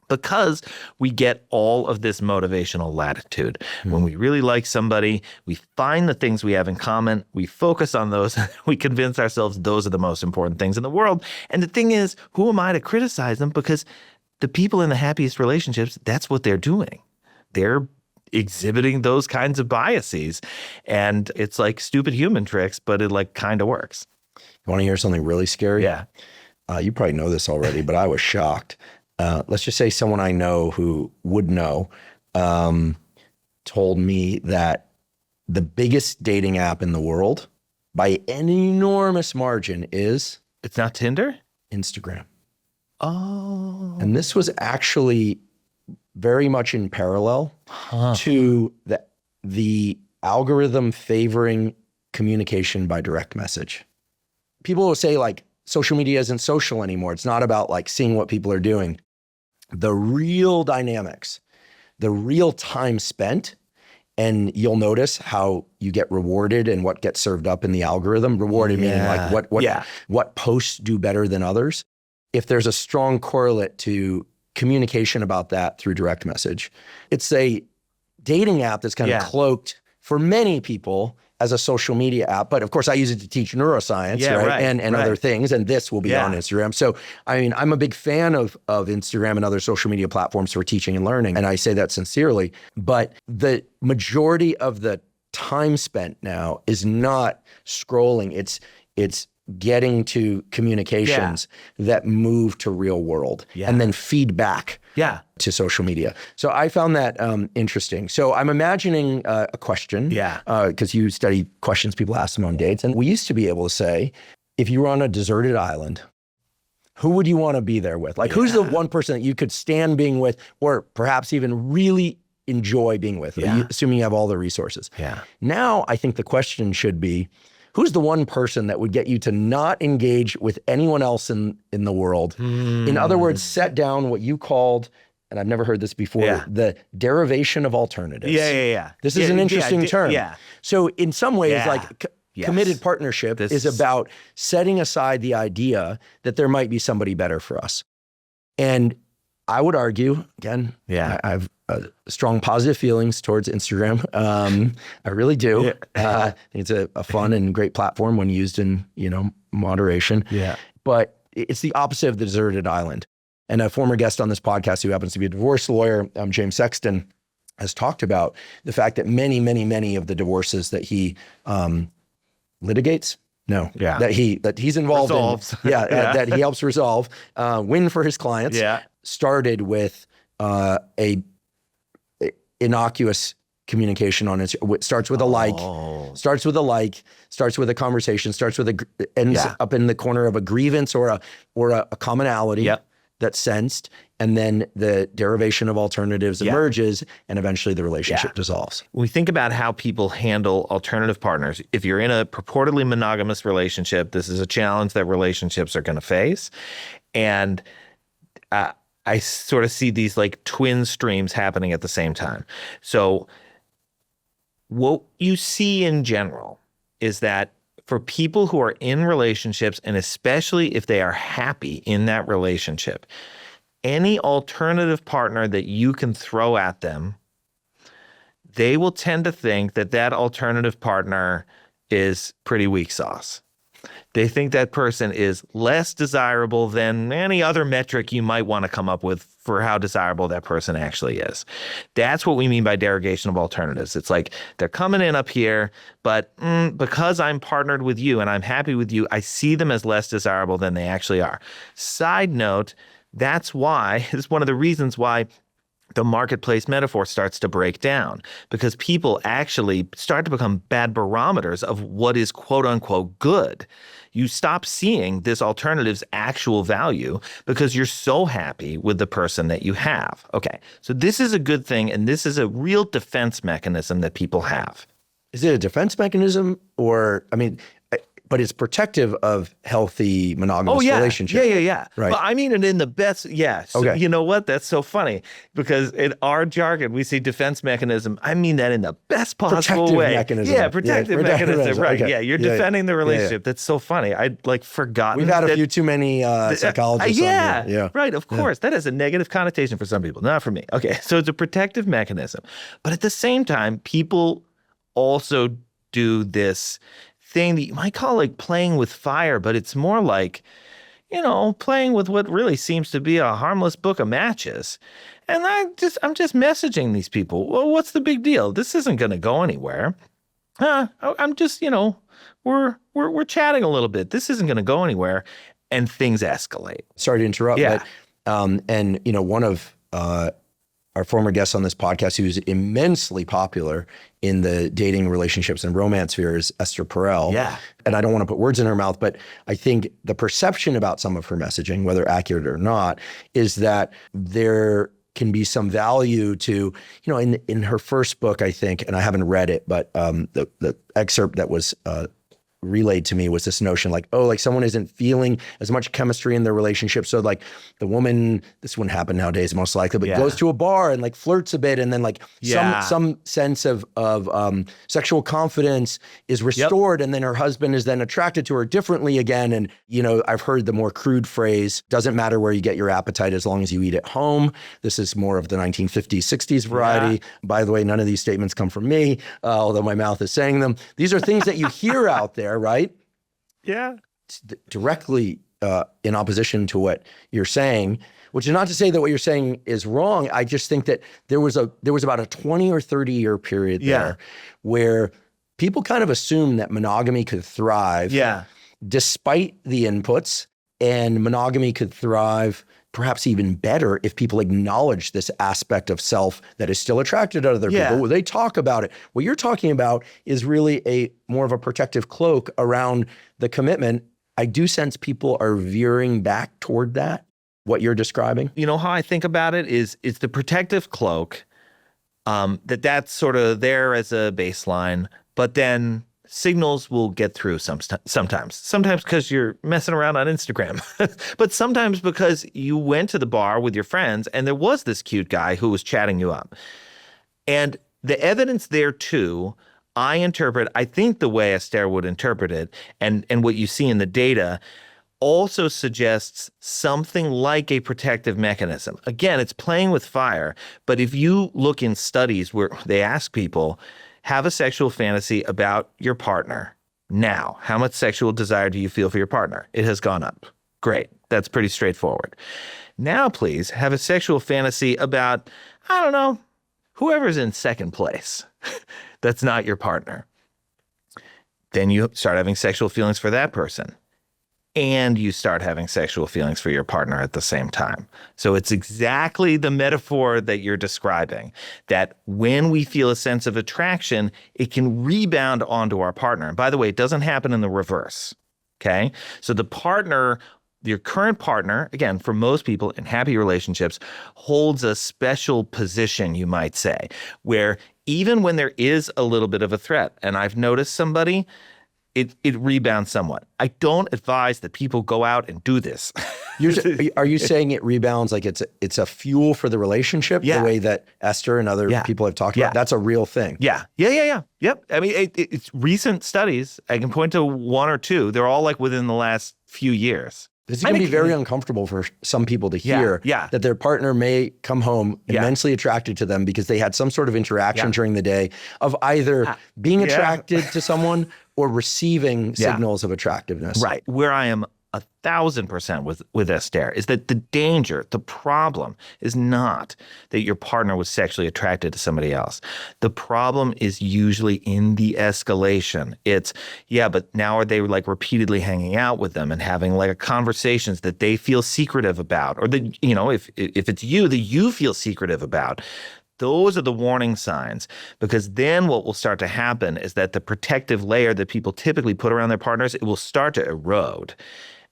Because we get all of this motivational latitude. When we really like somebody, we find the things we have in common, we focus on those, we convince ourselves those are the most important things in the world. And the thing is, who am I to criticize them? Because the people in the happiest relationships, that's what they're doing. They're exhibiting those kinds of biases. And it's like stupid human tricks, but it like kind of works. You want to hear something really scary? Yeah. You probably know this already, but I was shocked. Let's just say someone I know who would know told me that the biggest dating app in the world by an enormous margin is... It's not Tinder? Instagram. Oh. And this was actually very much in parallel to the algorithm favoring communication by direct message. People will say like, social media isn't social anymore. It's not about like seeing what people are doing. The real dynamics, the real time spent, and you'll notice how you get rewarded and what gets served up in the algorithm. Rewarded meaning like what posts do better than others. If there's a strong correlate to communication about that through direct message, it's a dating app that's kind of cloaked for many people as a social media app. But of course I use it to teach neuroscience, right? And other things. And this will be on Instagram. So, I mean, I'm a big fan of Instagram and other social media platforms for teaching and learning. And I say that sincerely, but the majority of the time spent now is not scrolling. It's getting to communications that move to real world and then feedback to social media. So I found that interesting. So I'm imagining a question, because you study questions people ask them on dates. And we used to be able to say, if you were on a deserted island, who would you want to be there with? Like, who's the one person that you could stand being with, or perhaps even really enjoy being with, assuming you have all the resources? Now, I think the question should be, who's the one person that would get you to not engage with anyone else in the world? In other words, set down what you called, and I've never heard this before, the derivation of alternatives. This is an interesting term. So in some ways, committed partnership is about setting aside the idea that there might be somebody better for us. And I would argue, again, I have strong positive feelings towards Instagram. I really do. I think it's a fun and great platform when used in, moderation. But it's the opposite of the deserted island. And a former guest on this podcast who happens to be a divorce lawyer, James Sexton, has talked about the fact that many, many, many of the divorces that he litigates, that he's involved in, that he helps resolve, win for his clients, started with a innocuous communication on it. Starts with a like, starts with a conversation, ends up in the corner of a grievance or a commonality that's sensed, and then the derivation of alternatives emerges, and eventually the relationship dissolves. When we think about how people handle alternative partners, if you're in a purportedly monogamous relationship, this is a challenge that relationships are going to face. And I sort of see these like twin streams happening at the same time. So what you see in general is that for people who are in relationships, and especially if they are happy in that relationship, any alternative partner that you can throw at them, they will tend to think that that alternative partner is pretty weak sauce. They think that person is less desirable than any other metric you might want to come up with for how desirable that person actually is. That's what we mean by derogation of alternatives. It's like they're coming in up here, but because I'm partnered with you and I'm happy with you, I see them as less desirable than they actually are. Side note, that's why, it's one of the reasons why the marketplace metaphor starts to break down, because people actually start to become bad barometers of what is quote unquote good. You stop seeing this alternative's actual value because you're so happy with the person that you have. Okay, so this is a good thing, and this is a real defense mechanism that people have. Is it a defense mechanism, or, but it's protective of healthy monogamous relationships? Yeah. Right. Well, I mean it in the best, So you know what? That's so funny, because in our jargon, we see defense mechanism. I mean that in the best possible way. Mechanism. Yeah, protective mechanism. Right. Okay. Yeah, you're defending the relationship. That's so funny. I'd forgotten. We've had a few too many psychologists on here. Yeah. Right. Of course. That has a negative connotation for some people, not for me. Okay. So it's a protective mechanism. But at the same time, people also do this thing that you might call like playing with fire, but it's more like, playing with what really seems to be a harmless book of matches. And I'm just messaging these people. Well, what's the big deal? This isn't going to go anywhere. I'm just, we're chatting a little bit. This isn't going to go anywhere, and things escalate. Sorry to interrupt, but one of our former guest on this podcast, who's immensely popular in the dating, relationships, and romance sphere, is Esther Perel. Yeah. And I don't want to put words in her mouth, but I think the perception about some of her messaging, whether accurate or not, is that there can be some value to, in her first book, I think, and I haven't read it, but the excerpt that was relayed to me was this notion like someone isn't feeling as much chemistry in their relationship. So like the woman, this wouldn't happen nowadays most likely, but goes to a bar and like flirts a bit, and then like some sense of sexual confidence is restored. And then her husband is then attracted to her differently again. And, I've heard the more crude phrase, doesn't matter where you get your appetite as long as you eat at home. This is more of the 1950s, 60s variety. By the way, none of these statements come from me, although my mouth is saying them. These are things that you hear out there, right? Yeah. Directly in opposition to what you're saying, which is not to say that what you're saying is wrong. I just think that there was about a 20 or 30 year period there where people kind of assumed that monogamy could thrive. Yeah. despite the inputs, and monogamy could thrive perhaps even better if people acknowledge this aspect of self that is still attracted to other people. They talk about it. What you're talking about is really a more of a protective cloak around the commitment. I do sense people are veering back toward that, what you're describing. You know how I think about it is it's the protective cloak, that's sort of there as a baseline, but then signals will get through sometimes because you're messing around on Instagram, but sometimes because you went to the bar with your friends and there was this cute guy who was chatting you up. And the evidence there too, I think the way Esther would interpret it and what you see in the data also suggests something like a protective mechanism. Again, it's playing with fire, but if you look in studies where they ask people, have a sexual fantasy about your partner. Now, how much sexual desire do you feel for your partner? It has gone up. Great. That's pretty straightforward. Now, please have a sexual fantasy about, I don't know, whoever's in second place. That's not your partner. Then you start having sexual feelings for that person. And you start having sexual feelings for your partner at the same time. So it's exactly the metaphor that you're describing, that when we feel a sense of attraction, it can rebound onto our partner. And by the way, it doesn't happen in the reverse, okay? So the partner, your current partner, again, for most people in happy relationships, holds a special position, you might say, where even when there is a little bit of a threat, and I've noticed somebody, it rebounds somewhat. I don't advise that people go out and do this. Are you saying it rebounds like it's a fuel for the relationship? Yeah. The way that Esther and other people have talked about? That's a real thing. Yeah. Yep. I mean, it's recent studies. I can point to one or two. They're all like within the last few years. This is going to be very uncomfortable for some people to hear that their partner may come home immensely attracted to them because they had some sort of interaction during the day of either being attracted to someone or receiving signals of attractiveness. Right. Where I am 1,000% with Esther is that the danger, the problem is not that your partner was sexually attracted to somebody else. The problem is usually in the escalation. It's, but now are they like repeatedly hanging out with them and having like conversations that they feel secretive about, or that, if it's you, that you feel secretive about. Those are the warning signs, because then what will start to happen is that the protective layer that people typically put around their partners, it will start to erode.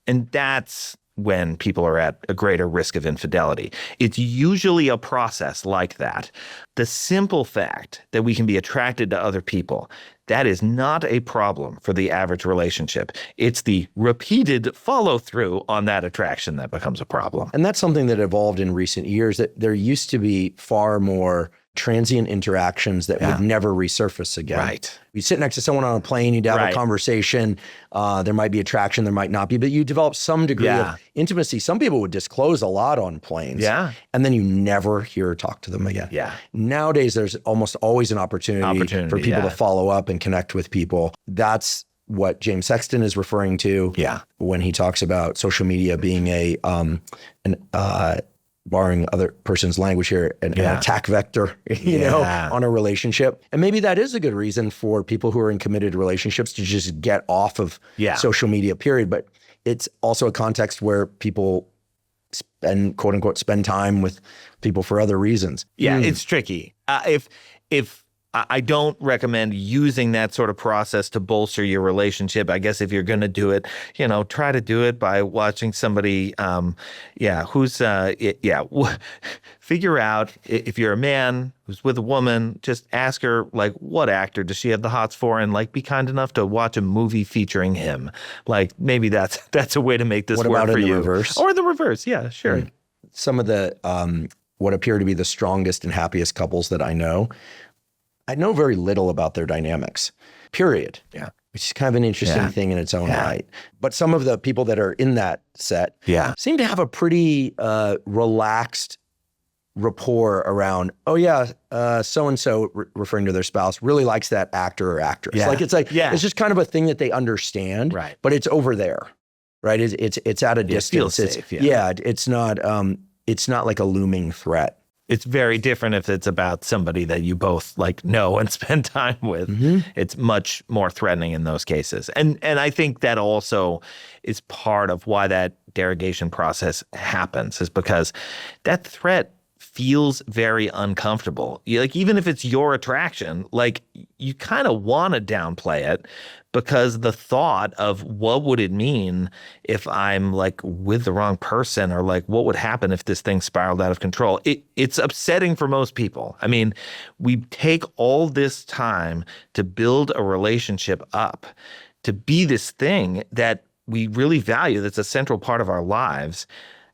And that's when people are at a greater risk of infidelity. It's usually a process like that. The simple fact that we can be attracted to other people, that is not a problem for the average relationship. It's the repeated follow-through on that attraction that becomes a problem. And that's something that evolved in recent years, that there used to be far more transient interactions that would never resurface again. Right. You sit next to someone on a plane, you'd have a conversation. There might be attraction, there might not be, but you develop some degree of intimacy. Some people would disclose a lot on planes. And then you never hear or talk to them again. Nowadays, there's almost always an opportunity for people to follow up and connect with people. That's what James Sexton is referring to when he talks about social media being borrowing other person's language here, an attack vector, on a relationship. And maybe that is a good reason for people who are in committed relationships to just get off of social media, period. But it's also a context where people spend, quote unquote, spend time with people for other reasons. It's tricky. If I don't recommend using that sort of process to bolster your relationship. I guess if you're going to do it, try to do it by watching somebody, figure out if you're a man who's with a woman, just ask her, like, what actor does she have the hots for? And like, be kind enough to watch a movie featuring him. Like, maybe that's a way to make this work for you. What about in the reverse? Or the reverse. Yeah, sure. Some of the, what appear to be the strongest and happiest couples that I know very little about their dynamics, period. Which is kind of an interesting thing in its own right. But some of the people that are in that set seem to have a pretty relaxed rapport around, so-and-so, referring to their spouse, really likes that actor or actress. It's just kind of a thing that they understand, but it's over there, right? It's at a distance. It feels safe, it's not like a looming threat. It's very different if it's about somebody that you both like know and spend time with. It's much more threatening in those cases. And I think that also is part of why that derogation process happens, is because that threat feels very uncomfortable. Like, even if it's your attraction, like, you kind of want to downplay it, because the thought of what would it mean if I'm like with the wrong person, or like what would happen if this thing spiraled out of control? It's upsetting for most people. I mean, we take all this time to build a relationship up to be this thing that we really value, that's a central part of our lives.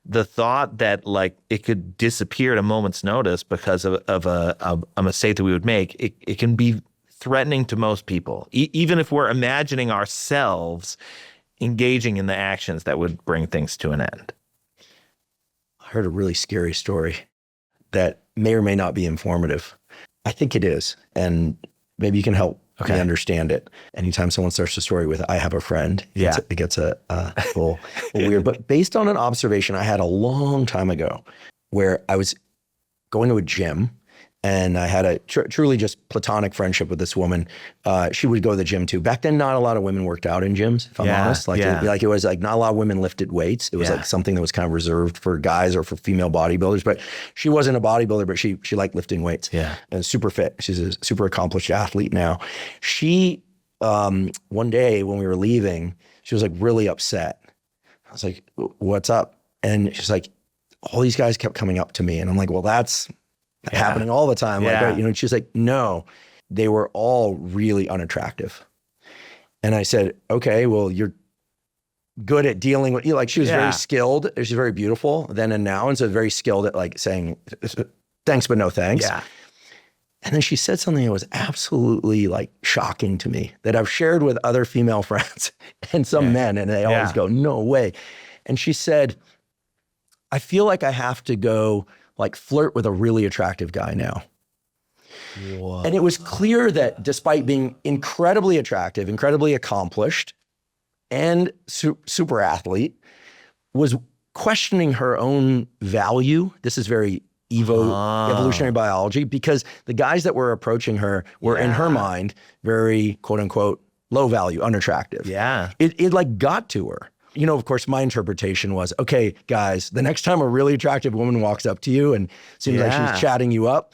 The thought that like it could disappear at a moment's notice because of a mistake that we would make, it can be threatening to most people, even if we're imagining ourselves engaging in the actions that would bring things to an end. I heard a really scary story that may or may not be informative. I think it is, and maybe you can help me understand it. Anytime someone starts a story with, I have a friend, it gets a little weird. But based on an observation I had a long time ago, where I was going to a gym, and I had a truly just platonic friendship with this woman. She would go to the gym too. Back then, not a lot of women worked out in gyms, if I'm honest. It was like not a lot of women lifted weights. It was like something that was kind of reserved for guys or for female bodybuilders. But she wasn't a bodybuilder, but she liked lifting weights. Yeah, and super fit. She's a super accomplished athlete now. She one day when we were leaving, she was like really upset. I was like, "What's up?" And she's like, "All these guys kept coming up to me," and I'm like, "Well, that's happening all the time." Like, she's like, "No, they were all really unattractive." And I said, "Okay, well, you're good at dealing with," like, she was very skilled. She's very beautiful then and now. And so very skilled at like saying, thanks, but no thanks. Yeah. And then she said something that was absolutely like shocking to me, that I've shared with other female friends and some men, and they always go, "No way." And she said, "I feel like I have to go like flirt with a really attractive guy now." Whoa. And it was clear that despite being incredibly attractive, incredibly accomplished, and super athlete, was questioning her own value. This is very evolutionary biology, because the guys that were approaching her were in her mind very quote unquote low value, unattractive. Yeah. It like got to her. Of course, my interpretation was, okay, guys, the next time a really attractive woman walks up to you and seems like she's chatting you up,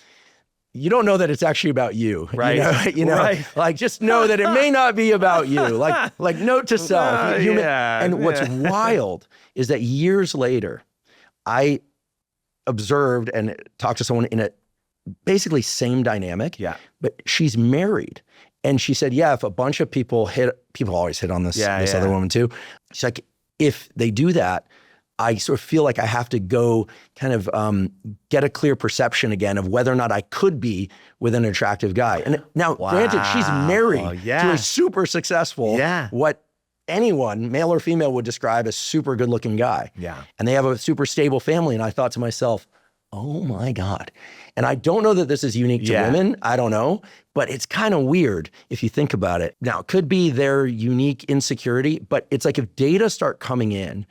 you don't know that it's actually about you. Right. Right. Like, just know that it may not be about you. Like note to self. And what's wild is that years later, I observed and talked to someone in a basically same dynamic, but she's married. And she said, if a bunch of people always hit on this other woman too. She's like, if they do that, I sort of feel like I have to go kind of get a clear perception again of whether or not I could be with an attractive guy. And now, granted, she's married to a super successful, what anyone, male or female, would describe as super good looking guy. Yeah. And they have a super stable family. And I thought to myself, oh my God. And I don't know that this is unique to women. I don't know. But it's kind of weird if you think about it. Now, it could be their unique insecurity, but it's like if data start coming in,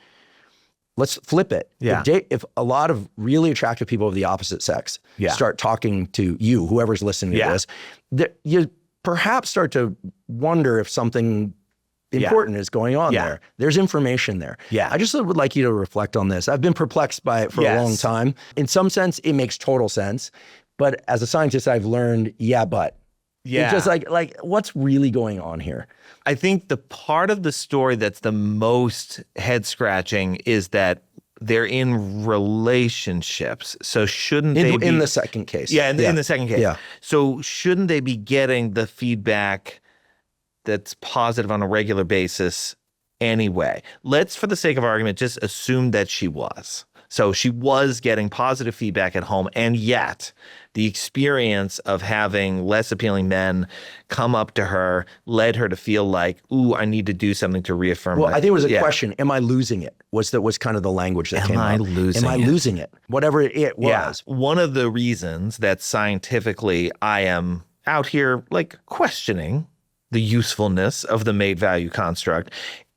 let's flip it. Yeah. If a lot of really attractive people of the opposite sex start talking to you, whoever's listening to this, you perhaps start to wonder if something important is going on there. There's information there. Yeah. I just would like you to reflect on this. I've been perplexed by it for a long time. In some sense, it makes total sense. But as a scientist, I've learned, but. Yeah. It's just like what's really going on here? I think the part of the story that's the most head scratching is that they're in relationships. So shouldn't they be— in the second case. In the second case. Yeah. So shouldn't they be getting the feedback that's positive on a regular basis anyway? Let's, for the sake of argument, just assume that she was. So she was getting positive feedback at home, and yet the experience of having less appealing men come up to her led her to feel like, ooh, I need to do something to reaffirm. Well, I think it was a question, am I losing it? Was kind of the language that came out. Am I losing it? Whatever it was. Yeah. One of the reasons that scientifically I am out here like questioning the usefulness of the mate value construct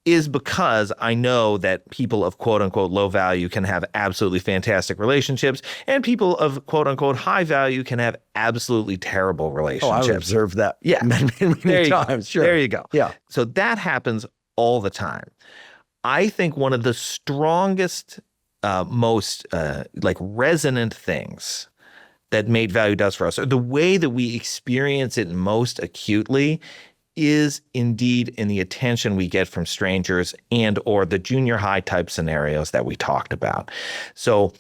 is because I know that people of quote unquote low value can have absolutely fantastic relationships, and people of quote unquote high value can have absolutely terrible relationships. I've observed that many times. Sure. There you go. Yeah. So that happens all the time. I think one of the strongest, most resonant things that mate value does for us, or the way that we experience it most acutely, is indeed in the attention we get from strangers and or the junior high type scenarios that we talked about. So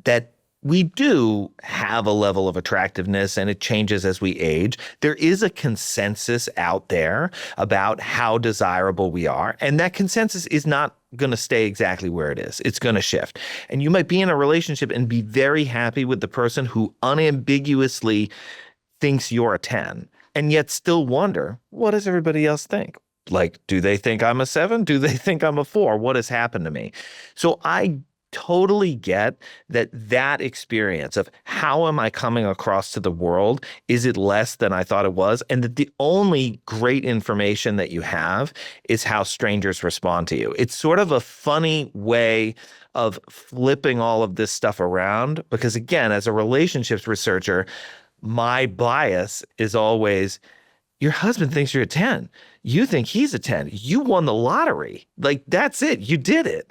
that we do have a level of attractiveness, and it changes as we age. There is a consensus out there about how desirable we are, and that consensus is not going to stay exactly where it is. It's going to shift. And you might be in a relationship and be very happy with the person who unambiguously thinks you're a 10, and yet still wonder, what does everybody else think? Like, do they think I'm a 7? Do they think I'm a 4? What has happened to me? So I totally get that experience of how am I coming across to the world? Is it less than I thought it was? And that the only great information that you have is how strangers respond to you. It's sort of a funny way of flipping all of this stuff around, because again, as a relationships researcher, my bias is always, your husband thinks you're a 10. You think he's a 10. You won the lottery. Like, that's it. You did it.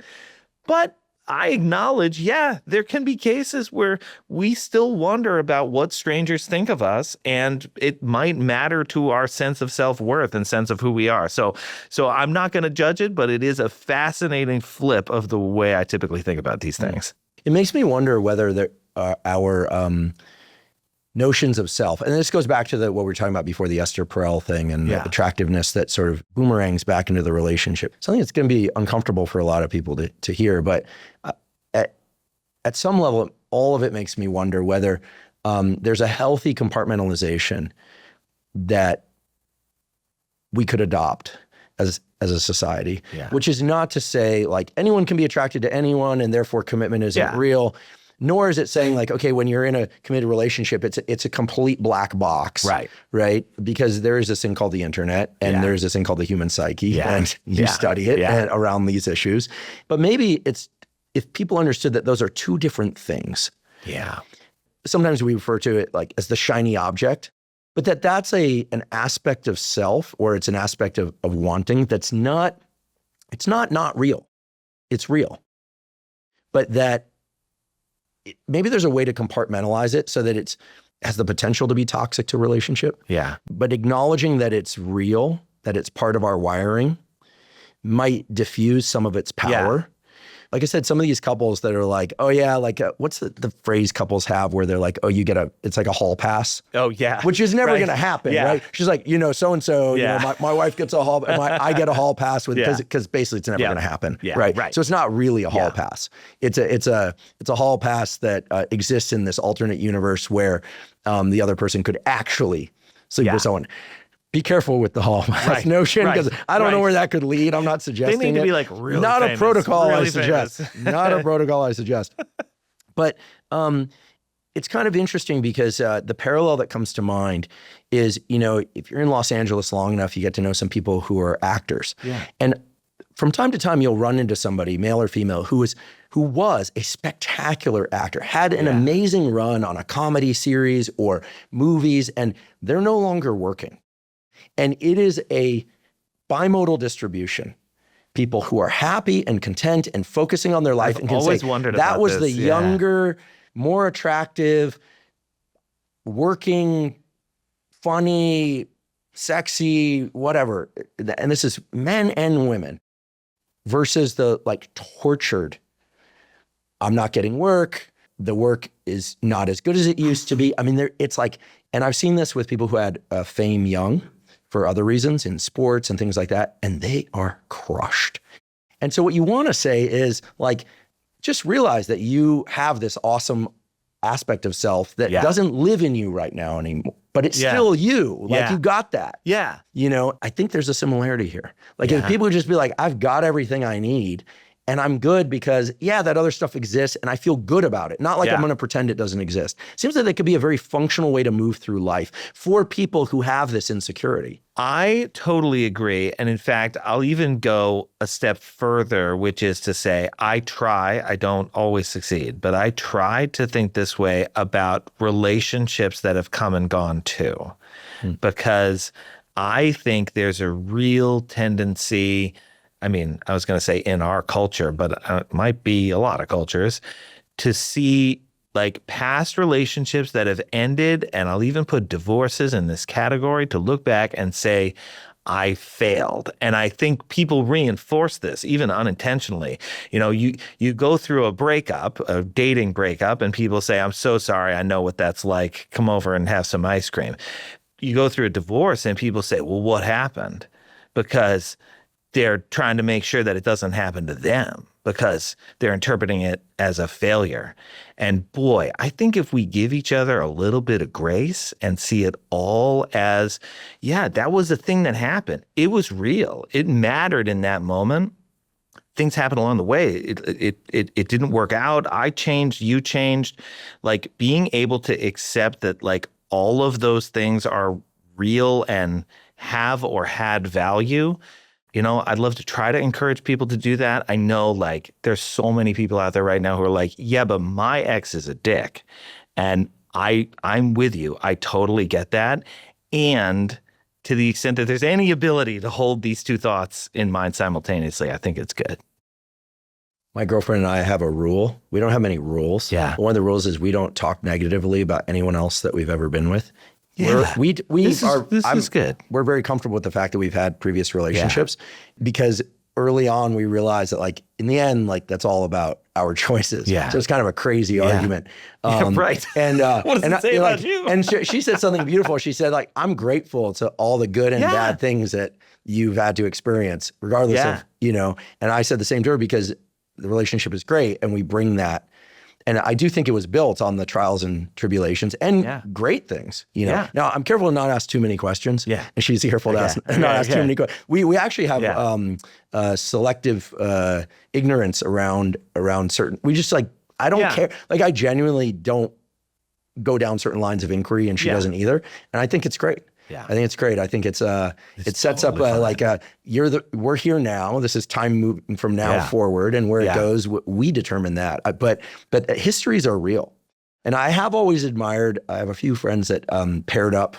But I acknowledge, there can be cases where we still wonder about what strangers think of us, and it might matter to our sense of self-worth and sense of who we are. So I'm not going to judge it, but it is a fascinating flip of the way I typically think about these things. It makes me wonder whether our notions of self, and this goes back to what we were talking about before, the Esther Perel thing and the attractiveness that sort of boomerangs back into the relationship. Something that's going to be uncomfortable for a lot of people to hear, but at some level, all of it makes me wonder whether there's a healthy compartmentalization that we could adopt as a society, which is not to say like anyone can be attracted to anyone and therefore commitment isn't real. Nor is it saying like, okay, when you're in a committed relationship, it's a complete black box, right? Because there is this thing called the internet, and there's this thing called the human psyche, and you study it around these issues. But maybe it's, if people understood that those are two different things. Sometimes we refer to it like as the shiny object, but that's an aspect of self, or it's an aspect of wanting that's not real. It's real. But that maybe there's a way to compartmentalize it so that it has the potential to be toxic to a relationship. But acknowledging that it's real, that it's part of our wiring, might diffuse some of its power. Like I said, some of these couples that are like, oh yeah, like what's the phrase couples have where they're like, oh, it's like a hall pass. Oh yeah. Which is never going to happen, right? She's like, so-and-so, my wife gets a hall, I get a hall pass with, because basically it's never going to happen, right? So it's not really a hall pass. It's a hall pass that exists in this alternate universe where the other person could actually sleep with someone. Be careful with the hall pass notion, because I don't know where that could lead. I'm not suggesting they need to be like really not famous, a protocol really I suggest. Not a protocol I suggest. But it's kind of interesting because the parallel that comes to mind is, if you're in Los Angeles long enough, you get to know some people who are actors. And from time to time, you'll run into somebody, male or female, who was a spectacular actor, had an amazing run on a comedy series or movies, and they're no longer working. And it is a bimodal distribution. People who are happy and content and focusing on their life and can always say, wondered that about was this. the younger, more attractive, working, funny, sexy, whatever. And this is men and women versus the like tortured, I'm not getting work. The work is not as good as it used to be. I mean, it's like, and I've seen this with people who had fame young for other reasons in sports and things like that, and they are crushed. And so what you want to say is like, just realize that you have this awesome aspect of self that doesn't live in you right now anymore, but it's still you. Like you got that. I think there's a similarity here. Like if people would just be like, I've got everything I need, And I'm good because, yeah, that other stuff exists and I feel good about it. Not like I'm going to pretend it doesn't exist. Seems like that could be a very functional way to move through life for people who have this insecurity. I totally agree. And in fact, I'll even go a step further, which is to say, I don't always succeed, but I try to think this way about relationships that have come and gone too, because I think there's a real tendency, I mean, I was going to say in our culture, but it might be a lot of cultures, to see like past relationships that have ended, and I'll even put divorces in this category, to look back and say, I failed. And I think people reinforce this even unintentionally. You know, you go through a breakup, a dating breakup, and people say, I'm so sorry, I know what that's like. Come over and have some ice cream. You go through a divorce and people say, well, what happened? Because they're trying to make sure that it doesn't happen to them, because they're interpreting it as a failure. And boy, I think if we give each other a little bit of grace and see it all as, yeah, that was a thing that happened. It was real. It mattered in that moment. Things happened along the way. It didn't work out. I changed, you changed. Like being able to accept that like all of those things are real and have or had value. You know, I'd love to try to encourage people to do that. I know like there's so many people out there right now who are like, yeah, but my ex is a dick. And I'm with you. I totally get that. And to the extent that there's any ability to hold these two thoughts in mind simultaneously, I think it's good. My girlfriend and I have a rule. We don't have many rules. Yeah. One of the rules is we don't talk negatively about anyone else that we've ever been with. Yeah. This is good. We're very comfortable with the fact that we've had previous relationships because early on we realized that like in the end, like that's all about our choices. Yeah. So it's kind of a crazy argument. Right. And what does it say about like, you? And she said something beautiful. She said like, I'm grateful to all the good and bad things that you've had to experience, regardless of, you know, and I said the same to her because the relationship is great and we bring that. And I do think it was built on the trials and tribulations and great things, you know. Yeah. Now, I'm careful to not ask too many questions. Yeah. And she's careful to not ask too many questions. We actually have selective ignorance around certain, we just like, I don't care. Like I genuinely don't go down certain lines of inquiry and she doesn't either. And I think it's great. Yeah. I think it's great. I think it sets totally up like we're here now. This is time moving from now forward, and where it goes, we determine that. But histories are real, and I have always admired. I have a few friends that paired up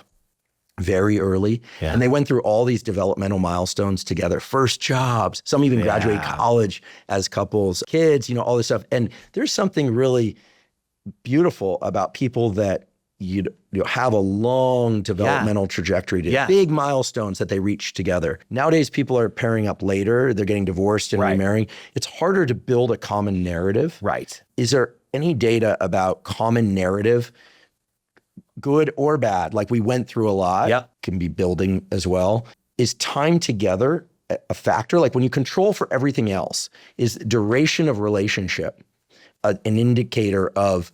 very early, and they went through all these developmental milestones together. First jobs, some even graduate college as couples, kids, you know, all this stuff. And there's something really beautiful about people that you have a long developmental trajectory to big milestones that they reach together. Nowadays, people are pairing up later. They're getting divorced and remarrying. It's harder to build a common narrative. Right. Is there any data about common narrative, good or bad? Like we went through a lot, can be building as well. Is time together a factor? Like when you control for everything else, is duration of relationship an indicator of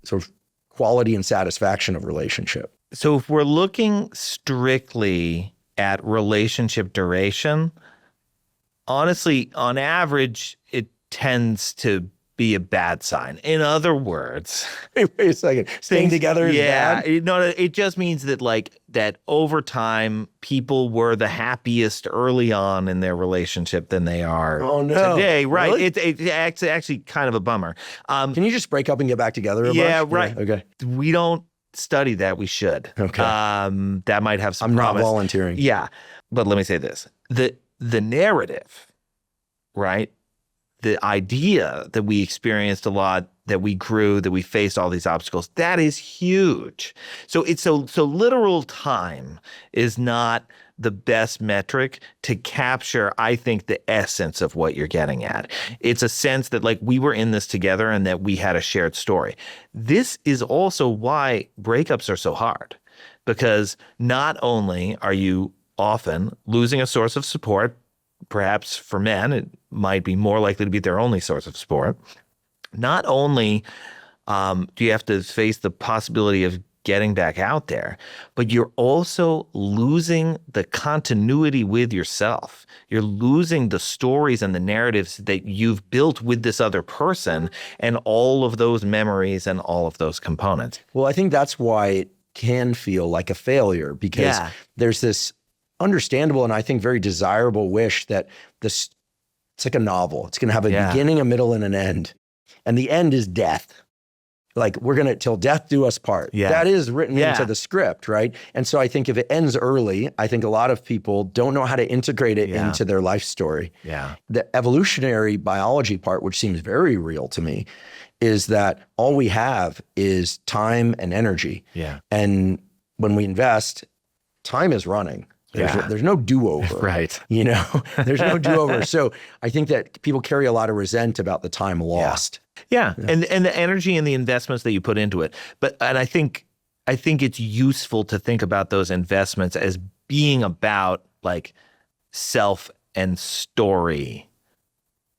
sort of quality and satisfaction of relationship? So if we're looking strictly at relationship duration, honestly, on average, it tends to be a bad sign. In other words, wait a second, staying together is bad? It just means that like that over time, people were the happiest early on in their relationship than they are today. Right. Really? It's actually kind of a bummer. Can you just break up and get back together a bunch? Right. Yeah, okay. We don't study that. We should. Okay. That might have some I'm promise. not volunteering. Yeah. But let me say this. The narrative, right? The idea that we experienced a lot, that we grew, that we faced all these obstacles, that is huge. So so literal time is not the best metric to capture, I think, the essence of what you're getting at. It's a sense that like we were in this together and that we had a shared story. This is also why breakups are so hard, because not only are you often losing a source of support, perhaps for men, it might be more likely to be their only source of support. Not only do you have to face the possibility of getting back out there, but you're also losing the continuity with yourself. You're losing the stories and the narratives that you've built with this other person and all of those memories and all of those components. Well, I think that's why it can feel like a failure, because there's this understandable and I think very desirable wish that it's like a novel. It's going to have a beginning, a middle, and an end. And the end is death. Like, we're going to, till death do us part. Yeah. That is written into the script, right? And so I think if it ends early, I think a lot of people don't know how to integrate it into their life story. Yeah. The evolutionary biology part, which seems very real to me, is that all we have is time and energy. Yeah. And when we invest, time is running. There's no do-over. Right. You know, there's no do-over. So I think that people carry a lot of resent about the time lost. Yeah. And the energy and the investments that you put into it. And I think it's useful to think about those investments as being about like self and story,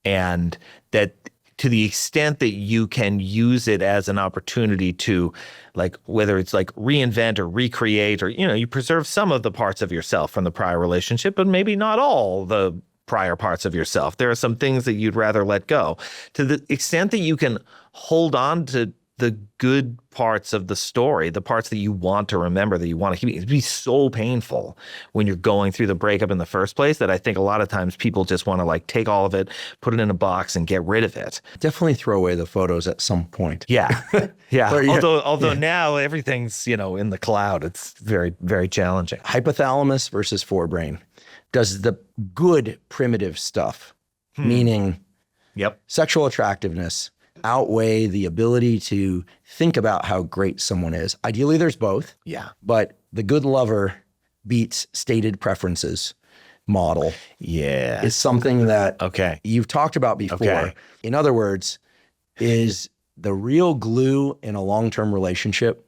and that to the extent that you can use it as an opportunity to, like, whether it's like reinvent or recreate, or, you know, you preserve some of the parts of yourself from the prior relationship, but maybe not all the prior parts of yourself. There are some things that you'd rather let go. To the extent that you can hold on to the good parts of the story, the parts that you want to remember, that you want to keep, it'd be so painful when you're going through the breakup in the first place that I think a lot of times people just want to like take all of it, put it in a box and get rid of it. Definitely throw away the photos at some point. Yeah. Yeah. Although now everything's, you know, in the cloud, it's very, very challenging. Hypothalamus versus forebrain. Does the good primitive stuff, meaning sexual attractiveness, outweigh the ability to think about how great someone is? Ideally, there's both. Yeah. But the good lover beats stated preferences model. Yeah. Is something that you've talked about before. Okay. In other words, is the real glue in a long-term relationship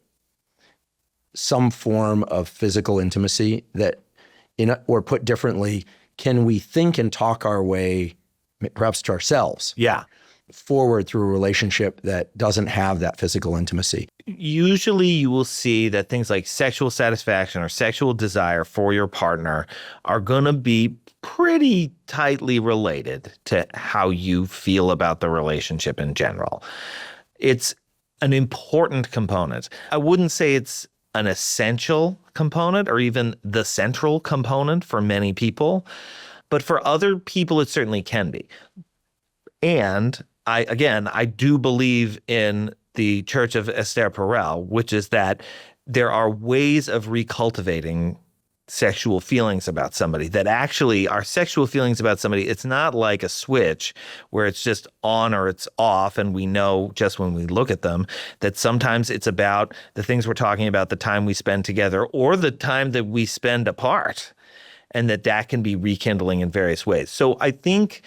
some form of physical intimacy that, or put differently, can we think and talk our way, perhaps to ourselves, forward through a relationship that doesn't have that physical intimacy? Usually you will see that things like sexual satisfaction or sexual desire for your partner are going to be pretty tightly related to how you feel about the relationship in general. It's an important component. I wouldn't say it's an essential component or even the central component for many people, but for other people it certainly can be. And I do believe in the Church of Esther Perel, which is that there are ways of recultivating sexual feelings about somebody, that actually our sexual feelings about somebody, it's not like a switch where it's just on or it's off and we know just when we look at them, that sometimes it's about the things we're talking about, the time we spend together or the time that we spend apart, and that can be rekindling in various ways. So I think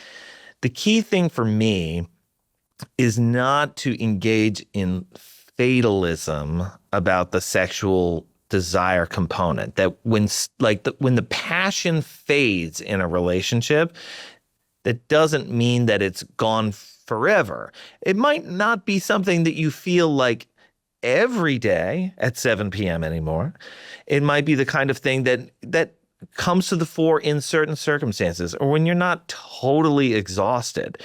the key thing for me is not to engage in fatalism about the sexual desire component, that when the passion fades in a relationship, that doesn't mean that it's gone forever. It might not be something that you feel like every day at 7 p.m. anymore. It might be the kind of thing that comes to the fore in certain circumstances or when you're not totally exhausted.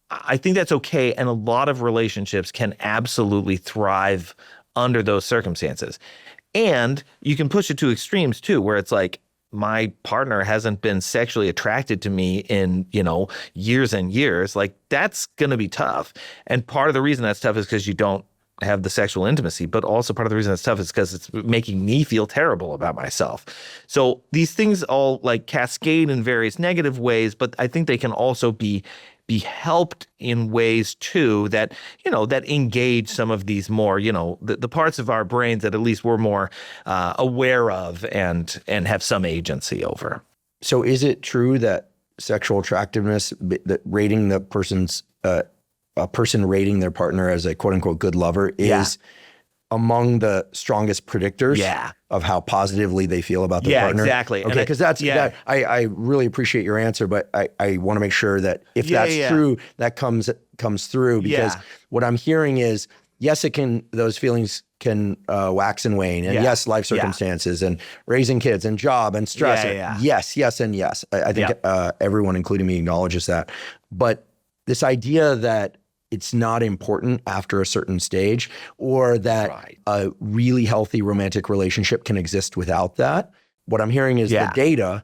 I think that's okay. And a lot of relationships can absolutely thrive under those circumstances. And you can push it to extremes too, where it's like, my partner hasn't been sexually attracted to me in, years and years. Like, that's going to be tough. And part of the reason that's tough is because you don't have the sexual intimacy, but also part of the reason it's tough is because it's making me feel terrible about myself. So these things all like cascade in various negative ways, but I think they can also be helped in ways too that, that engage some of these more, the parts of our brains that at least we're more aware of and have some agency over. So is it true that sexual attractiveness, that rating the person's, a person rating their partner as a quote unquote good lover is among the strongest predictors of how positively they feel about their partner? Yeah, exactly. Okay, because I really appreciate your answer, but I want to make sure that if that's true, that comes through, because what I'm hearing is yes, those feelings can wax and wane. And yes, life circumstances and raising kids and job and stress. Yes, yes, and yes. I think everyone, including me, acknowledges that. But this idea that it's not important after a certain stage, or that a really healthy romantic relationship can exist without that. What I'm hearing is the data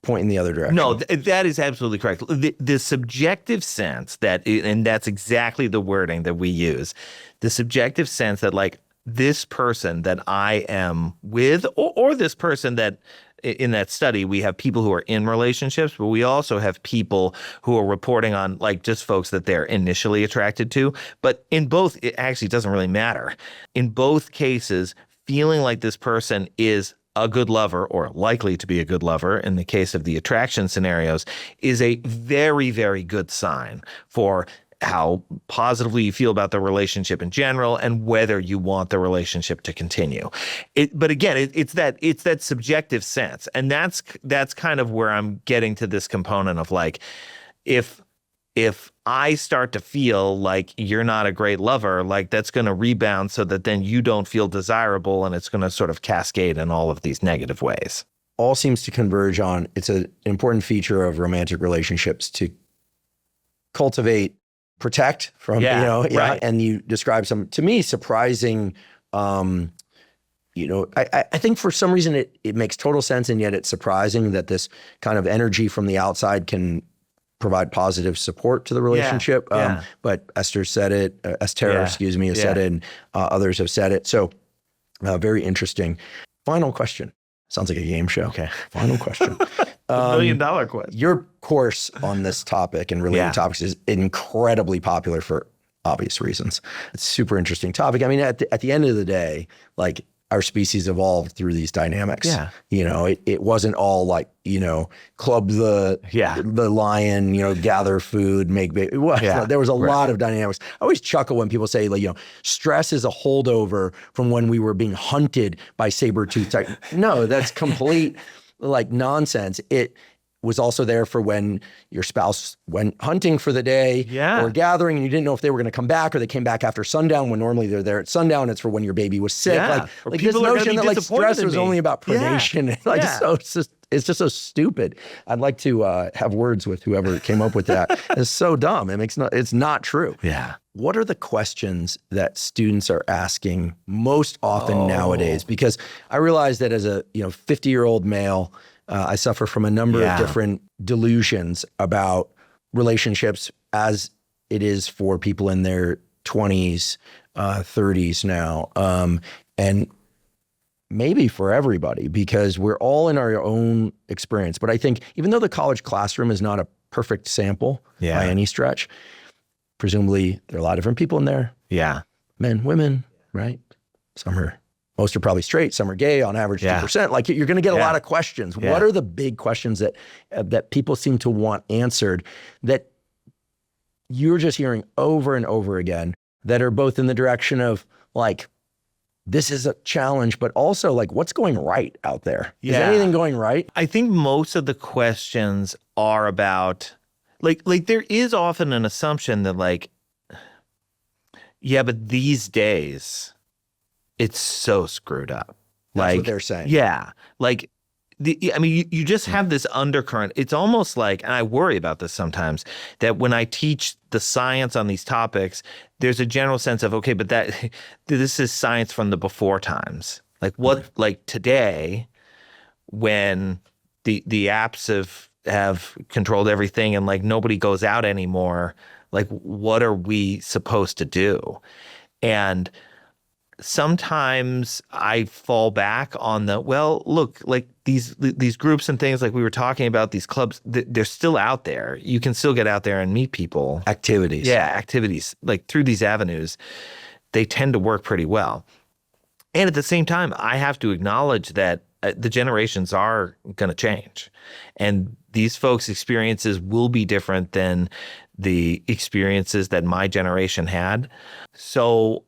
point in the other direction. No, that is absolutely correct. The subjective sense and that's exactly the wording that we use, the subjective sense that like this person that I am with, or this person that in that study, we have people who are in relationships, but we also have people who are reporting on like just folks that they're initially attracted to. But in both, it actually doesn't really matter. In both cases, feeling like this person is a good lover or likely to be a good lover in the case of the attraction scenarios is a very, very good sign for how positively you feel about the relationship in general and whether you want the relationship to continue. But again, it's that subjective sense. And that's kind of where I'm getting to this component of like, if I start to feel like you're not a great lover, like that's going to rebound so that then you don't feel desirable and it's going to sort of cascade in all of these negative ways. All seems to converge on it's an important feature of romantic relationships to cultivate, protect from, and you describe some, to me, surprising, I think for some reason it makes total sense, and yet it's surprising that this kind of energy from the outside can provide positive support to the relationship. But Esther said it, Esther, has said it, and others have said it. So very interesting. Final question. Sounds like a game show. Okay. Final question. $1 million question. Your course on this topic and related topics is incredibly popular for obvious reasons. It's a super interesting topic. I mean, at the end of the day, like our species evolved through these dynamics. Yeah. It wasn't all like, club the lion, gather food, make baby. There was a lot of dynamics. I always chuckle when people say, like, stress is a holdover from when we were being hunted by saber-toothed tigers. No, that's complete like nonsense. It was also there for when your spouse went hunting for the day or gathering and you didn't know if they were going to come back, or they came back after sundown when normally they're there at sundown. It's for when your baby was sick. Like this notion that like stress was only about predation. It's just so stupid. I'd like to have words with whoever came up with that. It's so dumb. It's not true. Yeah. What are the questions that students are asking most often nowadays? Because I realize that as a 50-year-old male, I suffer from a number of different delusions about relationships as it is for people in their 20s, 30s now, and maybe for everybody, because we're all in our own experience. But I think even though the college classroom is not a perfect sample by any stretch, presumably there are a lot of different people in there. Yeah. Men, women, right? Most are probably straight, some are gay, on average 2%. Like you're going to get a lot of questions. What are the big questions that people seem to want answered that you're just hearing over and over again that are both in the direction of like, this is a challenge, but also like what's going right out there? Is anything going right? I think most of the questions are about like there is often an assumption that like, but these days it's so screwed up. That's what they're saying. Yeah. Like, you just have this undercurrent. It's almost like, and I worry about this sometimes, that when I teach the science on these topics, there's a general sense of, okay, but this is science from the before times. Like like today, when the apps have controlled everything and like nobody goes out anymore, like what are we supposed to do? And sometimes I fall back on look, like these groups and things like we were talking about, these clubs, they're still out there. You can still get out there and meet people. Activities. Yeah, activities. Like through these avenues, they tend to work pretty well. And at the same time, I have to acknowledge that the generations are going to change. And these folks' experiences will be different than the experiences that my generation had. So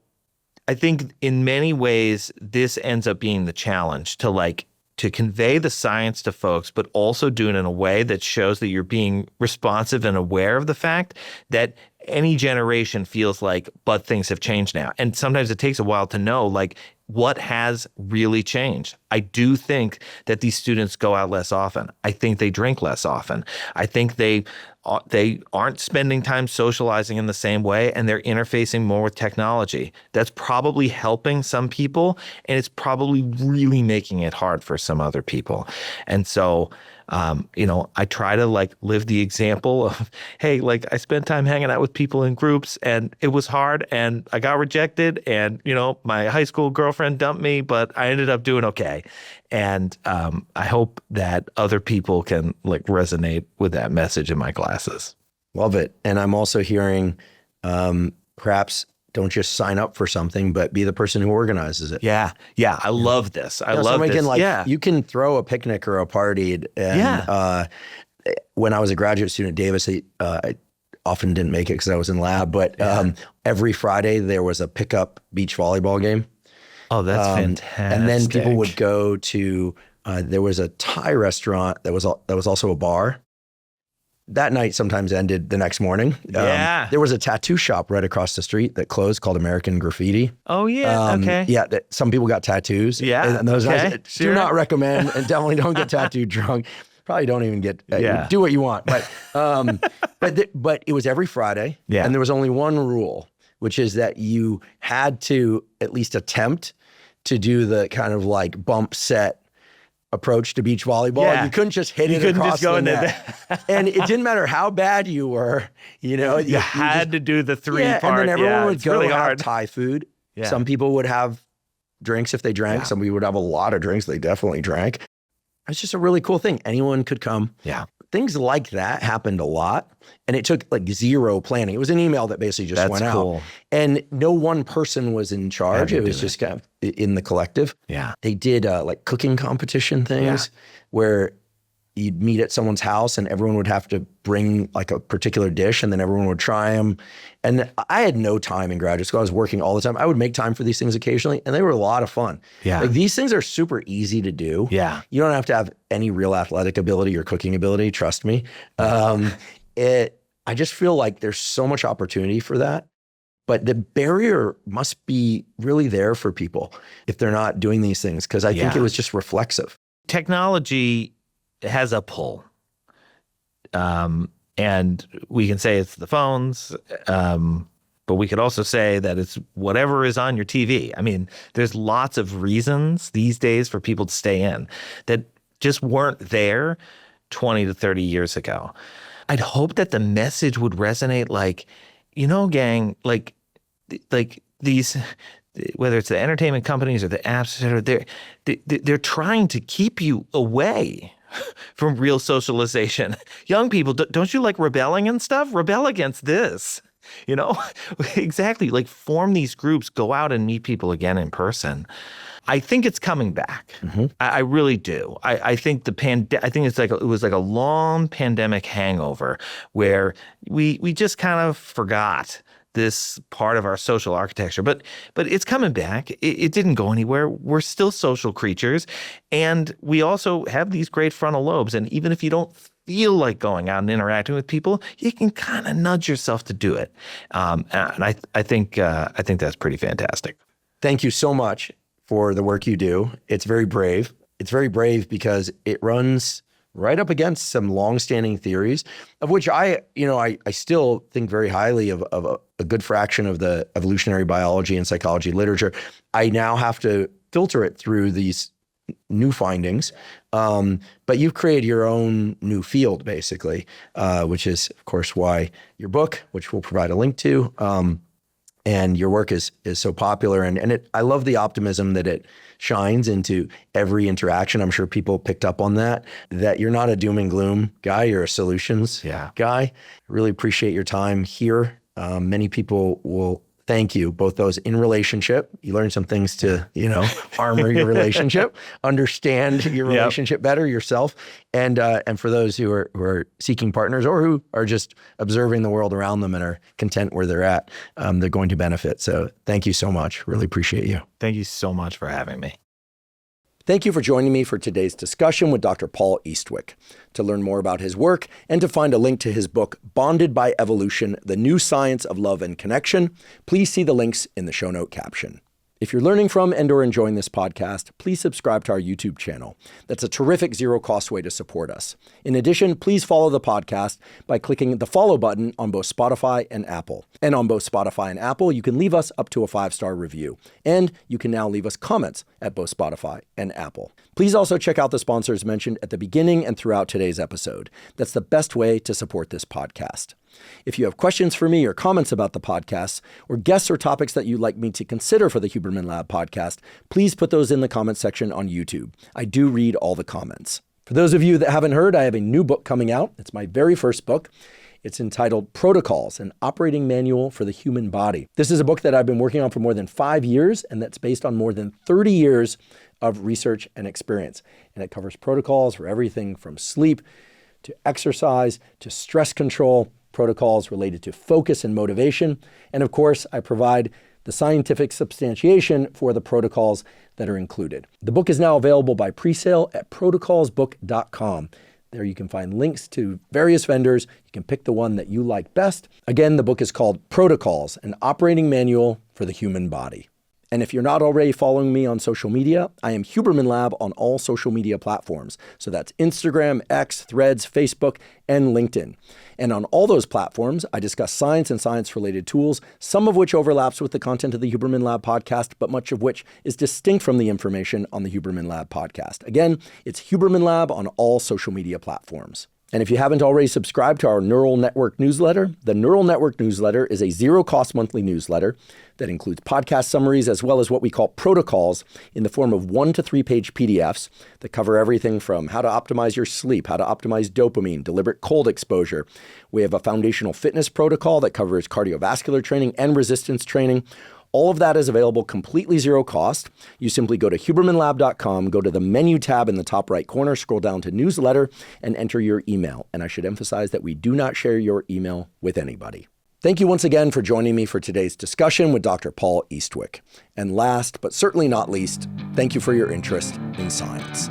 I think in many ways, this ends up being the challenge to convey the science to folks, but also do it in a way that shows that you're being responsive and aware of the fact that any generation feels like, but things have changed now. And sometimes it takes a while to know, like, what has really changed. I do think that these students go out less often. I think they drink less often. I think they aren't spending time socializing in the same way, and they're interfacing more with technology. That's probably helping some people, and it's probably really making it hard for some other people. And so, I try to like live the example of, hey, like I spent time hanging out with people in groups and it was hard and I got rejected and, my high school girlfriend dumped me, but I ended up doing okay. And I hope that other people can like resonate with that message in my classes. Love it. And I'm also hearing perhaps don't just sign up for something, but be the person who organizes it. Yeah. I love this. I love this. You can throw a picnic or a party. And when I was a graduate student at Davis, I often didn't make it because I was in lab, but every Friday there was a pickup beach volleyball game. Oh, that's fantastic. And then people would go to, there was a Thai restaurant that was also a bar. That night sometimes ended the next morning. There was a tattoo shop right across the street that closed called American Graffiti. Oh, yeah. Okay. Yeah. Some people got tattoos. Yeah. And those okay. guys do not recommend, and definitely don't get tattooed drunk. Probably don't even get, do what you want. But but it was every Friday. Yeah. And there was only one rule, which is that you had to at least attempt to do the kind of like bump set approach to beach volleyball. Yeah. You couldn't just hit it across the net. And it didn't matter how bad you were, you had to do the three part. And then everyone would go really have hard. Thai food. Yeah. Some people would have drinks if they drank. Some people would have a lot of drinks. They definitely drank. It's just a really cool thing. Anyone could come. Yeah. Things like that happened a lot, and it took like zero planning. It was an email that basically just went out. And no one person was in charge. It was just kind of in the collective. Yeah. They did like cooking competition things where you'd meet at someone's house and everyone would have to bring like a particular dish and then everyone would try them. And I had no time in graduate school. I was working all the time. I would make time for these things occasionally, and they were a lot of fun. Yeah. Like these things are super easy to do. Yeah. You don't have to have any real athletic ability or cooking ability, trust me. I just feel like there's so much opportunity for that. But the barrier must be really there for people if they're not doing these things, because I think it was just reflexive. Technology has a pull. And we can say it's the phones, but we could also say that it's whatever is on your TV. I mean, there's lots of reasons these days for people to stay in that just weren't there 20 to 30 years ago. I'd hope that the message would resonate like, gang, like these, whether it's the entertainment companies or the apps, they're trying to keep you away from real socialization. Young people, don't you like rebelling and stuff? Rebel against this, Exactly. Like form these groups, go out and meet people again in person. I think it's coming back. Mm-hmm. I really do. I think I think it was like a long pandemic hangover where we just kind of forgot this part of our social architecture, but it's coming back. It didn't go anywhere. We're still social creatures, and we also have these great frontal lobes. And even if you don't feel like going out and interacting with people, you can kind of nudge yourself to do it. And I think that's pretty fantastic. Thank you so much for the work you do. It's very brave. It's very brave because it runs right up against some longstanding theories, of which I still think very highly of a good fraction of the evolutionary biology and psychology literature. I now have to filter it through these new findings, but you've created your own new field, basically, which is, of course, why your book, which we'll provide a link to, and your work is so popular. And I love the optimism that it shines into every interaction. I'm sure people picked up on that you're not a doom and gloom guy, you're a solutions guy. I really appreciate your time here. Many people will thank you, both those in relationship. You learn some things to, armor your relationship, understand your relationship better yourself. And for those who are seeking partners or who are just observing the world around them and are content where they're at, they're going to benefit. So thank you so much. Really appreciate you. Thank you so much for having me. Thank you for joining me for today's discussion with Dr. Paul Eastwick. To learn more about his work and to find a link to his book, Bonded by Evolution, The New Science of Love and Connection, please see the links in the show note caption. If you're learning from and or enjoying this podcast, please subscribe to our YouTube channel. That's a terrific zero-cost way to support us. In addition, please follow the podcast by clicking the follow button on both Spotify and Apple. And on both Spotify and Apple, you can leave us up to a 5-star review. And you can now leave us comments at both Spotify and Apple. Please also check out the sponsors mentioned at the beginning and throughout today's episode. That's the best way to support this podcast. If you have questions for me or comments about the podcast, or guests or topics that you'd like me to consider for the Huberman Lab podcast, please put those in the comments section on YouTube. I do read all the comments. For those of you that haven't heard, I have a new book coming out. It's my very first book. It's entitled Protocols, an Operating Manual for the Human Body. This is a book that I've been working on for more than 5 years, and that's based on more than 30 years of research and experience. And it covers protocols for everything from sleep to exercise to stress control, protocols related to focus and motivation. And of course, I provide the scientific substantiation for the protocols that are included. The book is now available by pre-sale at protocolsbook.com. There you can find links to various vendors. You can pick the one that you like best. Again, the book is called Protocols, an Operating Manual for the Human Body. And if you're not already following me on social media, I am Huberman Lab on all social media platforms. So that's Instagram, X, Threads, Facebook, and LinkedIn. And on all those platforms, I discuss science and science-related tools, some of which overlaps with the content of the Huberman Lab podcast, but much of which is distinct from the information on the Huberman Lab podcast. Again, it's Huberman Lab on all social media platforms. And if you haven't already subscribed to our Neural Network newsletter, the Neural Network newsletter is a zero-cost monthly newsletter that includes podcast summaries as well as what we call protocols in the form of 1 to 3 page PDFs that cover everything from how to optimize your sleep, how to optimize dopamine, deliberate cold exposure. We have a foundational fitness protocol that covers cardiovascular training and resistance training. All of that is available completely zero cost. You simply go to hubermanlab.com, go to the menu tab in the top right corner, scroll down to newsletter, and enter your email. And I should emphasize that we do not share your email with anybody. Thank you once again for joining me for today's discussion with Dr. Paul Eastwick. And last, but certainly not least, thank you for your interest in science.